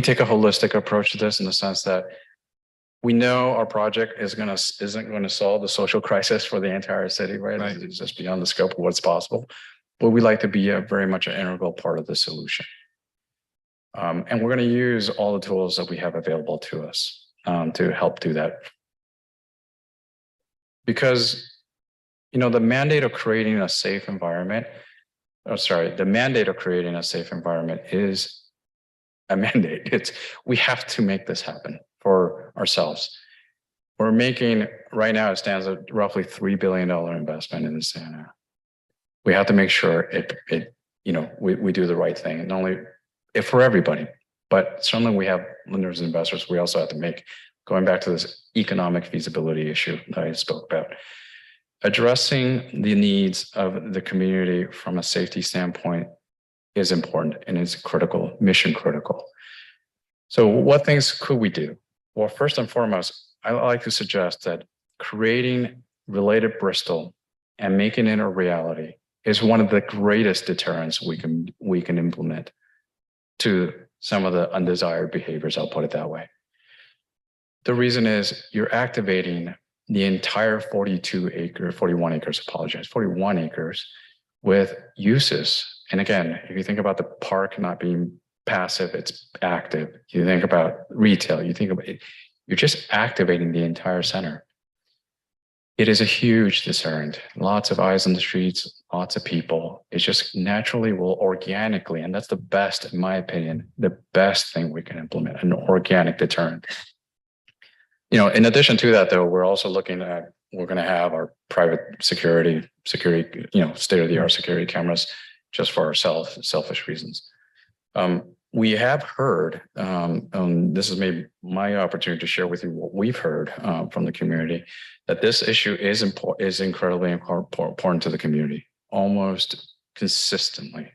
take a holistic approach to this in the sense that we know our project isn't going to solve the social crisis for the entire city, right? It's just beyond the scope of what's possible. But we like to be very much an integral part of the solution. And we're going to use all the tools that we have available to us to help do that. Because the mandate of creating a safe environment, the mandate of creating a safe environment is a mandate. We have to make this happen for ourselves. We're making, right now it stands at roughly $3 billion investment in the Santa. We have to make sure we do the right thing, not only for everybody, but certainly we have lenders and investors. We also have to make, going back to this economic feasibility issue that I spoke about. Addressing the needs of the community from a safety standpoint is important and it's critical, mission critical. So what things could we do? Well, first and foremost, I like to suggest that creating Related Bristol and making it a reality is one of the greatest deterrents we can implement to some of the undesired behaviors, I'll put it that way. The reason is you're activating the entire 41 acres with uses. And again, if you think about the park not being passive, it's active. You think about retail, you think about it, you're just activating the entire center. It is a huge deterrent. Lots of eyes on the streets, lots of people. It just naturally will organically, and that's the best, in my opinion, the best thing we can implement, an organic deterrent. In addition to that, though, we're also looking at, we're going to have our private security, state-of-the-art security cameras just for ourselves, selfish reasons. We have heard, this is maybe my opportunity to share with you what we've heard from the community, that this issue is incredibly important to the community, almost consistently.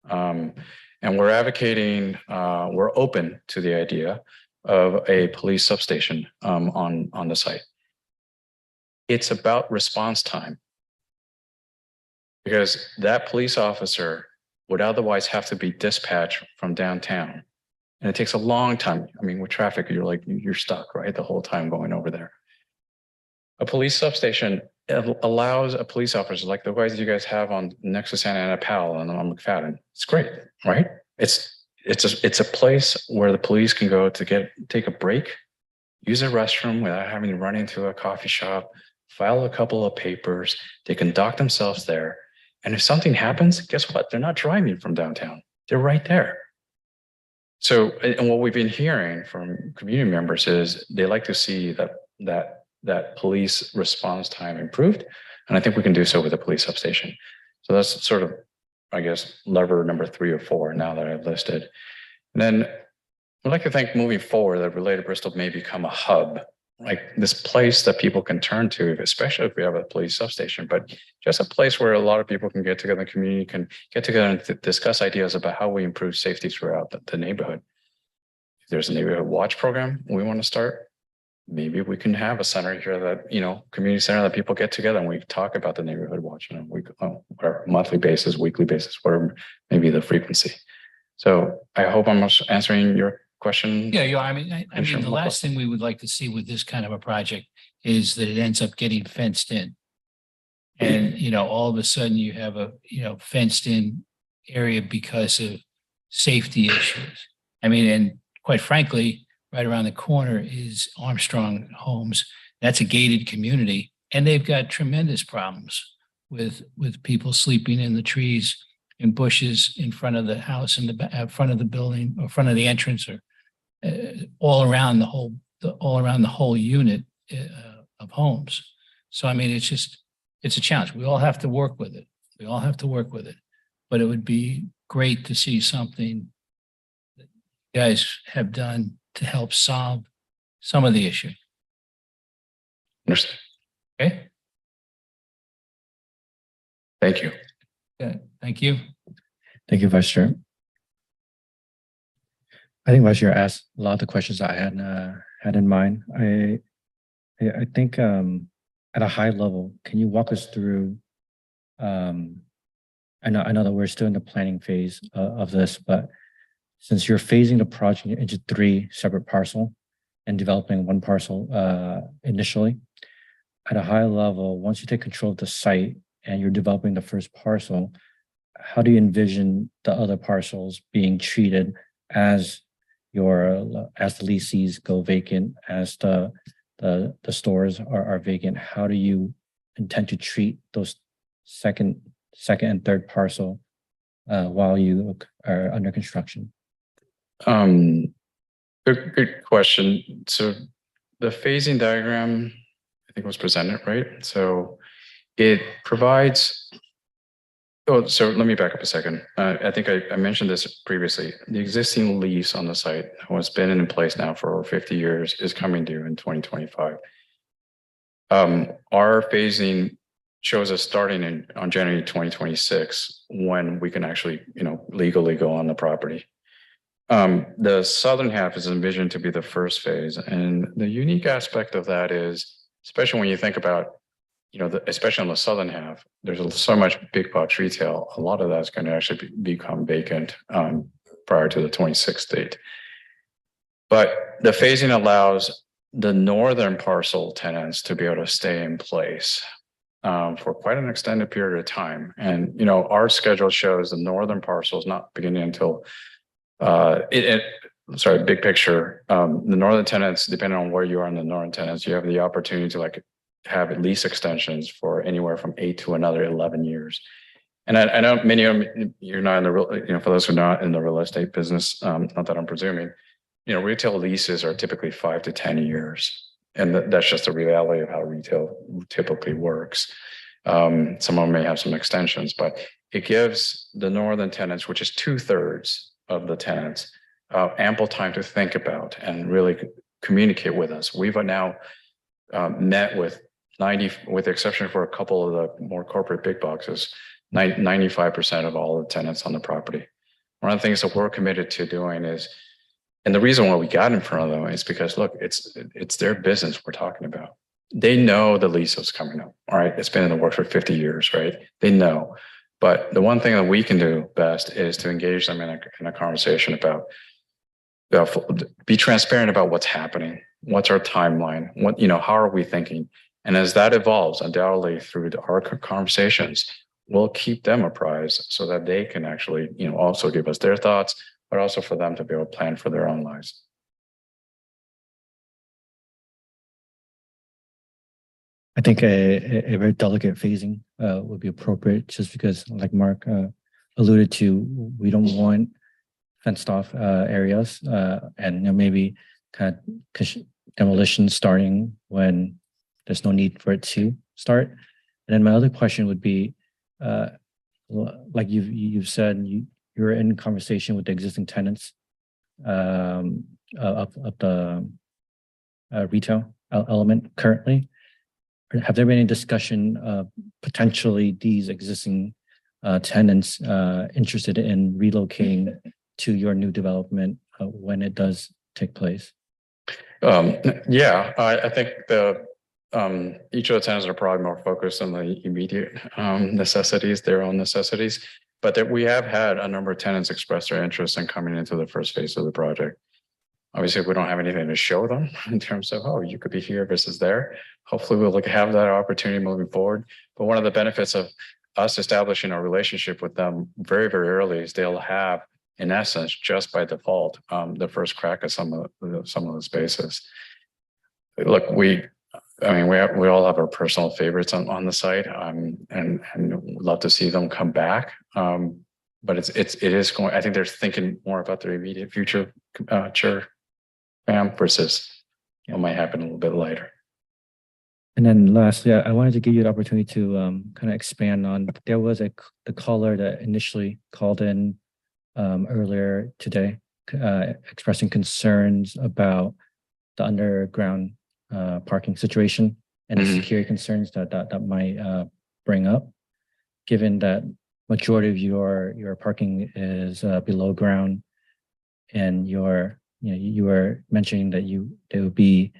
And we're advocating, we're open to the idea of a police substation on the site. It's about response time. Because that police officer would otherwise have to be dispatched from downtown. And it takes a long time. I mean, with traffic, you're stuck, right? The whole time going over there. A police substation allows a police officer like the guys you guys have on next to Santa Ana Powell and on McFadden. It's great, right? It's a place where the police can go to take a break, use a restroom without having to run into a coffee shop, file a couple of papers. They can dock themselves there. And if something happens, guess what? They're not driving from downtown. They're right there. So, and what we've been hearing from community members is they like to see that police response time improved. And I think we can do so with a police substation. So that's sort of, I guess, lever number 3 or 4 now that I've listed. And then I'd like to think moving forward that Related Bristol may become a hub, like this place that people can turn to, especially if we have a police substation, but just a place where a lot of people can get together, the community can get together and discuss ideas about how we improve safety throughout the neighborhood. If there's a neighborhood watch program we want to start, maybe we can have a center here that, community center that people get together and we talk about the neighborhood watch on a week, whatever, monthly basis, weekly basis, whatever maybe the frequency. So I hope I'm answering your question. Yeah, I mean, the last thing we would like to see with this kind of a project is that it ends up getting fenced in. And, all of a sudden you have a, fenced in area because of safety issues. I mean, and quite frankly, right around the corner is Armstrong Homes. That's a gated community and they've got tremendous problems with people sleeping in the trees and bushes in front of the house, in the front of the building or front of the entrance, or all around the whole unit of homes. So, I mean, it's a challenge. We all have to work with it. But it would be great to see something that you guys have done to help solve some of the issue. Understood. Okay. Thank you. Yeah, thank you. Thank you, Vice Chair. I think Vice Chair asked a lot of the questions I had in mind. I think at a high level, can you walk us through? I know that we're still in the planning phase of this, but since you're phasing the project into 3 separate parcels and developing 1 parcel initially, at a high level, once you take control of the site and you're developing the first parcel, how do you envision the other parcels being treated as the leases go vacant, as the stores are vacant? How do you intend to treat those second and third parcel while you are under construction? Good question. So the phasing diagram, I think, was presented, right? So it provides. Oh, so let me back up a second. I think I mentioned this previously. The existing lease on the site has been in place now for over 50 years, is coming due in 2025. Our phasing shows us starting on January 2026 when we can actually, legally go on the property. The southern half is envisioned to be the first phase, and the unique aspect of that is, especially when you think about, especially on the southern half, there's so much big box retail. A lot of that's going to actually become vacant prior to the 26th date. But the phasing allows the northern parcel tenants to be able to stay in place for quite an extended period of time. And, our schedule shows the northern parcel is not beginning until, big picture, the northern tenants, depending on where you are in the northern tenants, you have the opportunity to have lease extensions for anywhere from 8 to another 11 years. And I know many of them, you're not in the real, for those who are not in the real estate business, not that I'm presuming, retail leases are typically 5 to 10 years. And that's just the reality of how retail typically works. Some of them may have some extensions, but it gives the northern tenants, which is 2/3 of the tenants, ample time to think about and really communicate with us. We've now met with with the exception for a couple of the more corporate big boxes, 95% of all the tenants on the property. One of the things that we're committed to doing is, and the reason why we got in front of them is because, look, it's their business we're talking about. they know the lease is coming up, all right? It's been in the works for 50 years, right? They know. But the one thing that we can do best is to engage them in a conversation about, be transparent about what's happening. What's our timeline? What, how are we thinking? And as that evolves, undoubtedly through our conversations, we'll keep them apprised so that they can actually, also give us their thoughts, but also for them to be able to plan for their own lives. I think a very delicate phasing would be appropriate, just because, like Mark alluded to, we don't want fenced off areas and maybe kind of demolition starting when there's no need for it to start. And then my other question would be, like you've said, you're in conversation with the existing tenants of the retail element currently. Have there been any discussion of potentially these existing tenants interested in relocating to your new development when it does take place? Yeah, I think each of the tenants are probably more focused on the immediate necessities, their own necessities, but that we have had a number of tenants express their interest in coming into the first phase of the project. Obviously, we don't have anything to show them in terms of, oh, you could be here versus there. Hopefully, we'll have that opportunity moving forward. But one of the benefits of us establishing our relationship with them very, very early is they'll have, in essence, just by default, the first crack at some of the spaces. Look, we all have our personal favorites on the site, and would love to see them come back. But it is going. I think they're thinking more about their immediate future, versus what might happen a little bit later. And then lastly, I wanted to give you the opportunity to kind of expand on, there was the caller that initially called in earlier today, expressing concerns about the underground parking situation and the security concerns that might bring up, given that majority of your parking is below ground, and you were mentioning that there would be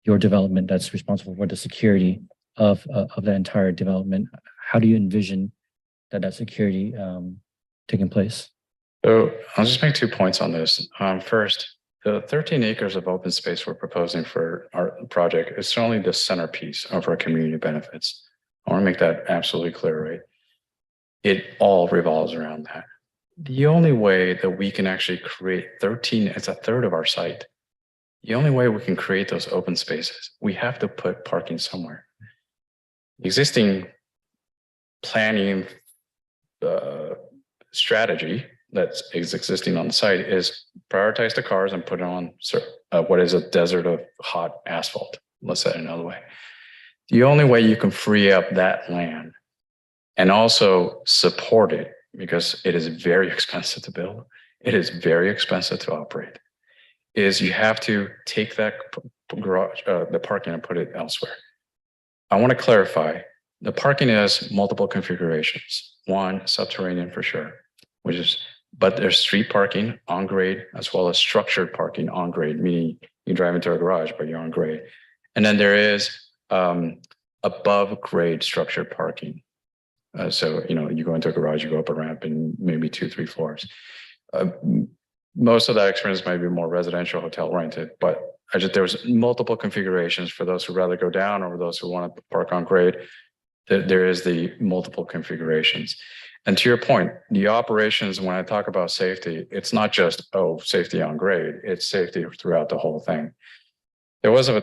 your development that's responsible for the security of the entire development. How do you envision that security taking place? So I'll just make 2 points on this. First, the 13 acres of open space we're proposing for our project is certainly the centerpiece of our community benefits. I want to make that absolutely clear, right? It all revolves around that. The only way that we can actually create 13, it's a third of our site. The only way we can create those open spaces, we have to put parking somewhere. The existing planning strategy that is existing on the site is prioritize the cars and put it on what is a desert of hot asphalt. Let's say it another way. The only way you can free up that land and also support it, because it is very expensive to build, it is very expensive to operate, is you have to take that garage, the parking, and put it elsewhere. I want to clarify, the parking has multiple configurations. One, subterranean for sure, but there's street parking on grade, as well as structured parking on grade, meaning you drive into a garage, but you're on grade. And then there is above grade structured parking. So, you go into a garage, you go up a ramp and maybe 2-3 floors. Most of that experience might be more residential, hotel oriented, but there's multiple configurations for those who rather go down or those who want to park on grade. There is the multiple configurations. And to your point, the operations, when I talk about safety, it's not just, safety on grade, it's safety throughout the whole thing. There was a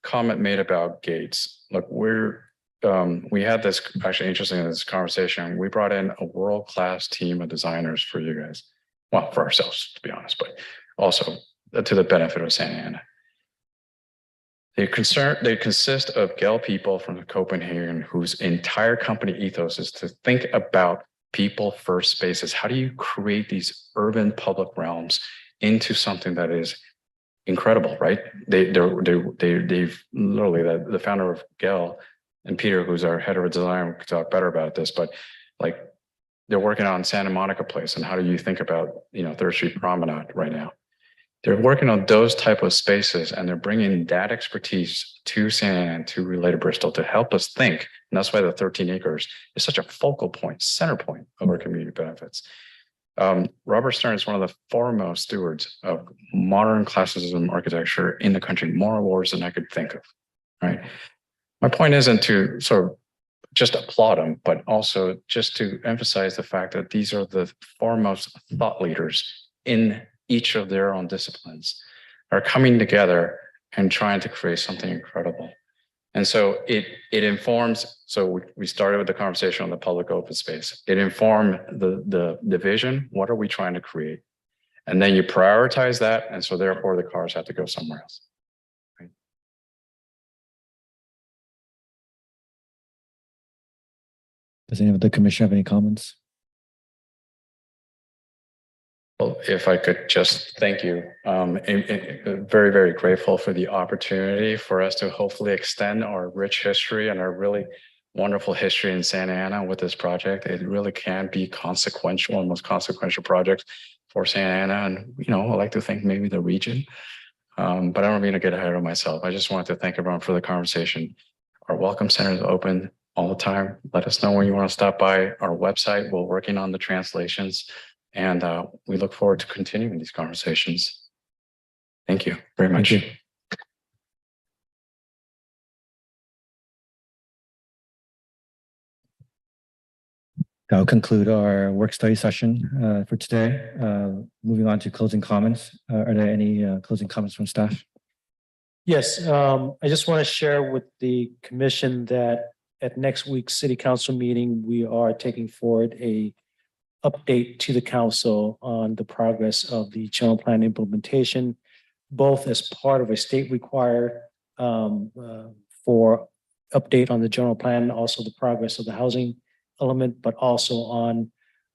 comment made about gates. Look, we had this actually interesting in this conversation. We brought in a world-class team of designers for you guys. Well, for ourselves, to be honest, but also to the benefit of Santa Ana. They consist of GEL people from Copenhagen, whose entire company ethos is to think about people first spaces. How do you create these urban public realms into something that is incredible, right? They've literally, the founder of GEL and Peter, who's our head of design, could talk better about this, but they're working on Santa Monica Place. And how do you think about, 3rd Street Promenade right now? They're working on those type of spaces and they're bringing that expertise to Santa Ana and to Related Bristol to help us think. And that's why the 13 acres is such a focal point, center point of our community benefits. Robert Stern is one of the foremost stewards of modern classicism architecture in the country, more awards than I could think of, right? My point isn't to sort of just applaud him, but also just to emphasize the fact that these are the foremost thought leaders in each of their own disciplines are coming together and trying to create something incredible. And so it informs, so we started with the conversation on the public open space. It informed the vision, what are we trying to create? And then you prioritize that. And so therefore the cars have to go somewhere else. Right? Does any of the commission have any comments? Well, if I could just thank you, very, very grateful for the opportunity for us to hopefully extend our rich history and our really wonderful history in Santa Ana with this project. It really can be consequential, and most consequential project for Santa Ana. And, you know, I like to think maybe the region, but I don't mean to get ahead of myself. I just wanted to thank everyone for the conversation. Our welcome center is open all the time. Let us know when you want to stop by our website. We're working on the translations. And we look forward to continuing these conversations. Thank you very much. Thank you. That'll conclude our work study session for today. Moving on to closing comments. Are there any closing comments from staff? Yes, I just want to share with the commission that at next week's city council meeting, we are taking forward a update to the council on the progress of the general plan implementation, both as part of a state required for update on the general plan, also the progress of the housing element, but also on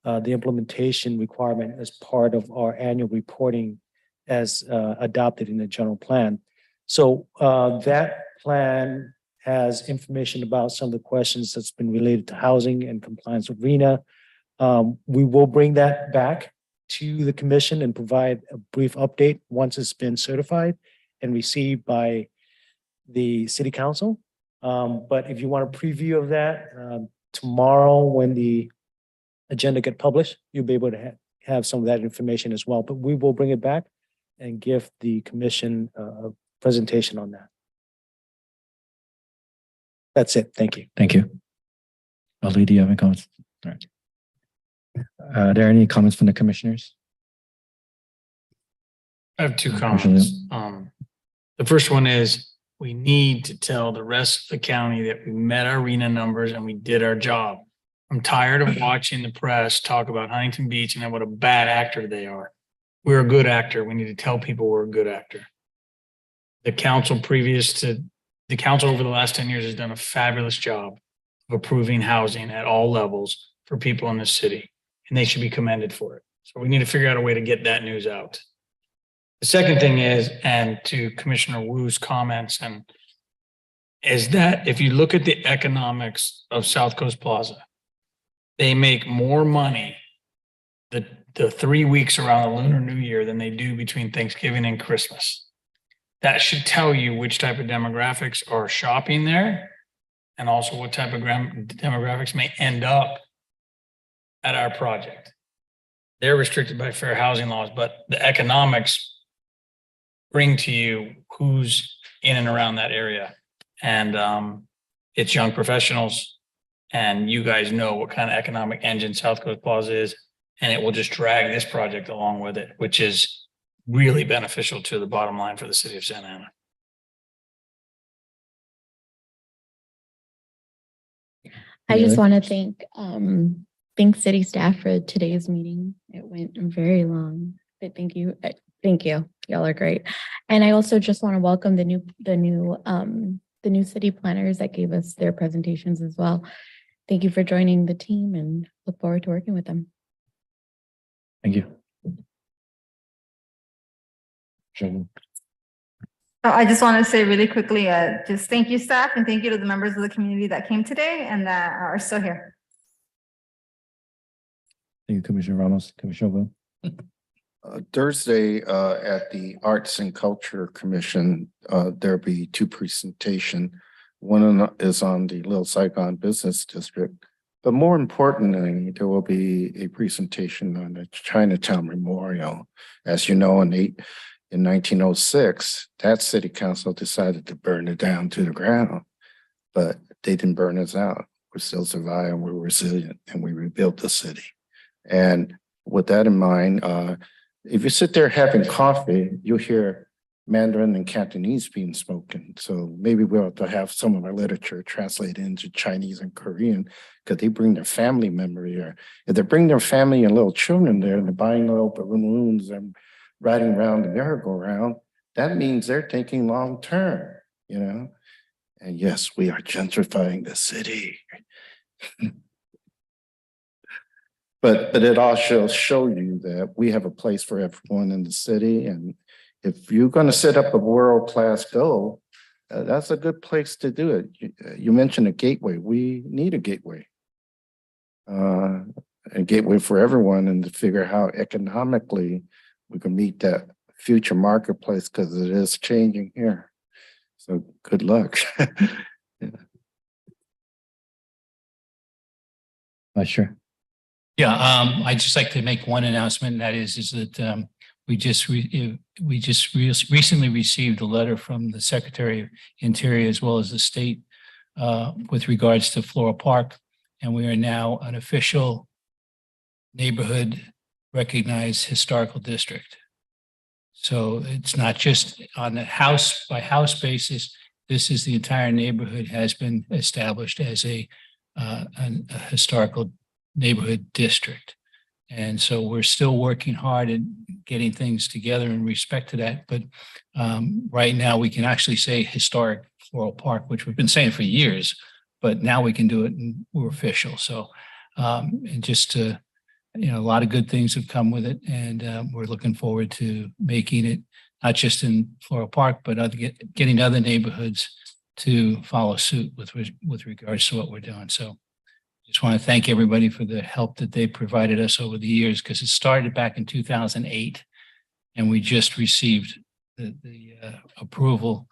the implementation requirement as part of our annual reporting as adopted in the general plan. So that plan has information about some of the questions that's been related to housing and compliance with RENA. We will bring that back to the commission and provide a brief update once it's been certified and received by the city council. But if you want a preview of that, tomorrow when the agenda get published, you'll be able to have some of that information as well. But we will bring it back and give the commission a presentation on that. That's it. Thank you. Thank you. Ali, do you have any comments? All right. Are there any comments from the commissioners? I have two comments. The first one is we need to tell the rest of the county that we met our RENA numbers and we did our job. I'm tired of watching the press talk about Huntington Beach and then what a bad actor they are. We're a good actor. We need to tell people we're a good actor. The council over the last 10 years has done a fabulous job of approving housing at all levels for people in this city, and they should be commended for it. So we need to figure out a way to get that news out. The second thing is, and to Commissioner Wu's comments, is that if you look at the economics of South Coast Plaza, they make more money the 3 weeks around the Lunar New Year than they do between Thanksgiving and Christmas. That should tell you which type of demographics are shopping there and also what type of demographics may end up at our project. They're restricted by fair housing laws, but the economics bring to you who's in and around that area. And it's young professionals, and you guys know what kind of economic engine South Coast Plaza is, and it will just drag this project along with it, which is really beneficial to the bottom line for the city of Santa Ana. I just want to thank city staff for today's meeting. It went very long, but thank you. Thank you. Y'all are great. And I also just want to welcome the new city planners that gave us their presentations as well. Thank you for joining the team and look forward to working with them. Thank you. Sure. I just want to say really quickly, just thank you, staff, and thank you to the members of the community that came today and that are still here. Thank you, Commissioner Ramos. Commissioner Wu. Thursday, at the Arts and Culture Commission, there'll be two presentations. One is on the Little Saigon Business District, but more importantly, there will be a presentation on the Chinatown Memorial. As you know, in 1906, that city council decided to burn it down to the ground, but they didn't burn us out. We're still surviving, we're resilient, and we rebuilt the city. And with that in mind, if you sit there having coffee, you'll hear Mandarin and Cantonese being spoken. So maybe we'll have to have some of our literature translated into Chinese and Korean because they bring their family memory there. If they bring their family and little children there and they're buying little balloons and riding around the merry-go-round, that means they're thinking long term, you know? And yes, we are gentrifying the city. But it also show you that we have a place for everyone in the city. And if you're going to set up a world-class goal, that's a good place to do it. You mentioned a gateway. We need a gateway. A gateway for everyone and to figure how economically we can meet that future marketplace because it is changing here. So good luck. Sure. Yeah, I'd just like to make one announcement, and that is that we just recently received a letter from the Secretary of Interior as well as the state with regards to Floral Park, and we are now an official neighborhood recognized historical district. So it's not just on a house by house basis. This is the entire neighborhood has been established as a historical neighborhood district. And so we're still working hard at getting things together in respect to that. But right now we can actually say historic Floral Park, which we've been saying for years, but now we can do it and we're official. So, and just to, a lot of good things have come with it. And we're looking forward to making it not just in Floral Park, but getting other neighborhoods to follow suit with regards to what we're doing. So just want to thank everybody for the help that they provided us over the years, because it started back in 2008 and we just received the approval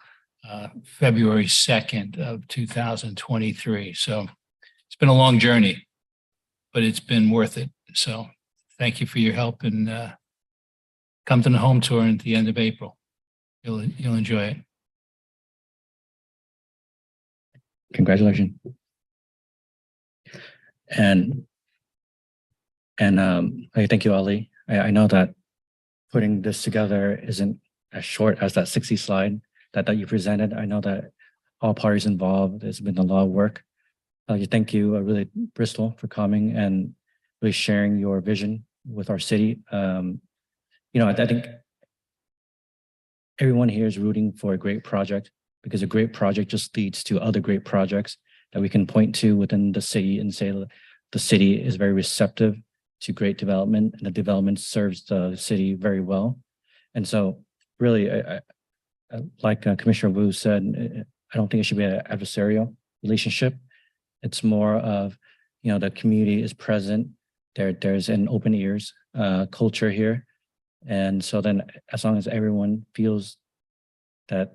February 2nd of 2023. So it's been a long journey, but it's been worth it. So thank you for your help, and come to the home tour at the end of April. You'll enjoy it. Congratulations. And thank you, Ali. I know that putting this together isn't as short as that 60 slide that you presented. I know that all parties involved, there's been a lot of work. Thank you, really, Bristol, for coming and really sharing your vision with our city. I think everyone here is rooting for a great project, because a great project just leads to other great projects that we can point to within the city and say the city is very receptive to great development, and the development serves the city very well. And so really, like Commissioner Wu said, I don't think it should be an adversarial relationship. It's more of, the community is present. There's an open ears culture here. And so then as long as everyone feels that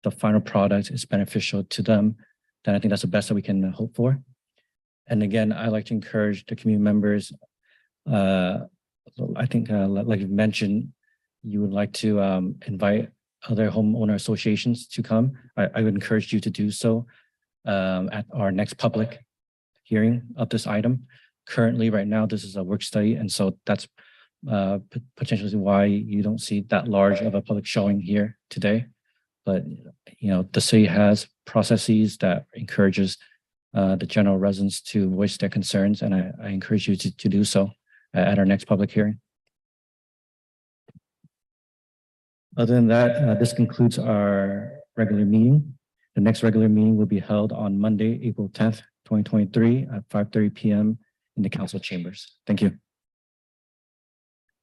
the final product is beneficial to them, then I think that's the best that we can hope for. And again, I like to encourage the community members. I think, like you mentioned, you would like to invite other homeowner associations to come. I would encourage you to do so at our next public hearing of this item. Currently, right now, this is a work study, and so that's potentially why you don't see that large of a public showing here today. But the city has processes that encourages the general residents to voice their concerns, and I encourage you to do so at our next public hearing. Other than that, this concludes our regular meeting. The next regular meeting will be held on Monday, April 10th, 2023 at 5:30 p.m. in the council chambers. Thank you.